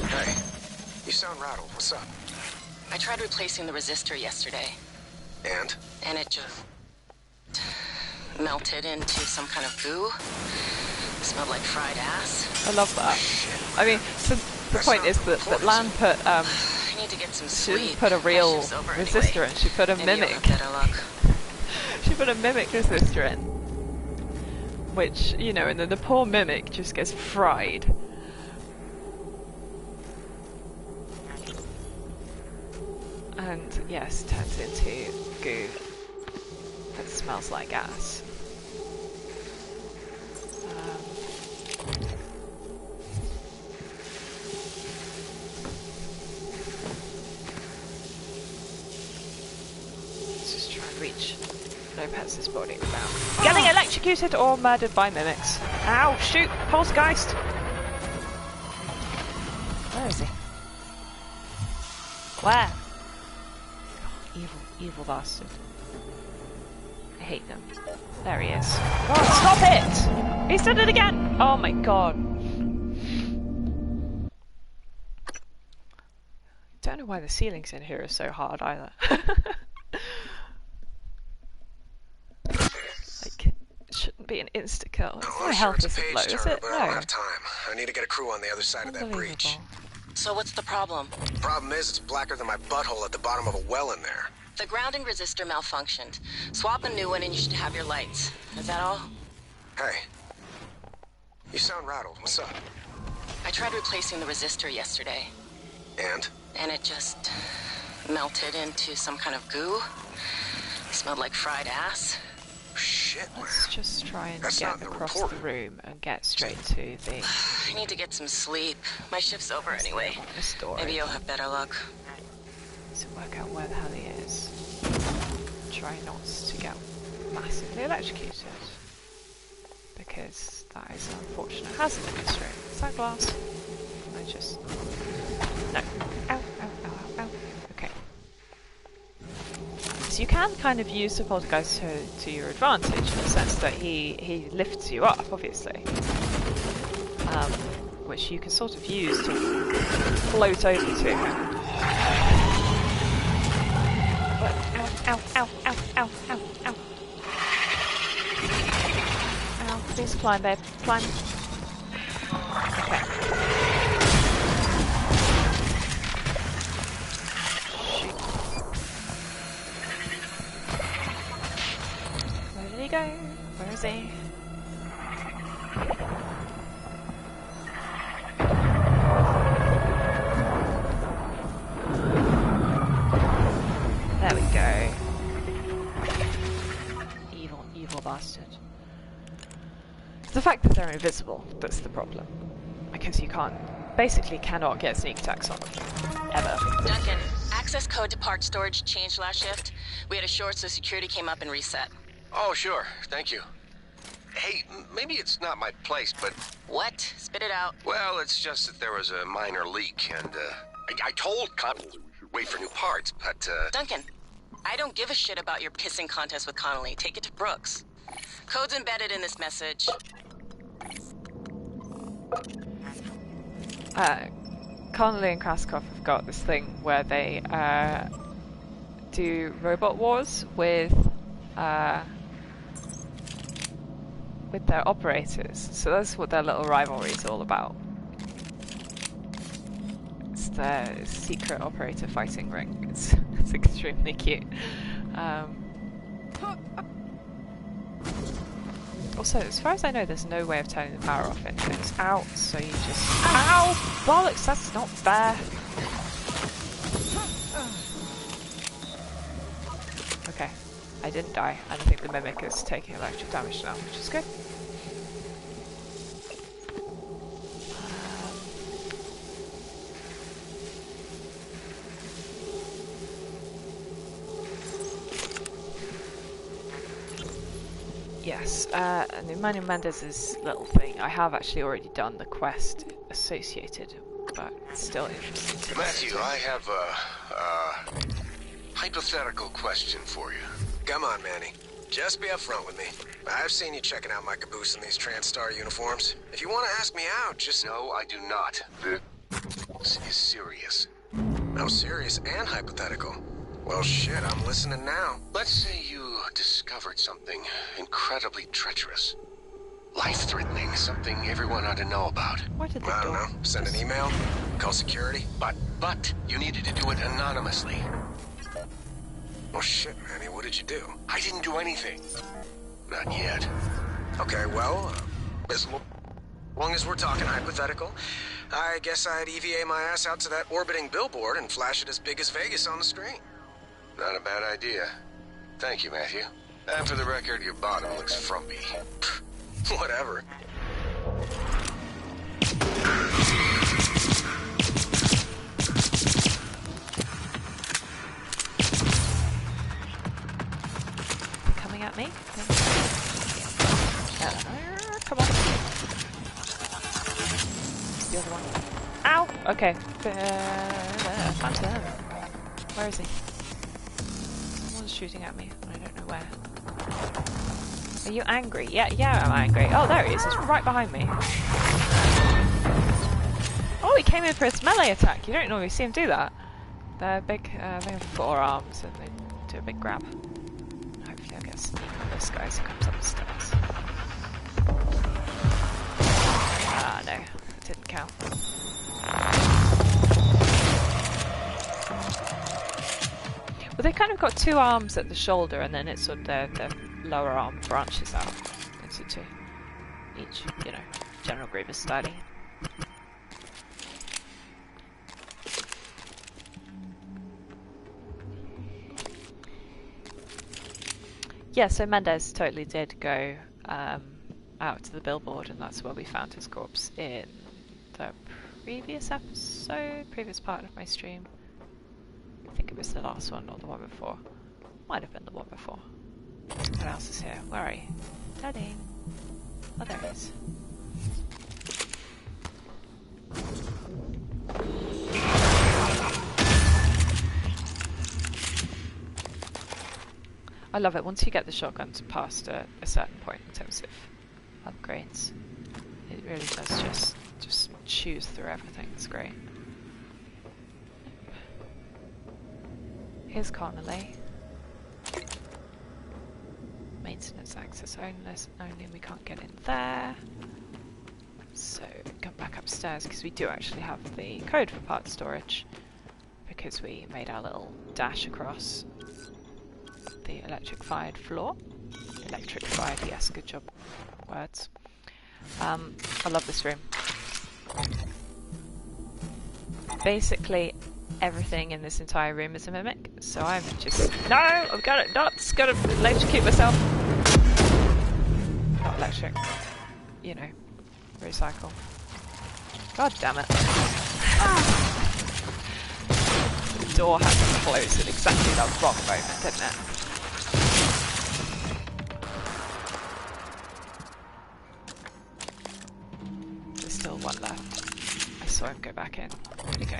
Hey, you sound rattled. What's up? I tried replacing the resistor yesterday. And? And it just melted into some kind of goo. Smelled like fried ass. I love that. I mean, so the point is that Lan put I need to get some sleep. she didn't put a real resistor in. She put a mimic. She put a mimic resistor in, which, you know, and then the poor mimic just gets fried. And yes, turns into goo that smells like gas. Let's just try and reach Lopez's body without getting electrocuted or murdered by mimics. Ow! Shoot! Poltergeist! Where is he? Where? God, evil bastard. I hate them. There he is. God, stop it! He's done it again! Oh my god. Don't know why the ceilings in here are so hard either. Like, it shouldn't be an insta kill. My health isn't low, is it? But I don't have time. I need to get a crew on the other side of that breach. So what's the problem? Problem is, it's blacker than my butthole at the bottom of a well in there. The grounding resistor malfunctioned. Swap a new one and you should have your lights. Is that all? Hey. You sound rattled. What's up? I tried replacing the resistor yesterday. And? And it just melted into some kind of goo. Smelled like fried ass. Shit, man. Let's just try and get across the room and get straight to the... I need to get some sleep. My shift's over anyway. Maybe you'll have better luck. To work out where the hell he is. Try not to get massively electrocuted. Because that is an unfortunate hazard in this room. Is that glass? I just... No. Ow, ow, ow, ow, ow. Okay. So you can kind of use the poltergeist to your advantage in the sense that he lifts you up, obviously. Which you can sort of use to float over to him. Ow, ow, ow, ow, ow, ow. Ow, please climb, babe. Climb. Okay. Shoot. Where did he go? Where is he? There we go. Evil bastard. It's the fact that they're invisible that's the problem. Because you basically cannot get sneak attacks on them. Ever. Duncan, access code to part storage changed last shift. We had a short, so security came up and reset. Oh, sure. Thank you. Hey, maybe it's not my place, but... What? Spit it out. Well, it's just that there was a minor leak, and, I told Connolly we should wait for new parts, but, Duncan, I don't give a shit about your pissing contest with Connolly. Take it to Brooks. Code's embedded in this message. Connolly and Kraskov have got this thing where they, do robot wars with their operators. So that's what their little rivalry is all about. It's their secret operator fighting ring. It's extremely cute. Also, as far as I know, there's no way of turning the power off in it's out, so you just... Ow! Bollocks, that's not fair! Okay, I didn't die, and I think the Mimic is taking electric damage now, which is good. yes, and Emmanuel Mendez's little thing, I have actually already done the quest associated, but it's still interesting to Matthew, I have a hypothetical question for you. Come on, Manny. Just be upfront with me. I've seen you checking out my caboose in these TranStar uniforms. If you want to ask me out, just... No, I do not. This is serious. I'm serious and hypothetical. Well, shit, I'm listening now. Let's say you discovered something incredibly treacherous. Life-threatening, something everyone ought to know about. What did I don't know. Send an email? Call security? But you needed to do it anonymously. Well, shit, Manny, what did you do? I didn't do anything. Not yet. Okay, well, as long as we're talking hypothetical, I guess I'd EVA my ass out to that orbiting billboard and flash it as big as Vegas on the screen. Not a bad idea. Thank you, Matthew. And for the record, your bottom looks frumpy. Whatever. Coming at me? Come on. The other one. Ow! Okay. Phantom. Where is he? Someone's shooting at me. I don't know where. Are you angry? Yeah, I'm angry. Oh, there he is. He's right behind me. Oh, he came in for a melee attack. You don't normally see him do that. They're big, they have 4 arms and they do a big grab. Hopefully I'll get sneak on this guy as he comes up the stairs. Ah, no. It didn't count. Well, they kind of got 2 arms at the shoulder and then it's sort of their lower arm branches out into 2 each, you know, General Grievous style. Yeah, so Mendez totally did go out to the billboard, and that's where we found his corpse in the previous episode, previous part of my stream. I think it was the last one, or the one before. Might have been the one before. What else is here? Where are you? Daddy. Oh, there he is. I love it. Once you get the shotguns past a certain point in terms of upgrades, it really does just choose through everything. It's great. Here's Connolly. Maintenance access only. We can't get in there. So come back upstairs because we do actually have the code for part storage because we made our little dash across the electrified floor. Electrified, yes, good job. Words. I love this room. Basically, everything in this entire room is a mimic, so I'm just... No! I've got it! Nuts! Gotta electrocute myself! Not electric. You know. Recycle. God damn it. The door had to close at exactly the wrong moment, didn't it? There's still one left. I saw him go back in. Where'd he go?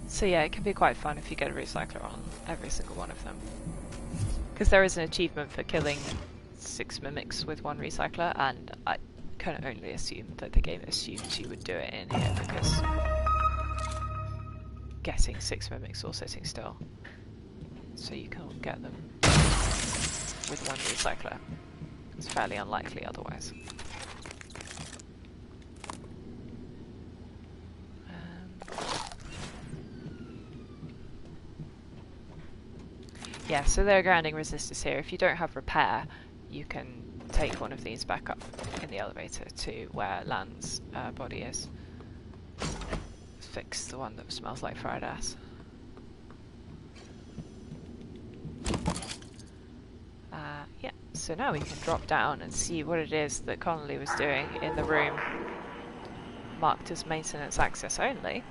So yeah, it can be quite fun if you get a recycler on every single one of them. Because there is an achievement for killing 6 mimics with 1 recycler, and I can only assume that the game assumes you would do it in here because getting 6 mimics all sitting still, so you can't get them with 1 recycler. It's fairly unlikely otherwise. Yeah, so there are grounding resistors here. If you don't have repair, you can take one of these back up in the elevator to where Lan's body is. Fix the one that smells like fried ass. Yeah, so now we can drop down and see what it is that Connolly was doing in the room marked as maintenance access only.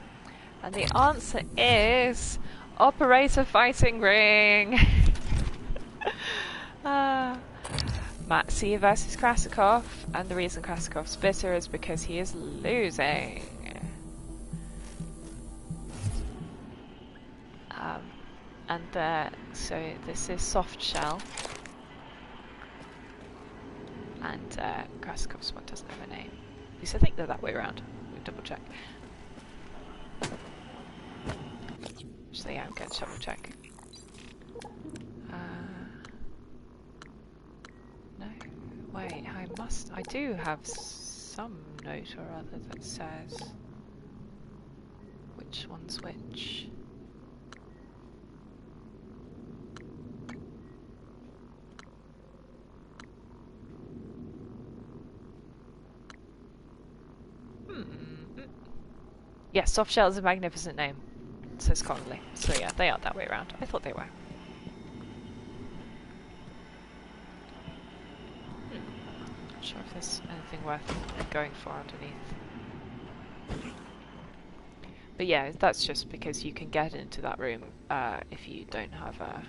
And the answer is Operator fighting ring! Matsi versus Krasikov, and the reason Krasikov's bitter is because he is losing. So this is soft shell, and Krasikov's one doesn't have a name. At least I think they're that way around. We'll double check. So yeah, I'm going to double check. No, wait, I do have some note or other that says which one's which. Yes, soft shell is a magnificent name, says Connolly. So yeah, they are that way around. I thought they were. Not sure if there's anything worth going for underneath. But yeah, that's just because you can get into that room if you don't have a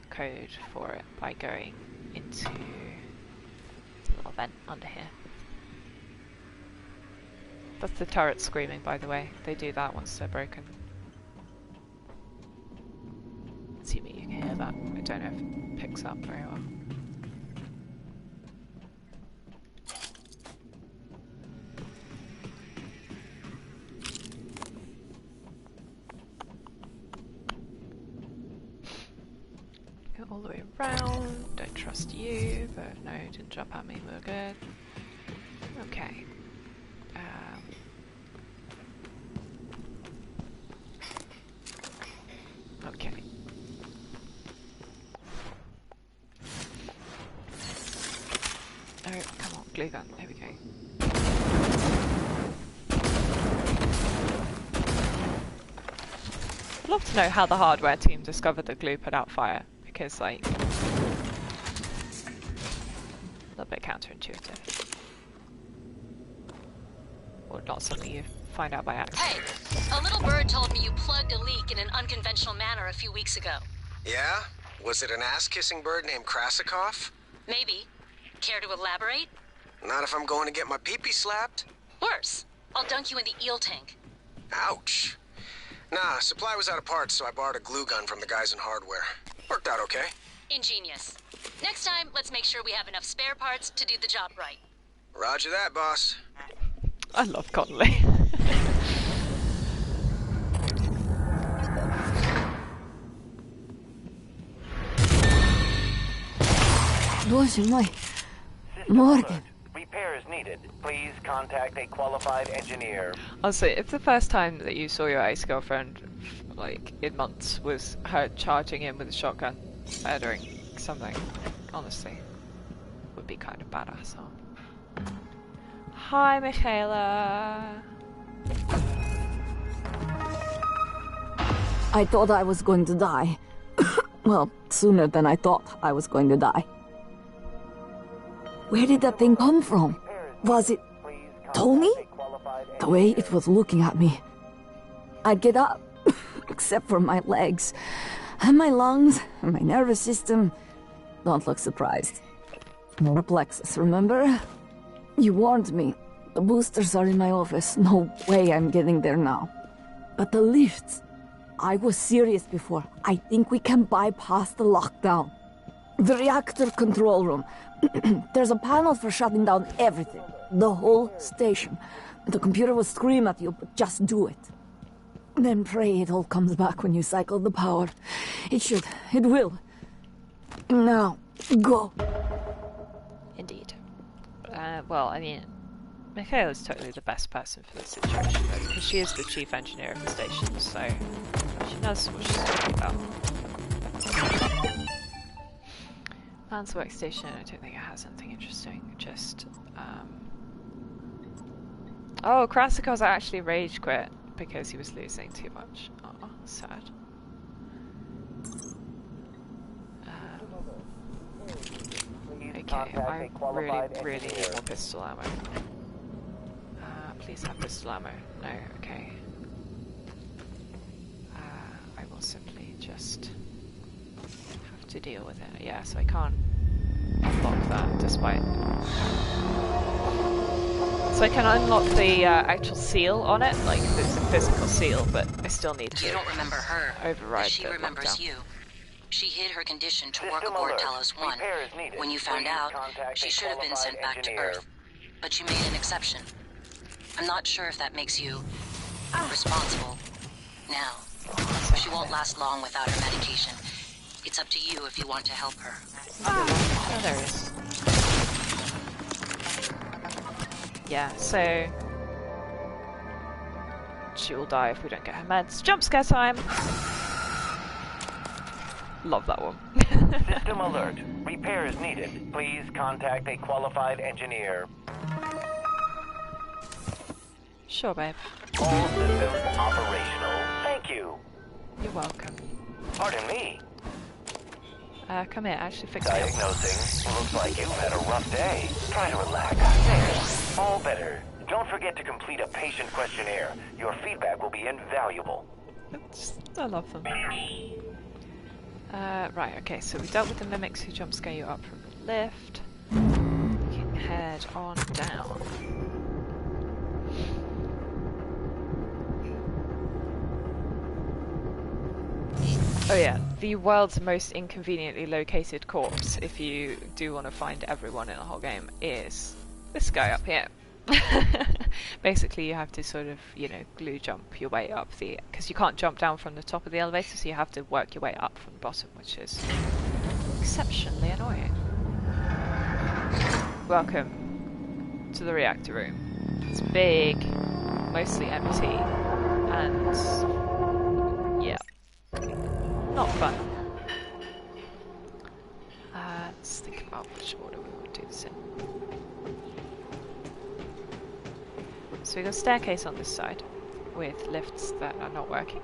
code for it by going into the little vent under here. That's the turret screaming, by the way. They do that once they're broken. Assuming you can hear that. I don't know if it picks up very well. Go all the way around. Don't trust you, but no, didn't jump at me. We're good. Okay. Okay. Oh, come on, glue gun. There we go. I'd love to know how the hardware team discovered that glue put out fire, because, like, a little bit counterintuitive. Or not something you find out by accident. Hey, a little bird told me you plugged a leak in an unconventional manner a few weeks ago. Yeah? Was it an ass-kissing bird named Krasikov? Maybe. Care to elaborate? Not if I'm going to get my pee-pee slapped. Worse. I'll dunk you in the eel tank. Ouch. Nah, supply was out of parts, so I borrowed a glue gun from the guys in hardware. Worked out okay. Ingenious. Next time, let's make sure we have enough spare parts to do the job right. Roger that, boss. I love Connolly. Morgan. Repairs needed. Please contact a qualified engineer. Honestly, if the first time that you saw your ex-girlfriend, like, in months, was her charging in with a shotgun, murdering something, honestly, would be kind of badass, huh? Hi, Michaela. I thought I was going to die. Well, sooner than I thought I was going to die. Where did that thing come from? Was it Tony? The way it was looking at me. I'd get up, except for my legs, and my lungs, and my nervous system. Don't look surprised. Reflexes, remember? You warned me. The boosters are in my office. No way I'm getting there now. But the lifts... I was serious before. I think we can bypass the lockdown. The reactor control room. There's a panel for shutting down everything. The whole station. The computer will scream at you, but just do it. Then pray it all comes back when you cycle the power. It should. It will. Now, go. Indeed. Well, I mean, Michaela's totally the best person for this situation, though, because she is the chief engineer of the station, so she knows what she's talking about. Man's workstation, I don't think it has anything interesting, just, Oh, Krasikov's actually rage quit because he was losing too much. Oh, sad. Okay, I really need more pistol ammo. Please have pistol ammo. No, okay. or simply just have to deal with it. Yeah, so I can't unlock that despite... So I can unlock the actual seal on it, like there's a physical seal, but I still need to You don't remember her, override but she the remembers lockdown. you. She hid her condition to System work aboard alert. Talos 1. Repairs needed. When you found Please out, contact she a should have been sent back to engineer. Earth. But you made an exception. I'm not sure if that makes you responsible. Now, she won't last long without her medication. It's up to you if you want to help her. Oh, there it is. Yeah, so she will die if we don't get her meds. Jump scare time! Love that one. System alert. Repairs needed. Please contact a qualified engineer. Sure, babe. All systems operational. Thank you. You're welcome. Pardon me. Come here, actually fix me up. Diagnosing. Looks like you've had a rough day. Try to relax. There. All better. Don't forget to complete a patient questionnaire. Your feedback will be invaluable. I love them. Right, okay, so we dealt with the mimics who jump scare you up from the lift. We can head on down. Oh yeah, the world's most inconveniently located corpse, if you do want to find everyone in the whole game, is this guy up here. Basically you have to sort of, you know, glue jump your way up the... because you can't jump down from the top of the elevator, so you have to work your way up from the bottom, which is exceptionally annoying. Welcome to the reactor room. It's big, mostly empty, and... yeah. Not fun. Let's think about which order we want to do this in. So we've got a staircase on this side with lifts that are not working.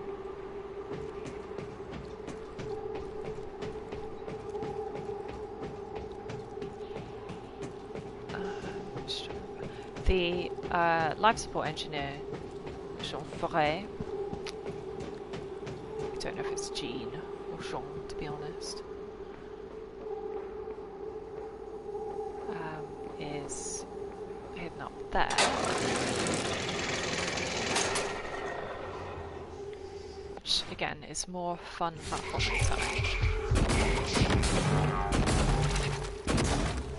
The life support engineer, Jean Forêt. I don't know if it's Jean or Jean, to be honest. Is hidden up there. Which, again, is more fun platforming time.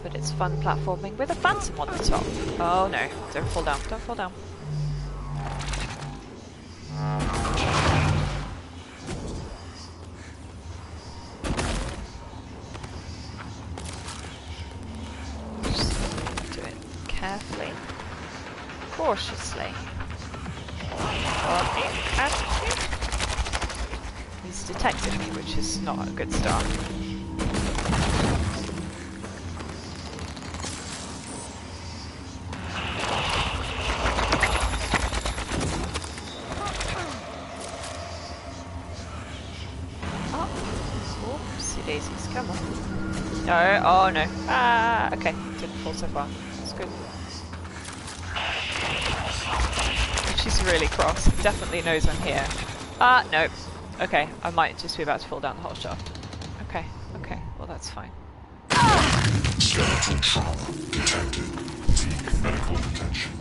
But it's fun platforming with a phantom on the top. Oh no, don't fall down, don't fall down. Just do it carefully, cautiously. He's detected me, which is not a good start. Oopsie daisies, come on. No, oh no. Ah, okay, didn't fall so far. That's good. She's really cross. Definitely knows I'm here. Ah, no. Okay, I might just be about to fall down the whole shaft. Okay, okay, well that's fine. Skeletal trauma detected. Seek medical attention.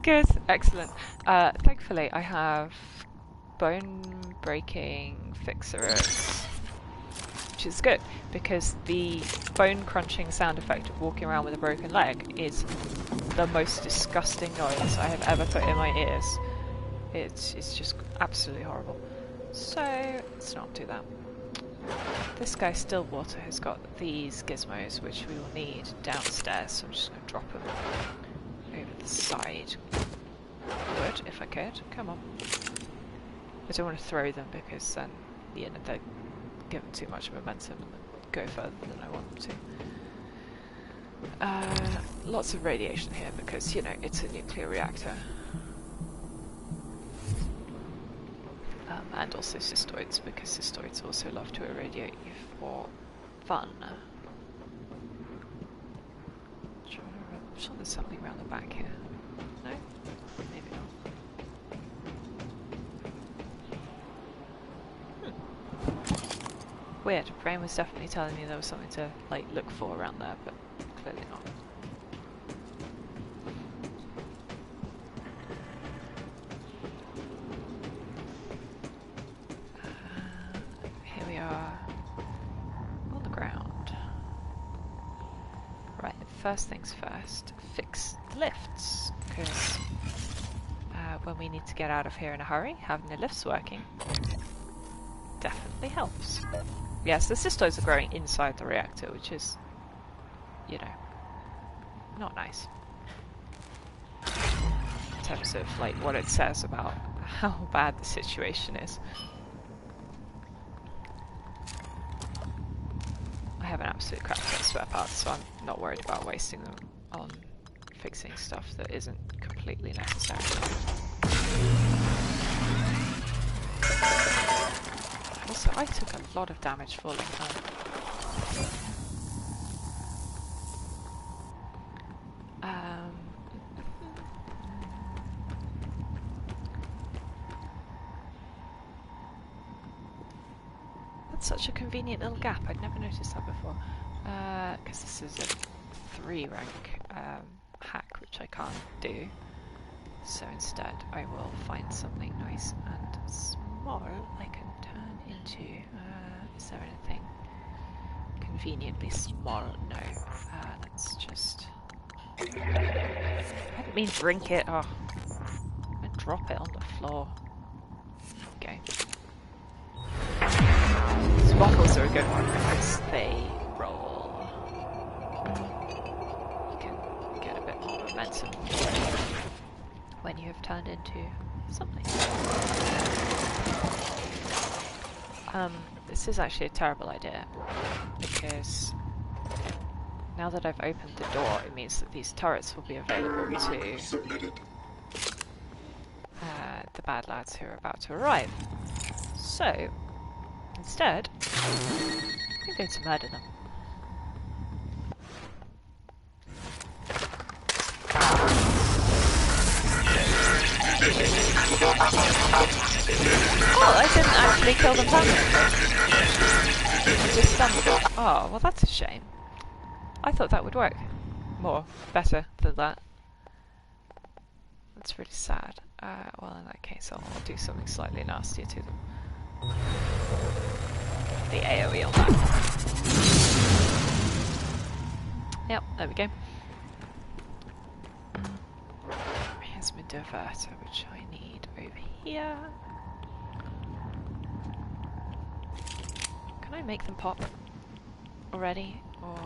Good, excellent. Thankfully I have bone breaking fixers, which is good because the bone crunching sound effect of walking around with a broken leg is the most disgusting noise I have ever put in my ears. It's just absolutely horrible. So let's not do that. This guy Stillwater has got these gizmos which we will need downstairs, so I'm just going to drop them over the side. Would, if I could. Come on. I don't want to throw them because then, you know, they give them too much momentum and go further than I want them to. Lots of radiation here because, you know, it's a nuclear reactor. And also cystoids, because cystoids also love to irradiate you for fun. I'm sure there's something around the back here. No? Maybe not. Weird. Brain was definitely telling me there was something to like look for around there, but clearly not. Here we are on the ground. Right. First things first. Fix the lifts, because when we need to get out of here in a hurry, having the lifts working definitely helps. Yes, the cystos are growing inside the reactor, which is, you know, not nice. In terms of, like, what it says about how bad the situation is. I have an absolute crap ton of spare parts, so I'm not worried about wasting them on fixing stuff that isn't completely necessary. Also, I took a lot of damage falling down. That's such a convenient little gap. I'd never noticed that before. Because this is a 3 rank hack, which I can't do. So instead, I will find something nice and small I can turn into. Is there anything conveniently small? No. Let's just. I didn't mean drink it. Oh, and drop it on the floor. Okay. These waffles are a good one because they roll. You can get a bit more momentum when you have turned into something. This is actually a terrible idea because now that I've opened the door, it means that these turrets will be available to the bad lads who are about to arrive. So, instead, I'm going to murder them. Oh, I didn't actually kill them permanently. Just oh, well that's a shame. I thought that would work better than that. That's really sad. Well, in that case, I'll do something slightly nastier to them. The AoE on that. Yep, there we go. Here's my diverter, which I need over here. Can I make them pop already, or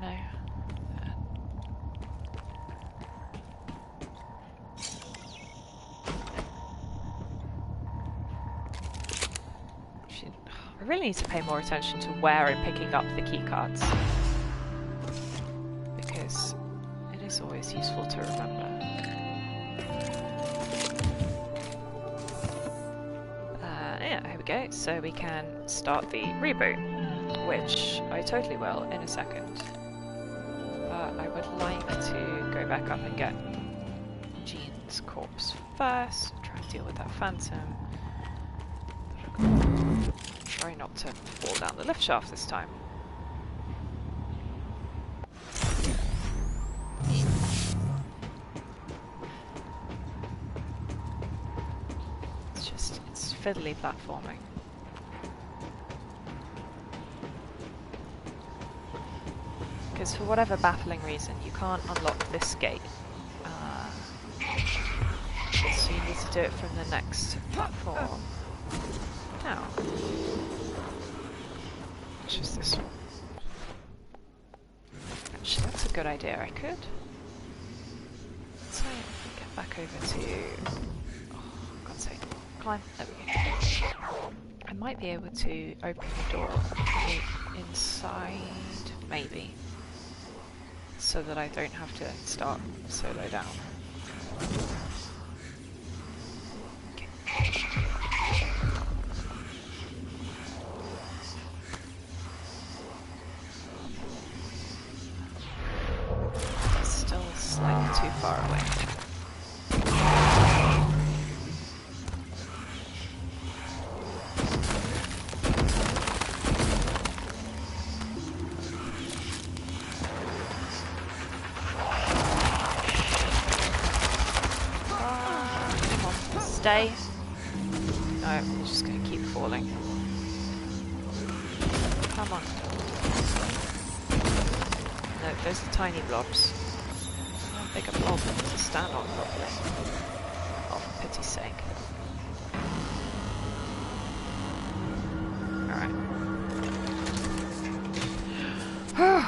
no? I really need to pay more attention to where I'm picking up the keycards, because it is always useful to remember. Yeah, here we go. So we can start the reboot, which I totally will in a second. But I would like to go back up and get Jean's corpse first, try and deal with that phantom. Try not to fall down the lift shaft this time. It's fiddly platforming. Because for whatever baffling reason, you can't unlock this gate. So you need to do it from the next platform. Now, which is this one? Actually, that's a good idea. I could. So get back over to. Oh, God's sake! Climb. There we go. I might be able to open the door inside, maybe, so that I don't have to start solo down. Too far away. stay? No, we're just going to keep falling. Come on. No, those are tiny blobs. I want a bigger blob to stand on properly. Oh, for pity's sake. Alright.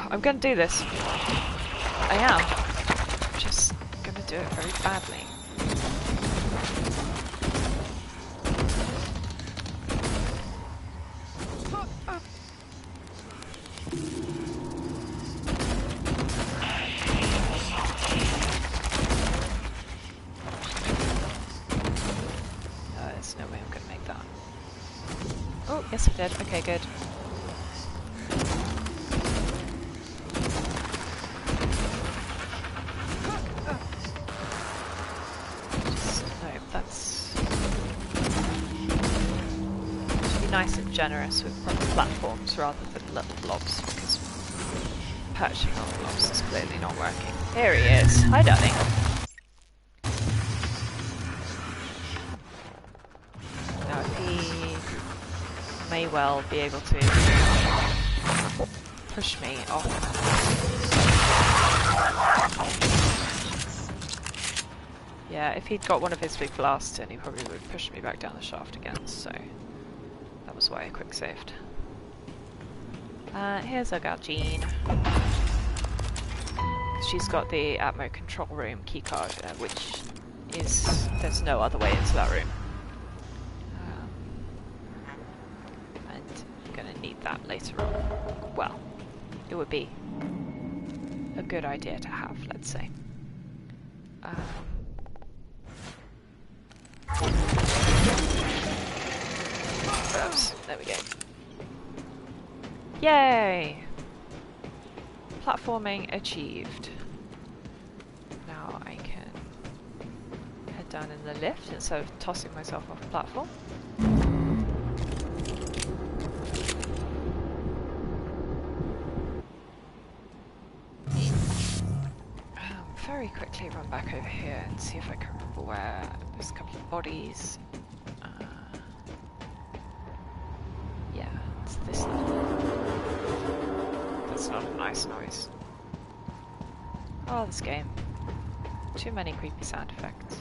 I'm going to do this. I am. I'm just going to do it very badly. There's no way I'm going to make that. Oh, yes I did. Okay, good. Nice and generous with proper platforms rather than little blobs, because perching on blobs is clearly not working. Here he is. Hi, darling. Now, he may well be able to push me off. Yeah, if he'd got one of his big blasts in, he probably would have pushed me back down the shaft again, so that was why I quick saved. Here's our gal Jean. She's got the Atmo control room keycard, which is... there's no other way into that room. And I'm gonna need that later on. Well, it would be a good idea to have, let's say. There we go. Yay! Platforming achieved. Now I can head down in the lift instead of tossing myself off the platform. Very quickly run back over here and see if I can remember where there's a couple of bodies. Yeah, it's this level. That's not a nice noise. Oh, this game. Too many creepy sound effects.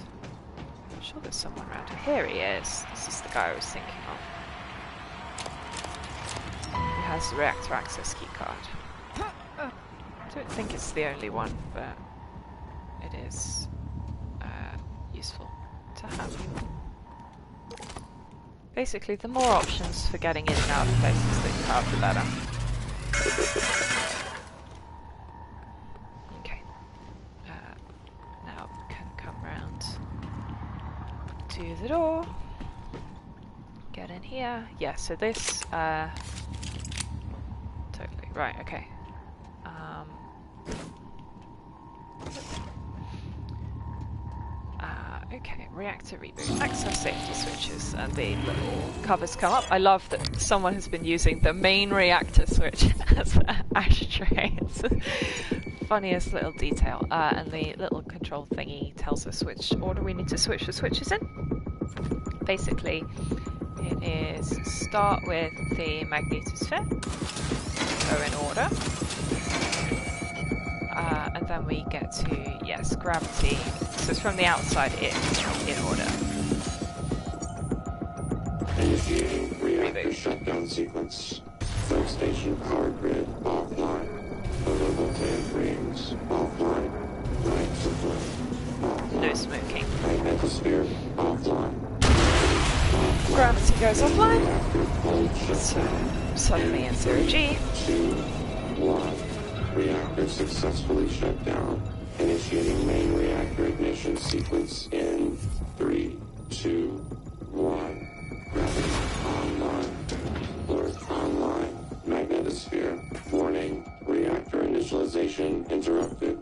I'm sure there's someone around here. Here he is. This is the guy I was thinking of. He has the reactor access keycard. I don't think it's the only one, but it is useful to have. Basically, the more options for getting in and out of places that you have, the better. Okay. Now we can come round to the door. Get in here. Yeah, so this... totally. Right, okay. Okay, reactor reboot. Access safety switches, and the little covers come up. I love that someone has been using the main reactor switch as an ashtray. It's the funniest little detail. And the little control thingy tells us which order we need to switch the switches in. Basically, it is start with the magnetosphere, go in order. And then we get to, yes, gravity. So it's from the outside in order. Initiating reactor shutdown sequence. Third station power grid offline. Photovoltaic rings offline. Light supply offline. No smoking. Magnetosphere offline. Gravity goes offline. So suddenly in 0G. 2, 1. Reactor successfully shut down. Initiating main reactor ignition sequence in 3, 2, 1. Gravity online. Earth online. Magnetosphere. Warning. Reactor initialization interrupted.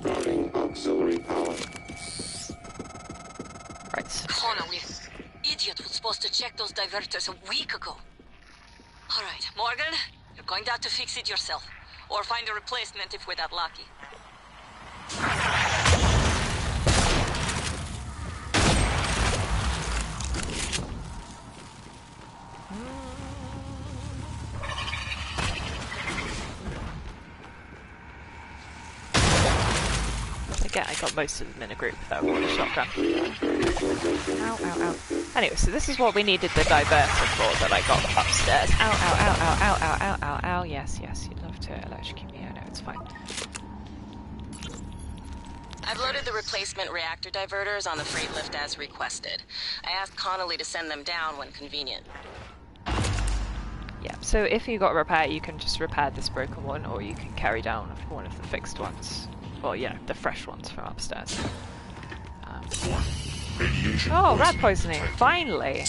Routing auxiliary power. Right. Connor, we idiot was supposed to check those diverters a week ago. Alright, Morgan, you're going to have to fix it yourself. Or find a replacement if we're that lucky. forget I got most of them in a group though with a shotgun. Ow, ow, ow. Anyway, so this is what we needed the diverter for that I got upstairs. Ow, ow, ow, ow, ow, ow, ow, ow, ow. Yes, yes, you'd love to electrocute me. I know, it's fine. I've loaded the replacement reactor diverters on the freight lift as requested. I asked Connolly to send them down when convenient. Yeah, so if you got a repair, you can just repair this broken one, or you can carry down one of the fixed ones. Well, yeah, the fresh ones from upstairs. Oh, rat poisoning! Finally!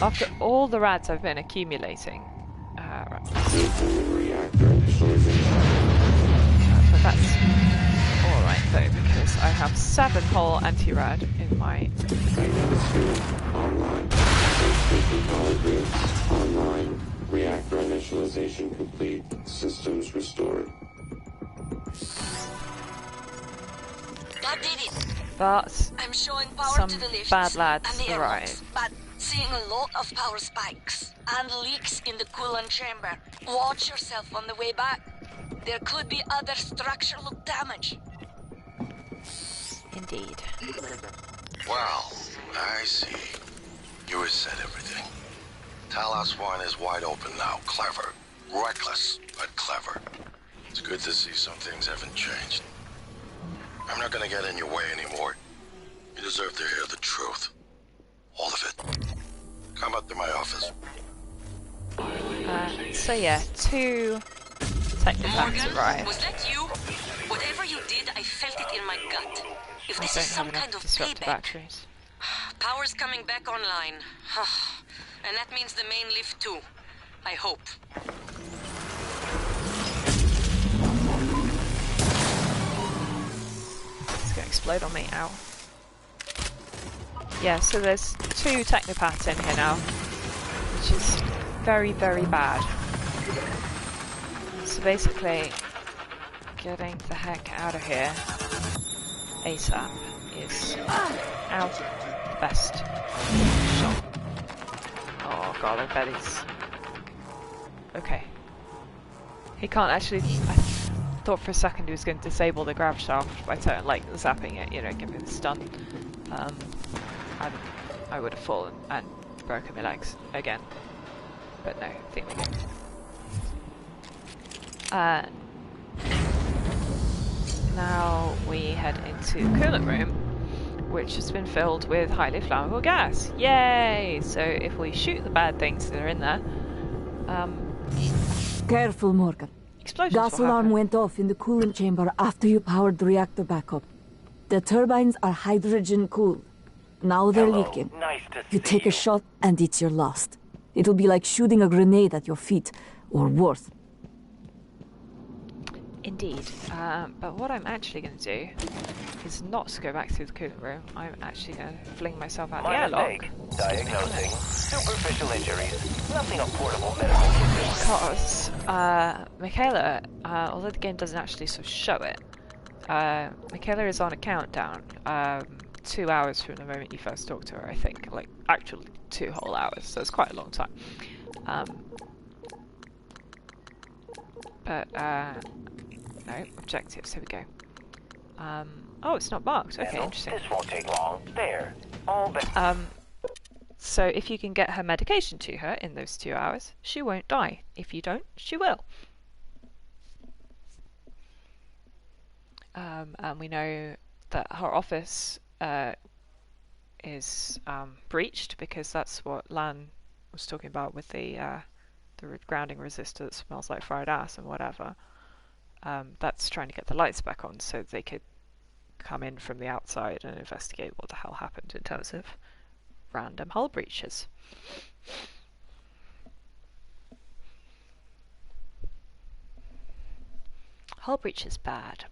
After all the rats I've been accumulating. Rat poisoning. But that's alright though, because I have 7 whole anti-rad in my... Online. Reactor initialization complete. Systems restored. That did it. But I'm showing power some to the lifts bad lads and the arrived. airlocks, but seeing a lot of power spikes and leaks in the coolant chamber. Watch yourself on the way back. There could be other structural damage. Indeed. Well, I see. You reset everything. Talos 1 is wide open now. Clever. Reckless, but clever. It's good to see some things haven't changed. I'm not gonna get in your way anymore. You deserve to hear the truth. All of it. Come up to my office. So yeah, 2 technopaths arrived. Was that you? Whatever you did, I felt it in my gut. If this is some kind of payback. Batteries. Power's coming back online. And that means the main lift too. I hope. It's gonna explode on me, ow. Yeah, so there's 2 technopaths in here now, which is very, very bad. So basically, getting the heck out of here ASAP is out the best shot. Oh god, I bet he's... Okay. He can't actually... I thought for a second he was going to disable the grav shaft by like zapping it, you know, giving it a stun. I would have fallen and broken my legs again. But no, I think we did. Now we head into the coolant room, which has been filled with highly flammable gas. Yay! So if we shoot the bad things that are in there, Careful, Morgan. explosions Gas will alarm happen. went off in the coolant chamber after you powered the reactor back up. The turbines are hydrogen cooled. Now they're leaking. Nice to You see take a shot and it's your last. It'll be like shooting a grenade at your feet, or worse. Indeed. But what I'm actually going to do is not go back through the coolant room. I'm actually going to fling myself out the My airlock. mistake. Diagnosing superficial injuries. Nothing of portable medical kit. Because Michaela, although the game doesn't actually sort of show it, Michaela is on a countdown. 2 hours from the moment you first talk to her, I think. Like, actually 2 whole hours, so it's quite a long time. No, objectives, here we go. Oh, it's not marked. Okay, interesting. This won't take long. There. All but So if you can get her medication to her in those 2 hours, she won't die. If you don't, she will. And we know that her office is breached, because that's what Lan was talking about with the grounding resistor that smells like fried ass and whatever. That's trying to get the lights back on so they could come in from the outside and investigate what the hell happened in terms of random hull breaches. Hull breach is bad.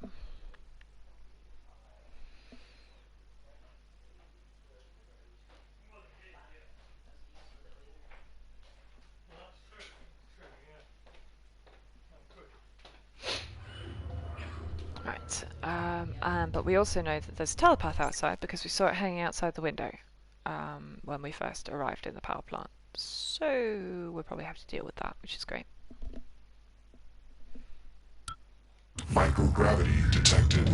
Right, but we also know that there's a telepath outside because we saw it hanging outside the window when we first arrived in the power plant. So we'll probably have to deal with that, which is great. Microgravity detected.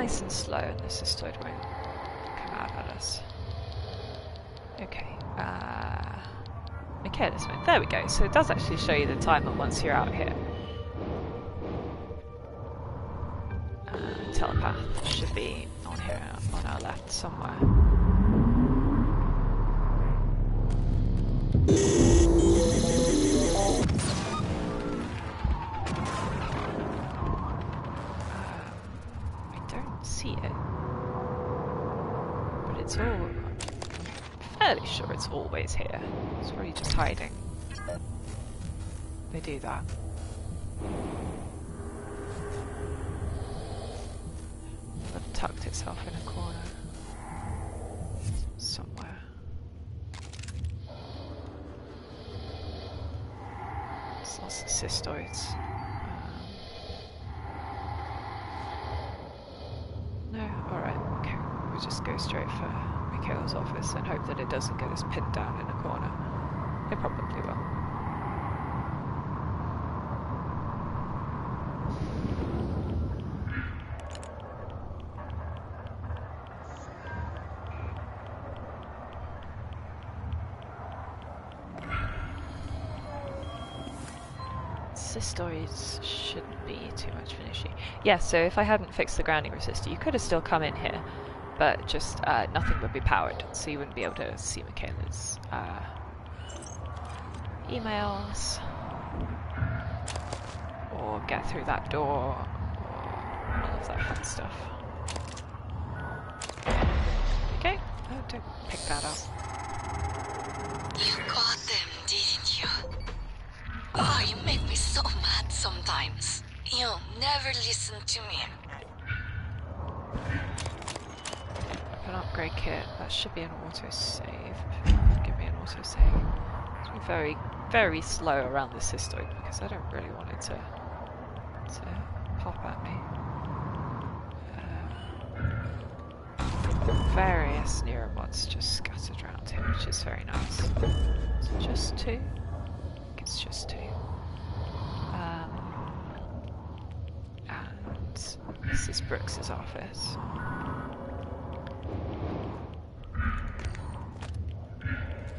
nice and slow, and the cystoid won't come out at us. Okay. Careless mode. There we go. So it does actually show you the timer once you're out here. Telepath should be on here, on our left somewhere. I don't see it, but it's all. Fairly sure it's always here. It's probably just hiding. They do that. It tucked itself in a corner somewhere. There's lots of cystoids. No, alright, okay. We'll just go straight for Mikhail's office and hope that it doesn't get us pinned down in a corner. It probably will. Cystoids shouldn't be too much of an issue. Yeah, so if I hadn't fixed the grounding resistor, you could have still come in here, but just nothing would be powered, so you wouldn't be able to see Michaela's emails, or get through that door, or all of that fun stuff. Okay, oh, don't pick that up. You got them, didn't you? Oh, you make me so mad sometimes. You'll never listen to me. An upgrade kit, that should be an autosave. Give me an autosave. It's been very, very slow around the cystoid because I don't really want it to pop at me. Various neuromods just scattered around here, which is very nice. Is it just two? I think it's just two. And this is Brooks's office.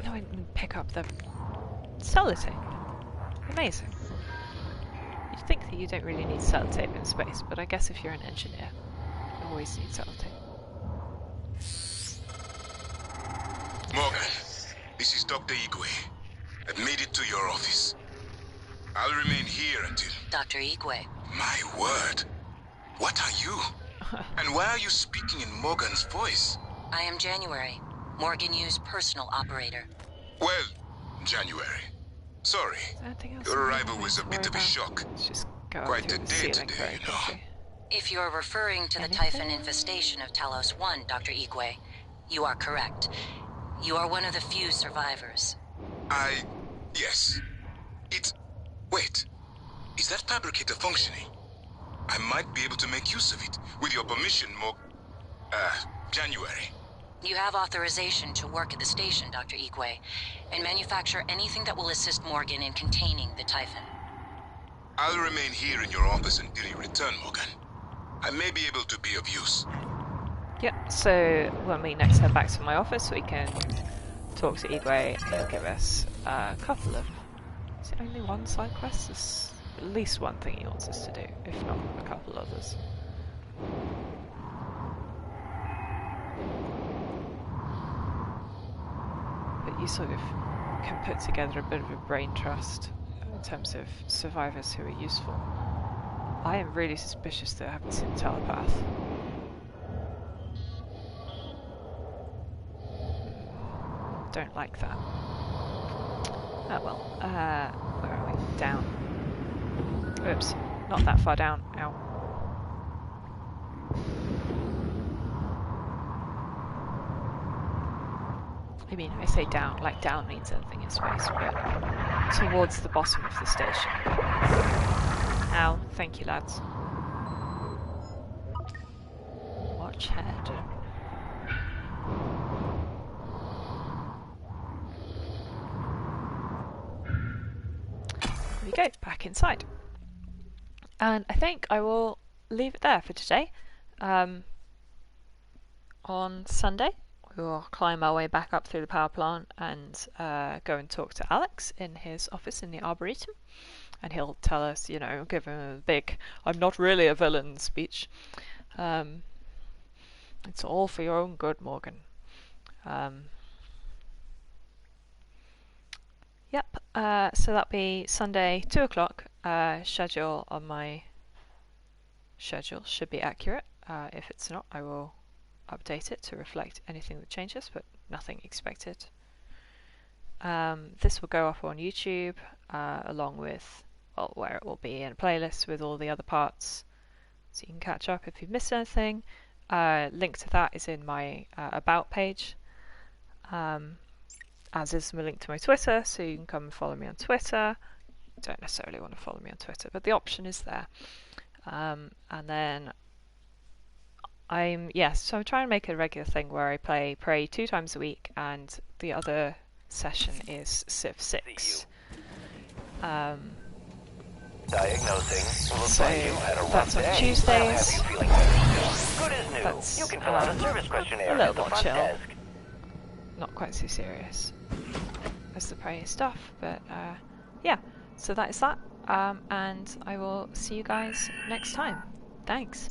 No, I didn't pick up the sellotape. Amazing. You'd think that you don't really need sellotape in space, but I guess if you're an engineer, you always need sellotape. Morgan, this is Dr. Igwe. I've made it to your office. I'll remain here until... Dr. Igwe. My word. What are you? And why are you speaking in Morgan's voice? I am January, Morgan Yu's personal operator. Well, January. Sorry. Your arrival was a bit of a shock. Quite a day today, you know. If you're referring to the Typhon infestation of Talos 1, Dr. Igwe, you are correct. You are one of the few survivors. Yes. Wait. Is that fabricator functioning? I might be able to make use of it. With your permission, January. You have authorization to work at the station, Dr. Igwe, and manufacture anything that will assist Morgan in containing the Typhon. I'll remain here in your office until you return, Morgan. I may be able to be of use. Yep, so when we next head back to my office, we can talk to Igwe. He'll give us a couple of... Is it only one side quest? There's at least one thing he wants us to do, if not a couple others. But you sort of can put together a bit of a brain trust in terms of survivors who are useful. I am really suspicious that I haven't seen the telepath. Don't like that. Oh well, where are we? Down. Oops, not that far down. Ow. I mean, I say down, like down means anything in space, but towards the bottom of the station. Ow, thank you lads. Watch head. There we go, back inside. And I think I will leave it there for today. on Sunday. We will climb our way back up through the power plant and go and talk to Alex in his office in the Arboretum. And he'll tell us, you know, give him a big, I'm not really a villain speech. It's all for your own good, Morgan. Yep, so that'll be Sunday, 2 o'clock. Schedule on my schedule should be accurate. If it's not, I will update it to reflect anything that changes, but nothing expected. This will go up on YouTube, along with, well, where it will be in a playlist with all the other parts, so you can catch up if you've missed anything. Link to that is in my About page, as is my link to my Twitter, so you can come and follow me on Twitter. You don't necessarily want to follow me on Twitter, but the option is there. And then so I'm trying to make it a regular thing where I play Prey 2 times a week, and the other session is Civ 6. Diagnosing. Looks So like you had a rough that's on day. Tuesdays. I'll have you feeling better soon. Good as new. That's You can fill out a service questionnaire a little at the more front chill. desk. Not quite so serious as the Prey stuff, but yeah, so that is that. And I will see you guys next time. Thanks.